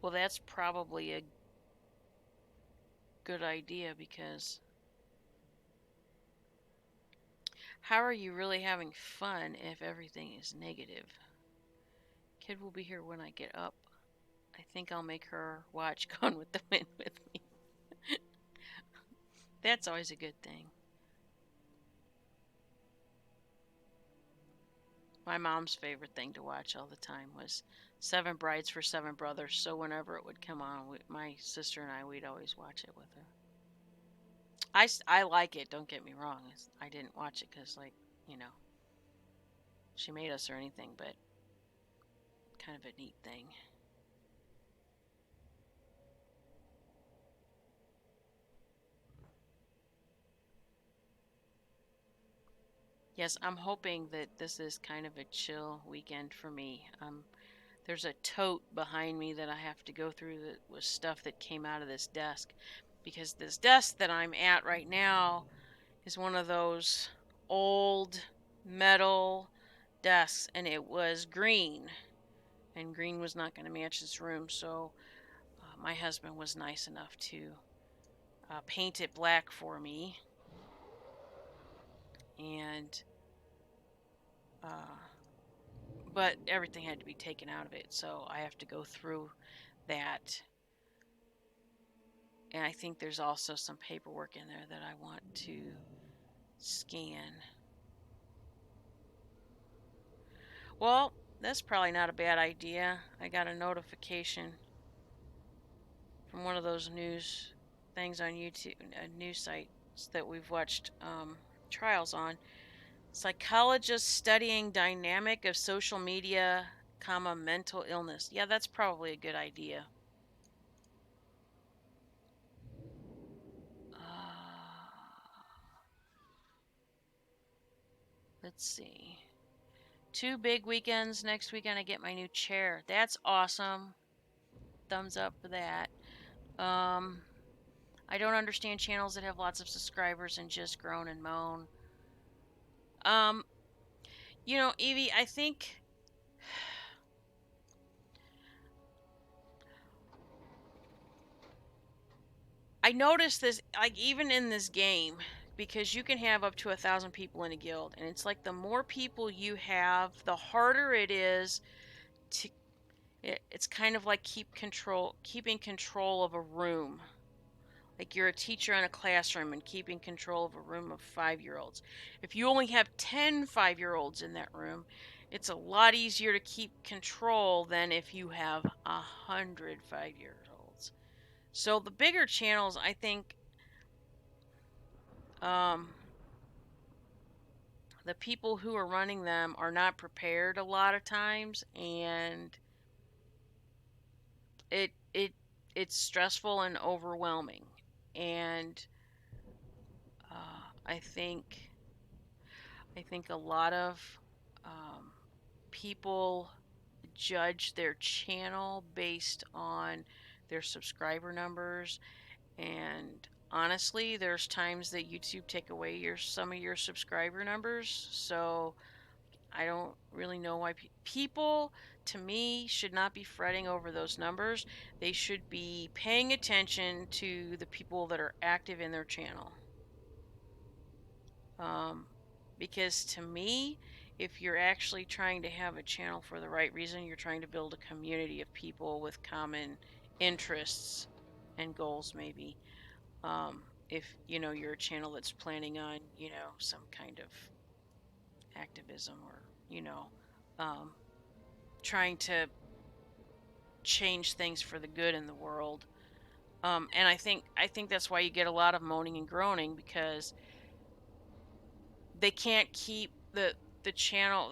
Well, that's probably a good idea because how are you really having fun if everything is negative? Kid will be here when I get up. I think I'll make her watch Gone with the Wind with me. That's always a good thing. My mom's favorite thing to watch all the time was Seven Brides for Seven Brothers. So whenever it would come on, my sister and I, we'd always watch it with her. I like it, don't get me wrong. I didn't watch it because, like, you know, she made us or anything, but kind of a neat thing. Yes, I'm hoping that this is kind of a chill weekend for me. There's a tote behind me that I have to go through that was stuff that came out of this desk because this desk that I'm at right now is one of those old metal desks and it was green and green was not going to match this room, so my husband was nice enough to paint it black for me, and uh, but everything had to be taken out of it, so I have to go through that. And I think there's also some paperwork in there that I want to scan. Well, that's probably not a bad idea. I got a notification from one of those news things on YouTube, news sites that we've watched trials on. Psychologists studying dynamic of social media, comma, mental illness. Yeah, that's probably a good idea. Let's see. 2 big weekends. Next weekend, I get my new chair. That's awesome. Thumbs up for that. Um, I don't understand channels that have lots of subscribers and just groan and moan. Um, Evie, I think I noticed this, like, even in this game, because you can have up to 1,000 people in a guild, and it's like the more people you have, the harder it is to. It's kind of like keeping control of a room. Like you're a teacher in a classroom and keeping control of a room of 5-year-olds. If you only have 10 5-year-olds in that room, it's a lot easier to keep control than if you have 100 5-year-olds. So the bigger channels, I think, um, the people who are running them are not prepared a lot of times, and it it it's stressful and overwhelming. And I think a lot of um, people judge their channel based on their subscriber numbers. And honestly, there's times that YouTube take away some of your subscriber numbers. So I don't really know why people, to me, should not be fretting over those numbers. They should be paying attention to the people that are active in their channel. Um, because to me, if you're actually trying to have a channel for the right reason, you're trying to build a community of people with common interests and goals, maybe. If you're a channel that's planning on some kind of activism or um, trying to change things for the good in the world. And I think that's why you get a lot of moaning and groaning, because they can't keep the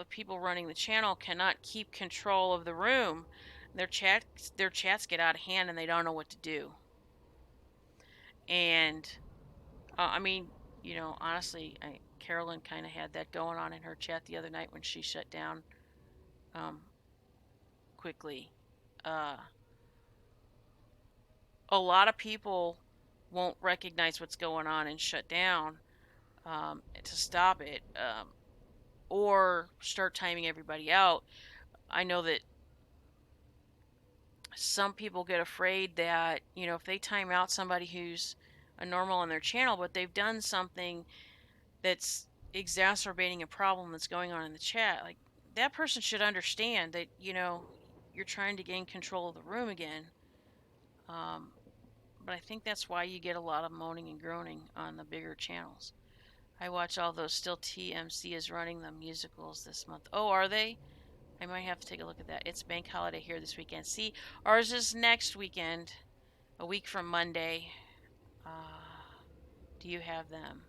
people running the channel cannot keep control of the room. Their chats get out of hand and they don't know what to do. And I mean, honestly, Carolyn kind of had that going on in her chat the other night when she shut down um, quickly. Uh, a lot of people won't recognize what's going on and shut down to stop it, or start timing everybody out. I know that some people get afraid that, if they time out somebody who's a normal on their channel, but they've done something that's exacerbating a problem that's going on in the chat, like that person should understand that, you're trying to gain control of the room again. Um, but I think that's why you get a lot of moaning and groaning on the bigger channels. I watch all those. Still, TMC is running the musicals this month. Oh, are they? I might have to take a look at that. It's bank holiday here this weekend. See, ours is next weekend, a week from Monday. Do you have them?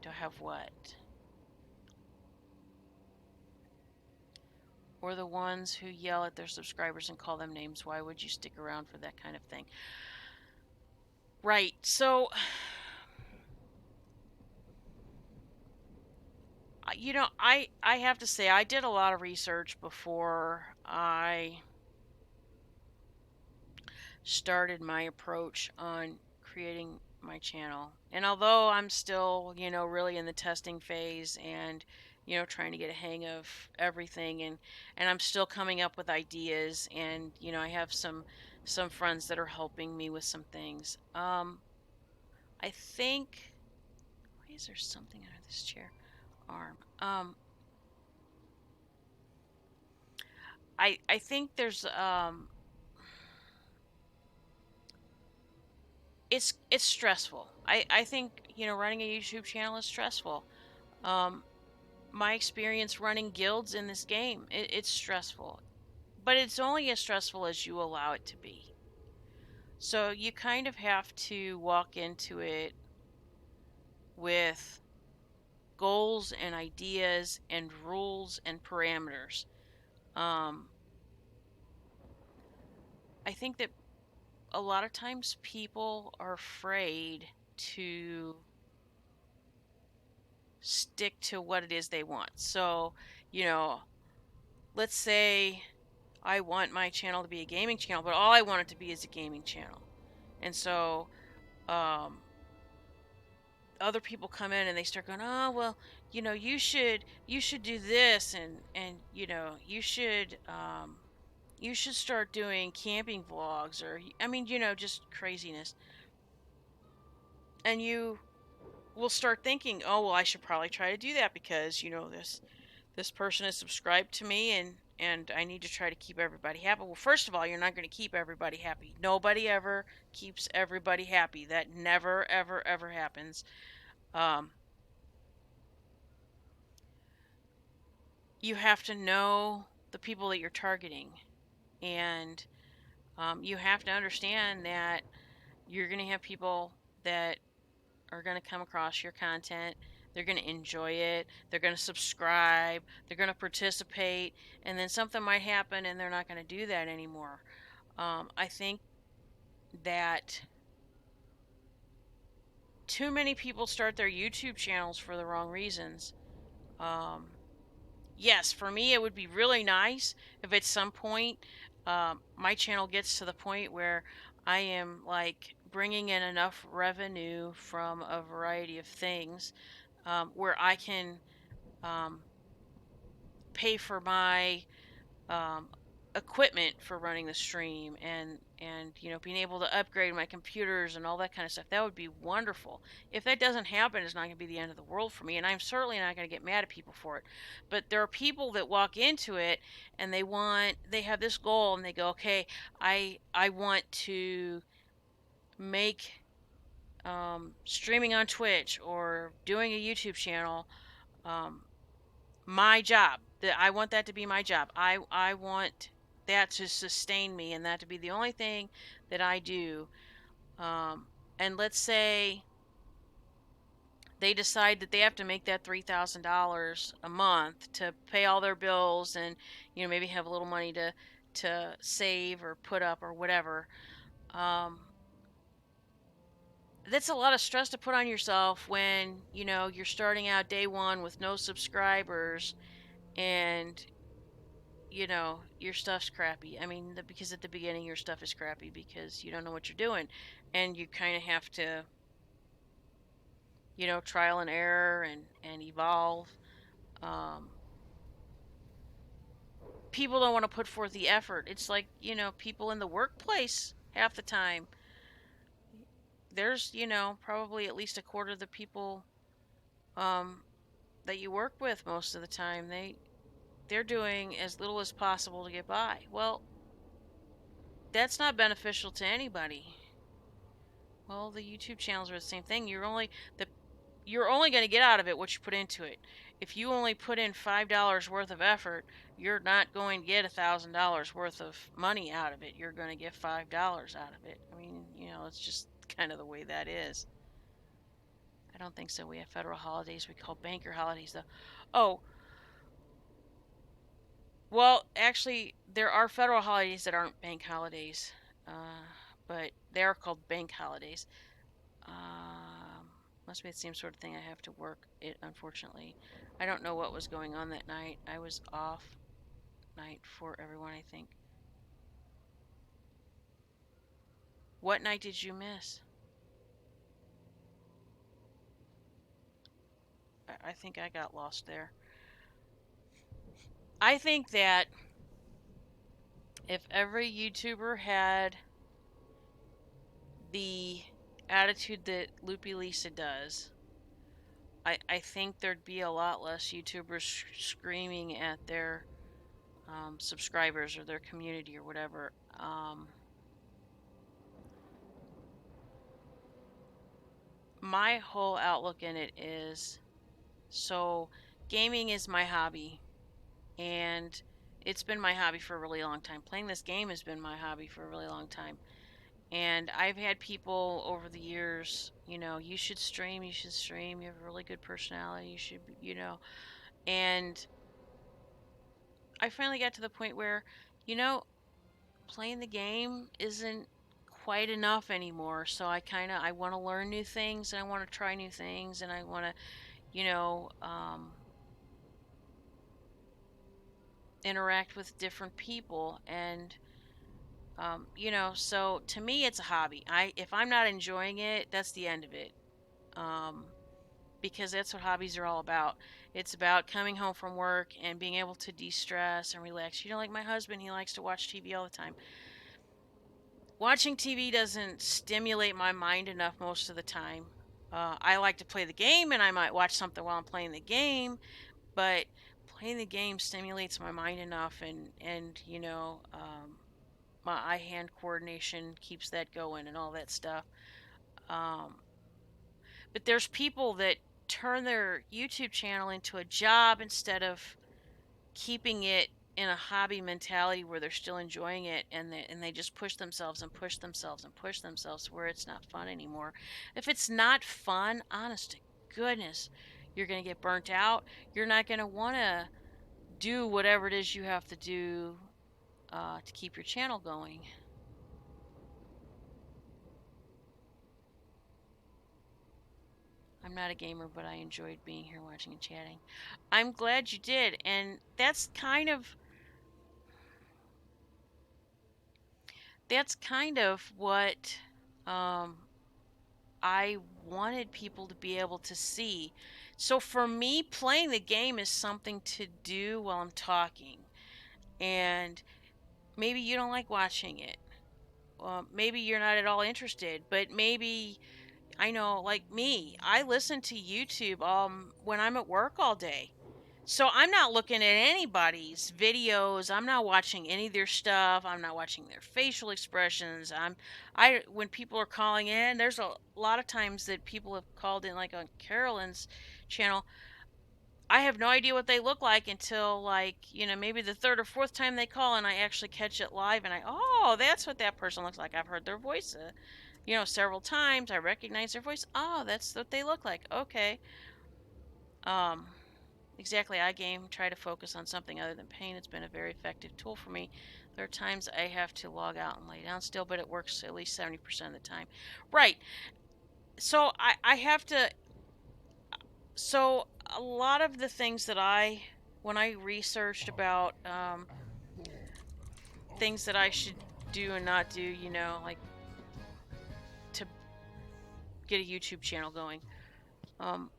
Do I have what? Or the ones who yell at their subscribers and call them names. Why would you stick around for that kind of thing? Right. So, I have to say I did a lot of research before I started my approach on creating my channel. And although I'm still, really in the testing phase and, trying to get a hang of everything, and I'm still coming up with ideas, and, I have some friends that are helping me with some things. I think, why is there something under this chair arm? I think there's it's stressful. I think, running a YouTube channel is stressful. Um, my experience running guilds in this game, it's stressful, but it's only as stressful as you allow it to be. So you kind of have to walk into it with goals and ideas and rules and parameters. Um, I think that a lot of times people are afraid to stick to what it is they want. So, you know, let's say I want my channel to be a gaming channel, but all I want it to be is a gaming channel. And so, um, other people come in and they start going, oh well, you should do this, and you should start doing camping vlogs, or I mean, just craziness. And you will start thinking, oh well, I should probably try to do that because this person is subscribed to me, and I need to try to keep everybody happy. Well, first of all, you're not going to keep everybody happy. Nobody ever keeps everybody happy. That never ever ever happens. Um, you have to know the people that you're targeting, and you have to understand that you're going to have people that are going to come across your content. They're going to enjoy it. They're going to subscribe. They're going to participate. And then something might happen and they're not going to do that anymore. I think that too many people start their YouTube channels for the wrong reasons. Um, yes, for me, it would be really nice if at some point my channel gets to the point where I am like bringing in enough revenue from a variety of things where I can um, pay for my um, equipment for running the stream and being able to upgrade my computers and all that kind of stuff. That would be wonderful. If that doesn't happen, it's not going to be the end of the world for me, and I'm certainly not going to get mad at people for it. But there are people that walk into it and they have this goal and they go, okay, I want to make streaming on Twitch or doing a YouTube channel um, my job. That I want that to be my job. I want that to sustain me and that to be the only thing that I do. Um, and let's say they decide that they have to make that $3,000 a month to pay all their bills and maybe have a little money to save or put up or whatever. Um, that's a lot of stress to put on yourself when you're starting out day one with no subscribers and your stuff's crappy. I mean, because at the beginning your stuff is crappy because you don't know what you're doing, and you kind of have to, trial and error and evolve. Um, People don't want to put forth the effort. It's like people in the workplace half the time. There's probably at least a quarter of the people um, that you work with most of the time. They're doing as little as possible to get by. Well, that's not beneficial to anybody. Well, the YouTube channels are the same thing. The you're only going to get out of it what you put into it. If you only put in $5 worth of effort, you're not going to get $1,000 worth of money out of it. You're going to get $5 out of it. I mean, it's just kind of the way that is. I don't think so. We have federal holidays we call banker holidays, though. Oh, well, actually, there are federal holidays that aren't bank holidays, uh, but they are called bank holidays. Must be the same sort of thing. I have to work it, unfortunately. I don't know what was going on that night. I was off night for everyone, I think. What night did you miss? I think I got lost there. I think that if every YouTuber had the attitude that Loopy Lisa does, I think there'd be a lot less YouTubers screaming at their subscribers or their community or whatever. My whole outlook in it is so gaming is my hobby, and it's been my hobby for a really long time. Playing this game has been my hobby for a really long time. And I've had people over the years, you should stream, you should stream, you have a really good personality, you should, and I finally got to the point where, you know, playing the game isn't quite enough anymore. So I want to learn new things and I want to try new things and I want to, you know, um, interact with different people and so to me it's a hobby. If I'm not enjoying it, that's the end of it. Um, because that's what hobbies are all about. It's about coming home from work and being able to de-stress and relax. Like my husband, he likes to watch TV all the time. Watching TV doesn't stimulate my mind enough most of the time. I like to play the game and I might watch something while I'm playing the game, but playing the game stimulates my mind enough and my eye hand coordination keeps that going and all that stuff. Um, but there's people that turn their YouTube channel into a job instead of keeping it in a hobby mentality where they're still enjoying it and they just push themselves and push themselves and push themselves where it's not fun anymore. If it's not fun, honest to goodness, you're going to get burnt out. You're not going to want to do whatever it is you have to do to keep your channel going. I'm not a gamer, but I enjoyed being here watching and chatting. I'm glad you did, and that's kind of what um, I wanted people to be able to see. So for me, playing the game is something to do while I'm talking, and maybe you don't like watching it. Maybe you're not at all interested, but maybe I know, like me, I listen to YouTube when I'm at work all day. So I'm not looking at anybody's videos. I'm not watching any of their stuff. I'm not watching their facial expressions. I when people are calling in, there's a lot of times that people have called in like on Carolyn's channel. I have no idea what they look like until maybe the third or fourth time they call and I actually catch it live and oh, that's what that person looks like. I've heard their voice several times. I recognize their voice. Oh, that's what they look like. Okay. Um, exactly. I game try to focus on something other than pain. It's been a very effective tool for me. There are times I have to log out and lay down still, but it works at least 70% of the time. Right. So I have to. So a lot of the things that when I researched about things that I should do and not do, like to get a YouTube channel going. Um,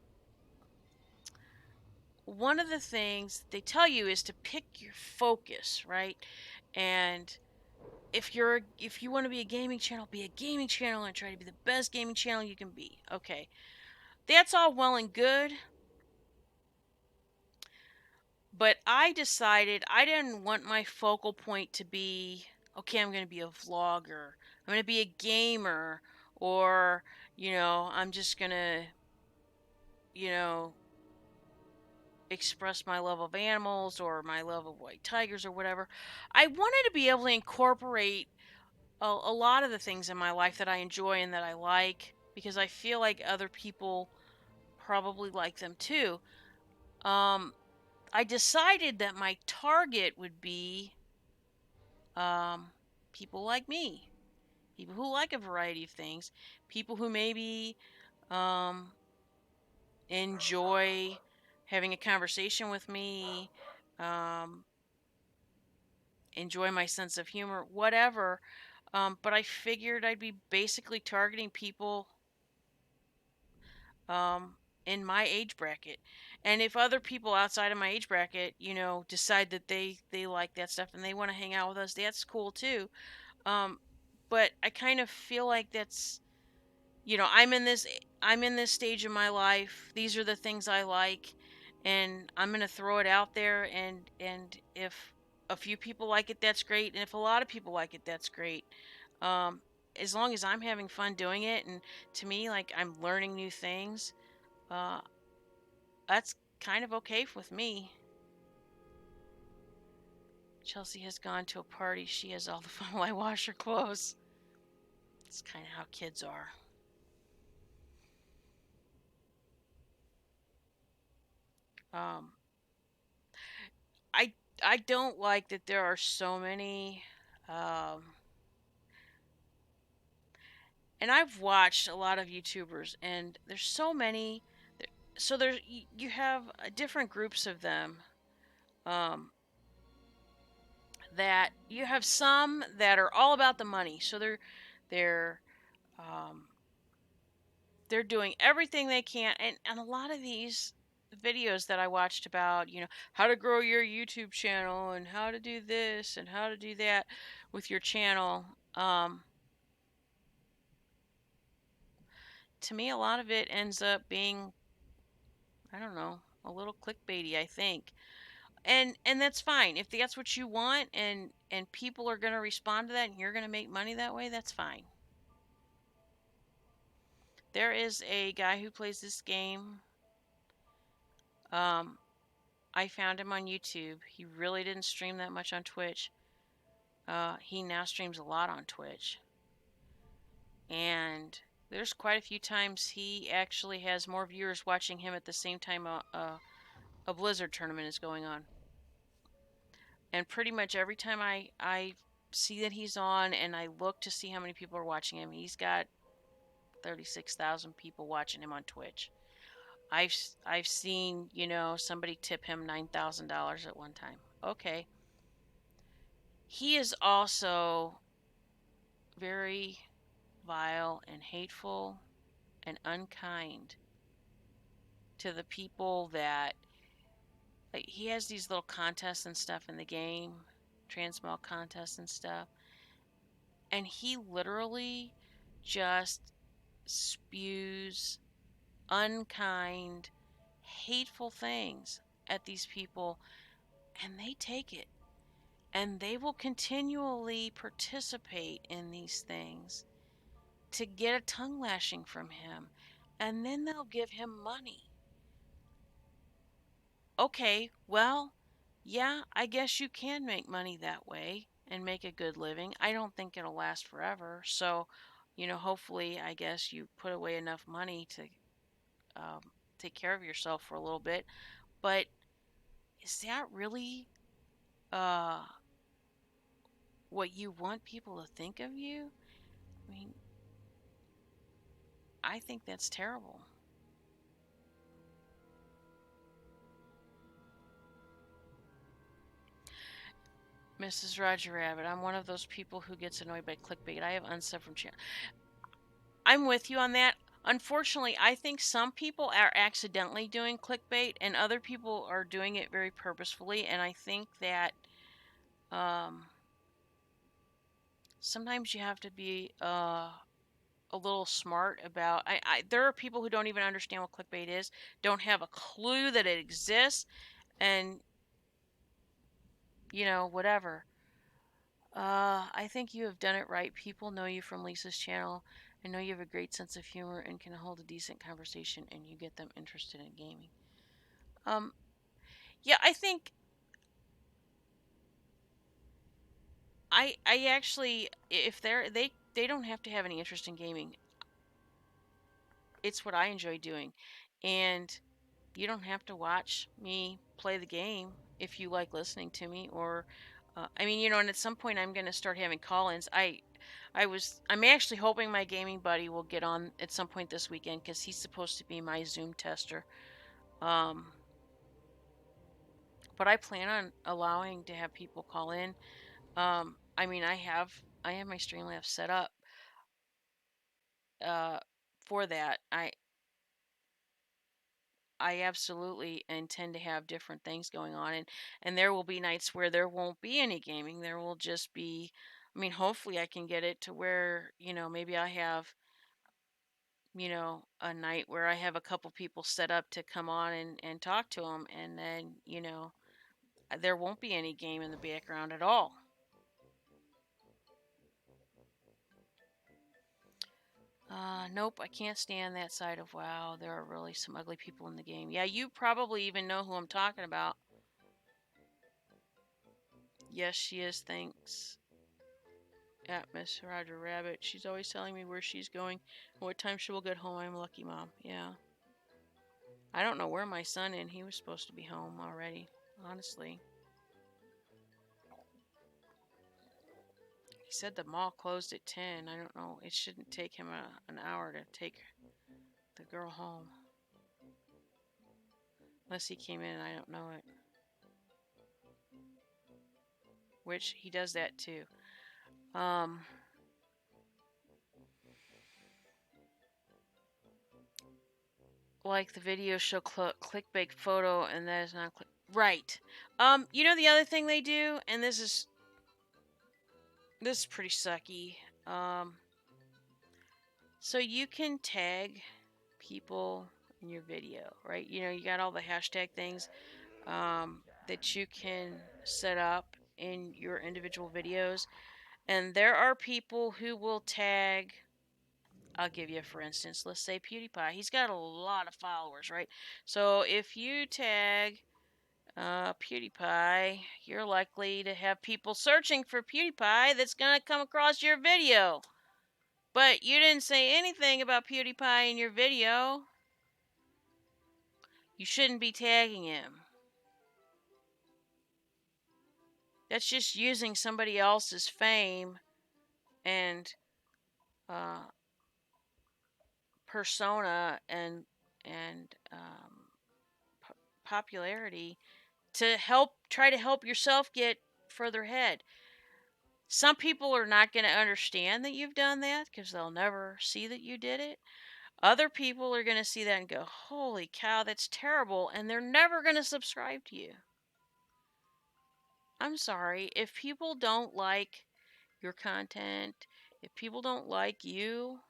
One of the things they tell you is to pick your focus, right? And if you want to be a gaming channel, be a gaming channel and try to be the best gaming channel you can be. Okay. That's all well and good, but I decided I didn't want my focal point to be okay, I'm going to be a vlogger. I'm going to be a gamer or, I'm just going to, you know, express my love of animals or my love of white tigers or whatever. I wanted to be able to incorporate a lot of the things in my life that I enjoy and that I like because I feel like other people probably like them too. Um, I decided that my target would be um, people like me, people who like a variety of things, people who maybe um, enjoy having a conversation with me, um, enjoy my sense of humor, whatever. But I figured I'd be basically targeting people um, in my age bracket. And if other people outside of my age bracket, decide that they like that stuff and they want to hang out with us, that's cool too. Um, but I kind of feel like that's I'm in this stage of my life. These are the things I like, and I'm gonna throw it out there. And if a few people like it, that's great. And if a lot of people like it, that's great. Um, as long as I'm having fun doing it, and to me, like I'm learning new things, uh, that's kind of okay with me. Chelsea has gone to a party. She has all the fun while I wash her clothes. It's kind of how kids are. Um, I I don't like that there are so many um, and I've watched a lot of YouTubers and there's so many so there's you have different groups of them um, that you have some that are all about the money. So they're um, they're doing everything they can and a lot of these videos that I watched about, how to grow your YouTube channel and how to do this and how to do that with your channel. To me, a lot of it ends up being, I don't know, a little clickbaity, I think. And that's fine. If that's what you want and people are going to respond to that and you're going to make money that way, that's fine. There is a guy who plays this game. Um, I found him on YouTube. He really didn't stream that much on Twitch. He now streams a lot on Twitch. And there's quite a few times he actually has more viewers watching him at the same time a Blizzard tournament is going on. And pretty much every time I see that he's on and I look to see how many people are watching him, he's got 36,000 people watching him on Twitch. I've seen, somebody tip him $9,000 at one time. Okay. He is also very vile and hateful and unkind to the people that, like, he has these little contests and stuff in the game, transmog contests and stuff, and he literally just spews unkind, hateful things at these people, and they take it, and they will continually participate in these things to get a tongue lashing from him, and then they'll give him money. Okay, well, yeah, I guess you can make money that way and make a good living. I don't think it'll last forever. So, hopefully, I guess you put away enough money to um, take care of yourself for a little bit. But is that really uh, what you want people to think of you? I mean, I think that's terrible. Mrs. Roger Rabbit, I'm one of those people who gets annoyed by clickbait. I have unsubbed from channel. I'm with you on that. Unfortunately, I think some people are accidentally doing clickbait and other people are doing it very purposefully. And I think that um, sometimes you have to be a little smart about. There are people who don't even understand what clickbait is, don't have a clue that it exists, and whatever. I think you have done it right. People know you from Lisa's channel. I know you have a great sense of humor and can hold a decent conversation, and you get them interested in gaming. Um, yeah, I think I actually, if they don't have to have any interest in gaming. It's what I enjoy doing, and you don't have to watch me play the game if you like listening to me. Or I mean, and at some point I'm going to start having call-ins. I'm actually hoping my gaming buddy will get on at some point this weekend because he's supposed to be my Zoom tester. um, but I plan on allowing to have people call in. I mean, I have my Streamlabs set up uh, for that. I absolutely intend to have different things going on, and there will be nights where there won't be any gaming. There will just be, I mean, hopefully I can get it to where, maybe I have, a night where I have a couple people set up to come on and talk to them, and then, there won't be any game in the background at all. Nope, I can't stand that side of WoW. There are really some ugly people in the game. Yeah, you probably even know who I'm talking about. Yes, she is. Thanks. At Miss Roger Rabbit. She's always telling me where she's going and what time she will get home. I'm lucky, Mom. Yeah. I don't know where my son is. He was supposed to be home already, honestly. He said the mall closed at 10. I don't know. It shouldn't take him an hour to take the girl home. Unless he came in and I don't know it. Which he does that too. Um, like the video show clickbait photo and that is not click. Right. The other thing they do, and this is pretty sucky. So you can tag people in your video, right? You got all the hashtag things that you can set up in your individual videos. And there are people who will tag, I'll give you for instance, let's say PewDiePie. He's got a lot of followers, right? So if you tag PewDiePie, you're likely to have people searching for PewDiePie that's going to come across your video. But you didn't say anything about PewDiePie in your video. You shouldn't be tagging him. That's just using somebody else's fame and uh, persona and popularity to help try to help yourself get further ahead. Some people are not going to understand that you've done that because they'll never see that you did it. Other people are going to see that and go, "Holy cow, that's terrible," and they're never going to subscribe to you. I'm sorry, if people don't like your content, if people don't like you,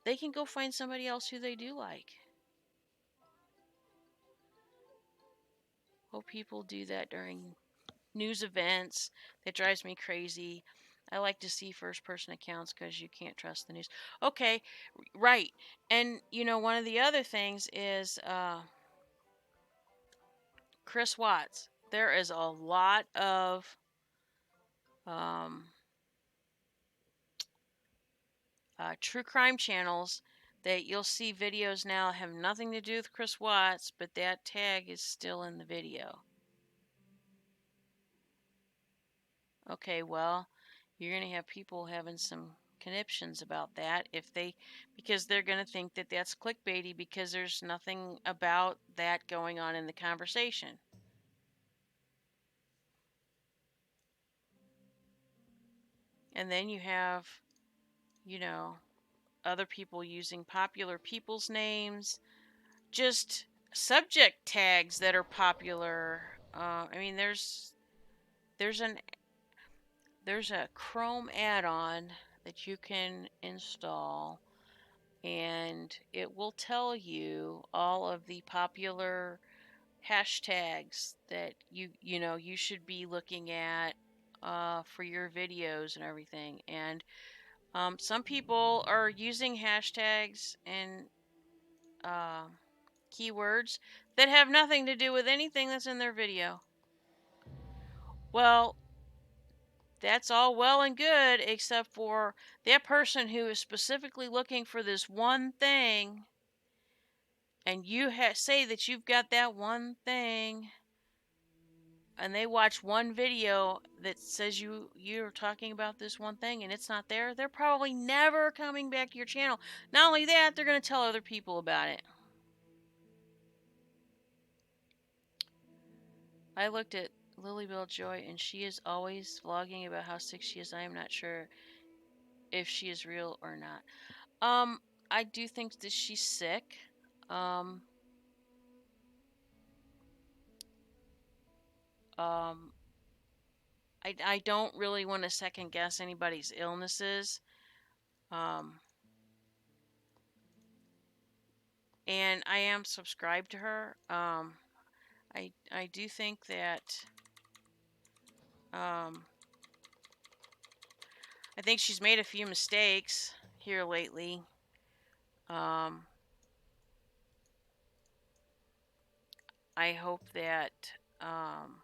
they can go find somebody else who they do like. Well, people do that during news events. That drives me crazy. I like to see first person accounts because you can't trust the news. Okay, right. And, one of the other things is Chris Watts. There is a lot of um, true crime channels that you'll see videos now have nothing to do with Chris Watts, but that tag is still in the video. Okay, well, you're going to have people having some conniptions about that because they're going to think that that's clickbaity because there's nothing about that going on in the conversation. And then you have, you know, other people using popular people's names, just subject tags that are popular. I mean, there's an there's a Chrome add-on that you can install, and it will tell you all of the popular hashtags that you should be looking at for your videos and everything. And some people are using hashtags and uh, keywords that have nothing to do with anything that's in their video. Well, that's all well and good, except for that person who is specifically looking for this one thing, and you say that you've got that one thing, and they watch one video that says you're talking about this one thing and it's not there, they're probably never coming back to your channel. Not only that, they're going to tell other people about it. I looked at Lilybell Joy, and she is always vlogging about how sick she is. I am not sure if she is real or not. I do think that she's sick. Um, um, I don't really want to second guess anybody's illnesses. Um, and I am subscribed to her. I do think that um, I think she's made a few mistakes here lately. Um, I hope that um,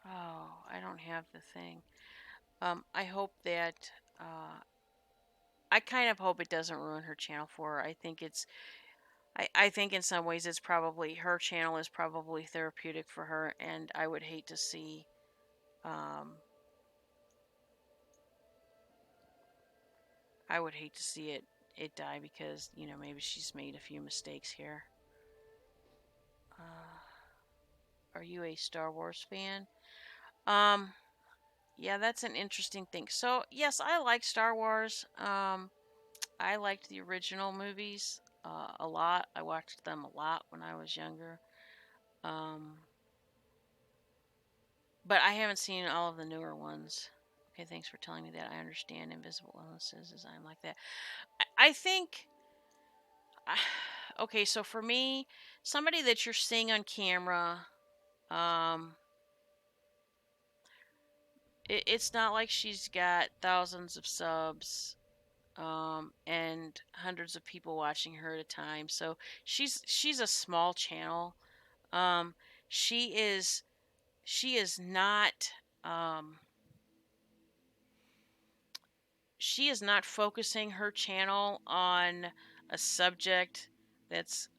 oh, I don't have the thing. I hope that I kind of hope it doesn't ruin her channel for her. I think in some ways it's probably her channel is probably therapeutic for her, and I would hate to see um, it die because maybe she's made a few mistakes here. Are you a Star Wars fan? Um, yeah, that's an interesting thing. So yes, I like Star Wars. I liked the original movies a lot. I watched them a lot when I was younger. Um, but I haven't seen all of the newer ones. Okay, thanks for telling me that. I understand invisible illnesses as I'm like that. I think. Okay, so for me, somebody that you're seeing on camera, um, it's not like she's got thousands of subs and hundreds of people watching her at a time. So she's a small channel. Um, she is she is not um, she is not focusing her channel on a subject that's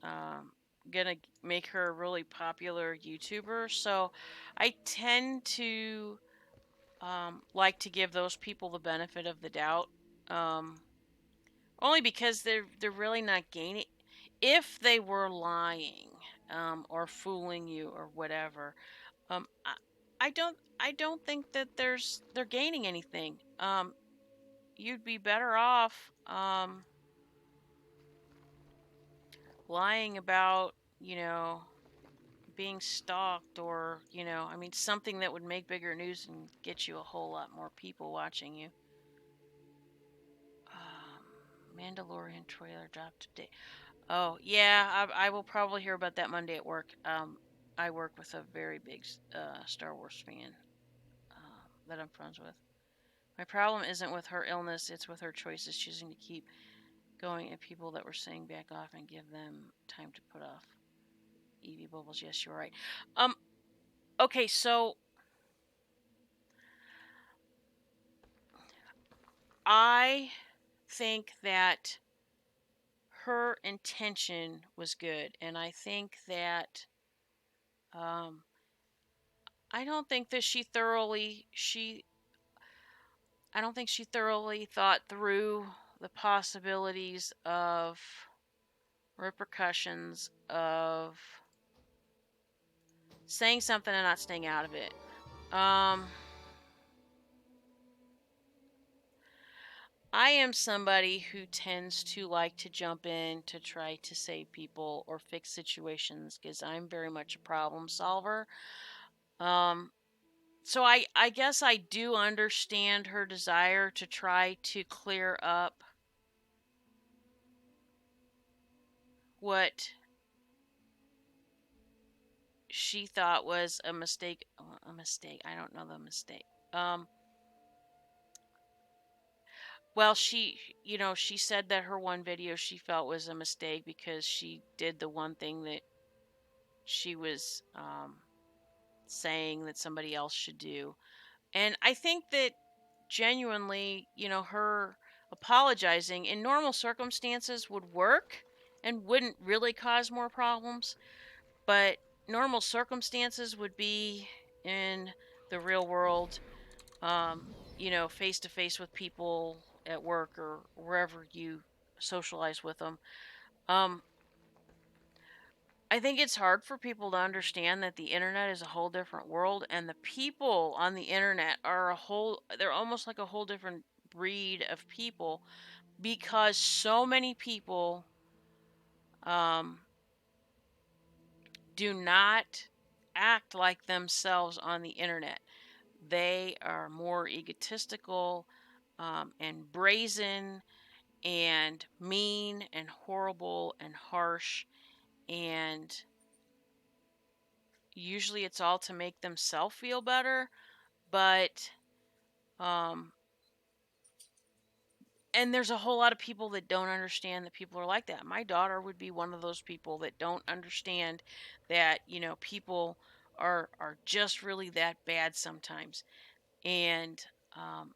gonna make her a really popular YouTuber. So I tend to like to give those people the benefit of the doubt. Um, Only because they're really not gaining. If they were lying, or fooling you or whatever, um, I, I don't think that they're gaining anything. You'd be better off lying about, being stalked, or, I mean, something that would make bigger news and get you a whole lot more people watching you. Mandalorian trailer dropped today. Oh, yeah, I will probably hear about that Monday at work. I work with a very big Star Wars fan that I'm friends with. My problem isn't with her illness, it's with her choices choosing to keep going at people that were saying back off and give them time to put off. Evie Bubbles, yes, you're right. Um, okay, so I think that her intention was good, and I think that um, I don't think that I don't think she thoroughly thought through the possibilities of repercussions of saying something and not staying out of it. Um, I am somebody who tends to like to jump in to try to save people or fix situations because I'm very much a problem solver. Um, so I guess I do understand her desire to try to clear up what she thought was a mistake. A mistake. I don't know the mistake. Um, well, she said that her one video she felt was a mistake because she did the one thing that she was saying that somebody else should do. And I think that genuinely, her apologizing in normal circumstances would work and wouldn't really cause more problems. But normal circumstances would be in the real world, face to face with people at work or wherever you socialize with them. Um, I think it's hard for people to understand that the internet is a whole different world, and the people on the internet they're almost like a whole different breed of people because so many people um, do not act like themselves on the internet. They are more egotistical and brazen and mean and horrible and harsh, and usually it's all to make themselves feel better. But um, and there's a whole lot of people that don't understand that people are like that. My daughter would be one of those people that don't understand that people are just really that bad sometimes. And um,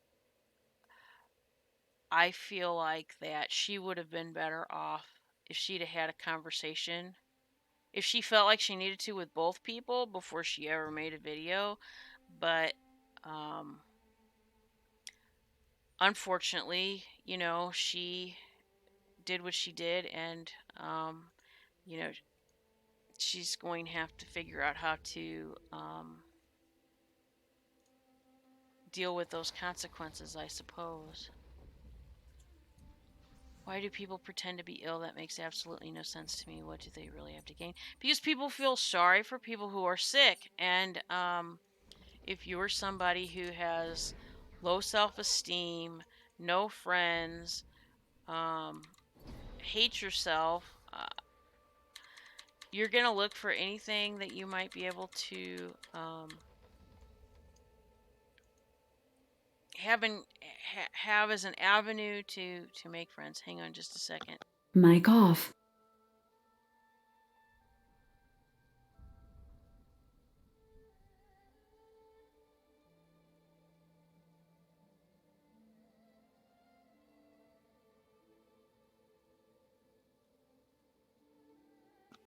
I feel like that she would have been better off if she'd have had a conversation, if she felt like she needed to, with both people before she ever made a video. But um, unfortunately, she did what she did, and you know, she's going to have to figure out how to deal with those consequences, I suppose. Why do people pretend to be ill? That makes absolutely no sense to me. What do they really have to gain? Because people feel sorry for people who are sick. And if you're somebody who has low self esteem, no friends, um, hate yourself, you're going to look for anything that you might be able to have as an avenue to make friends. Hang on just a second. Mic off.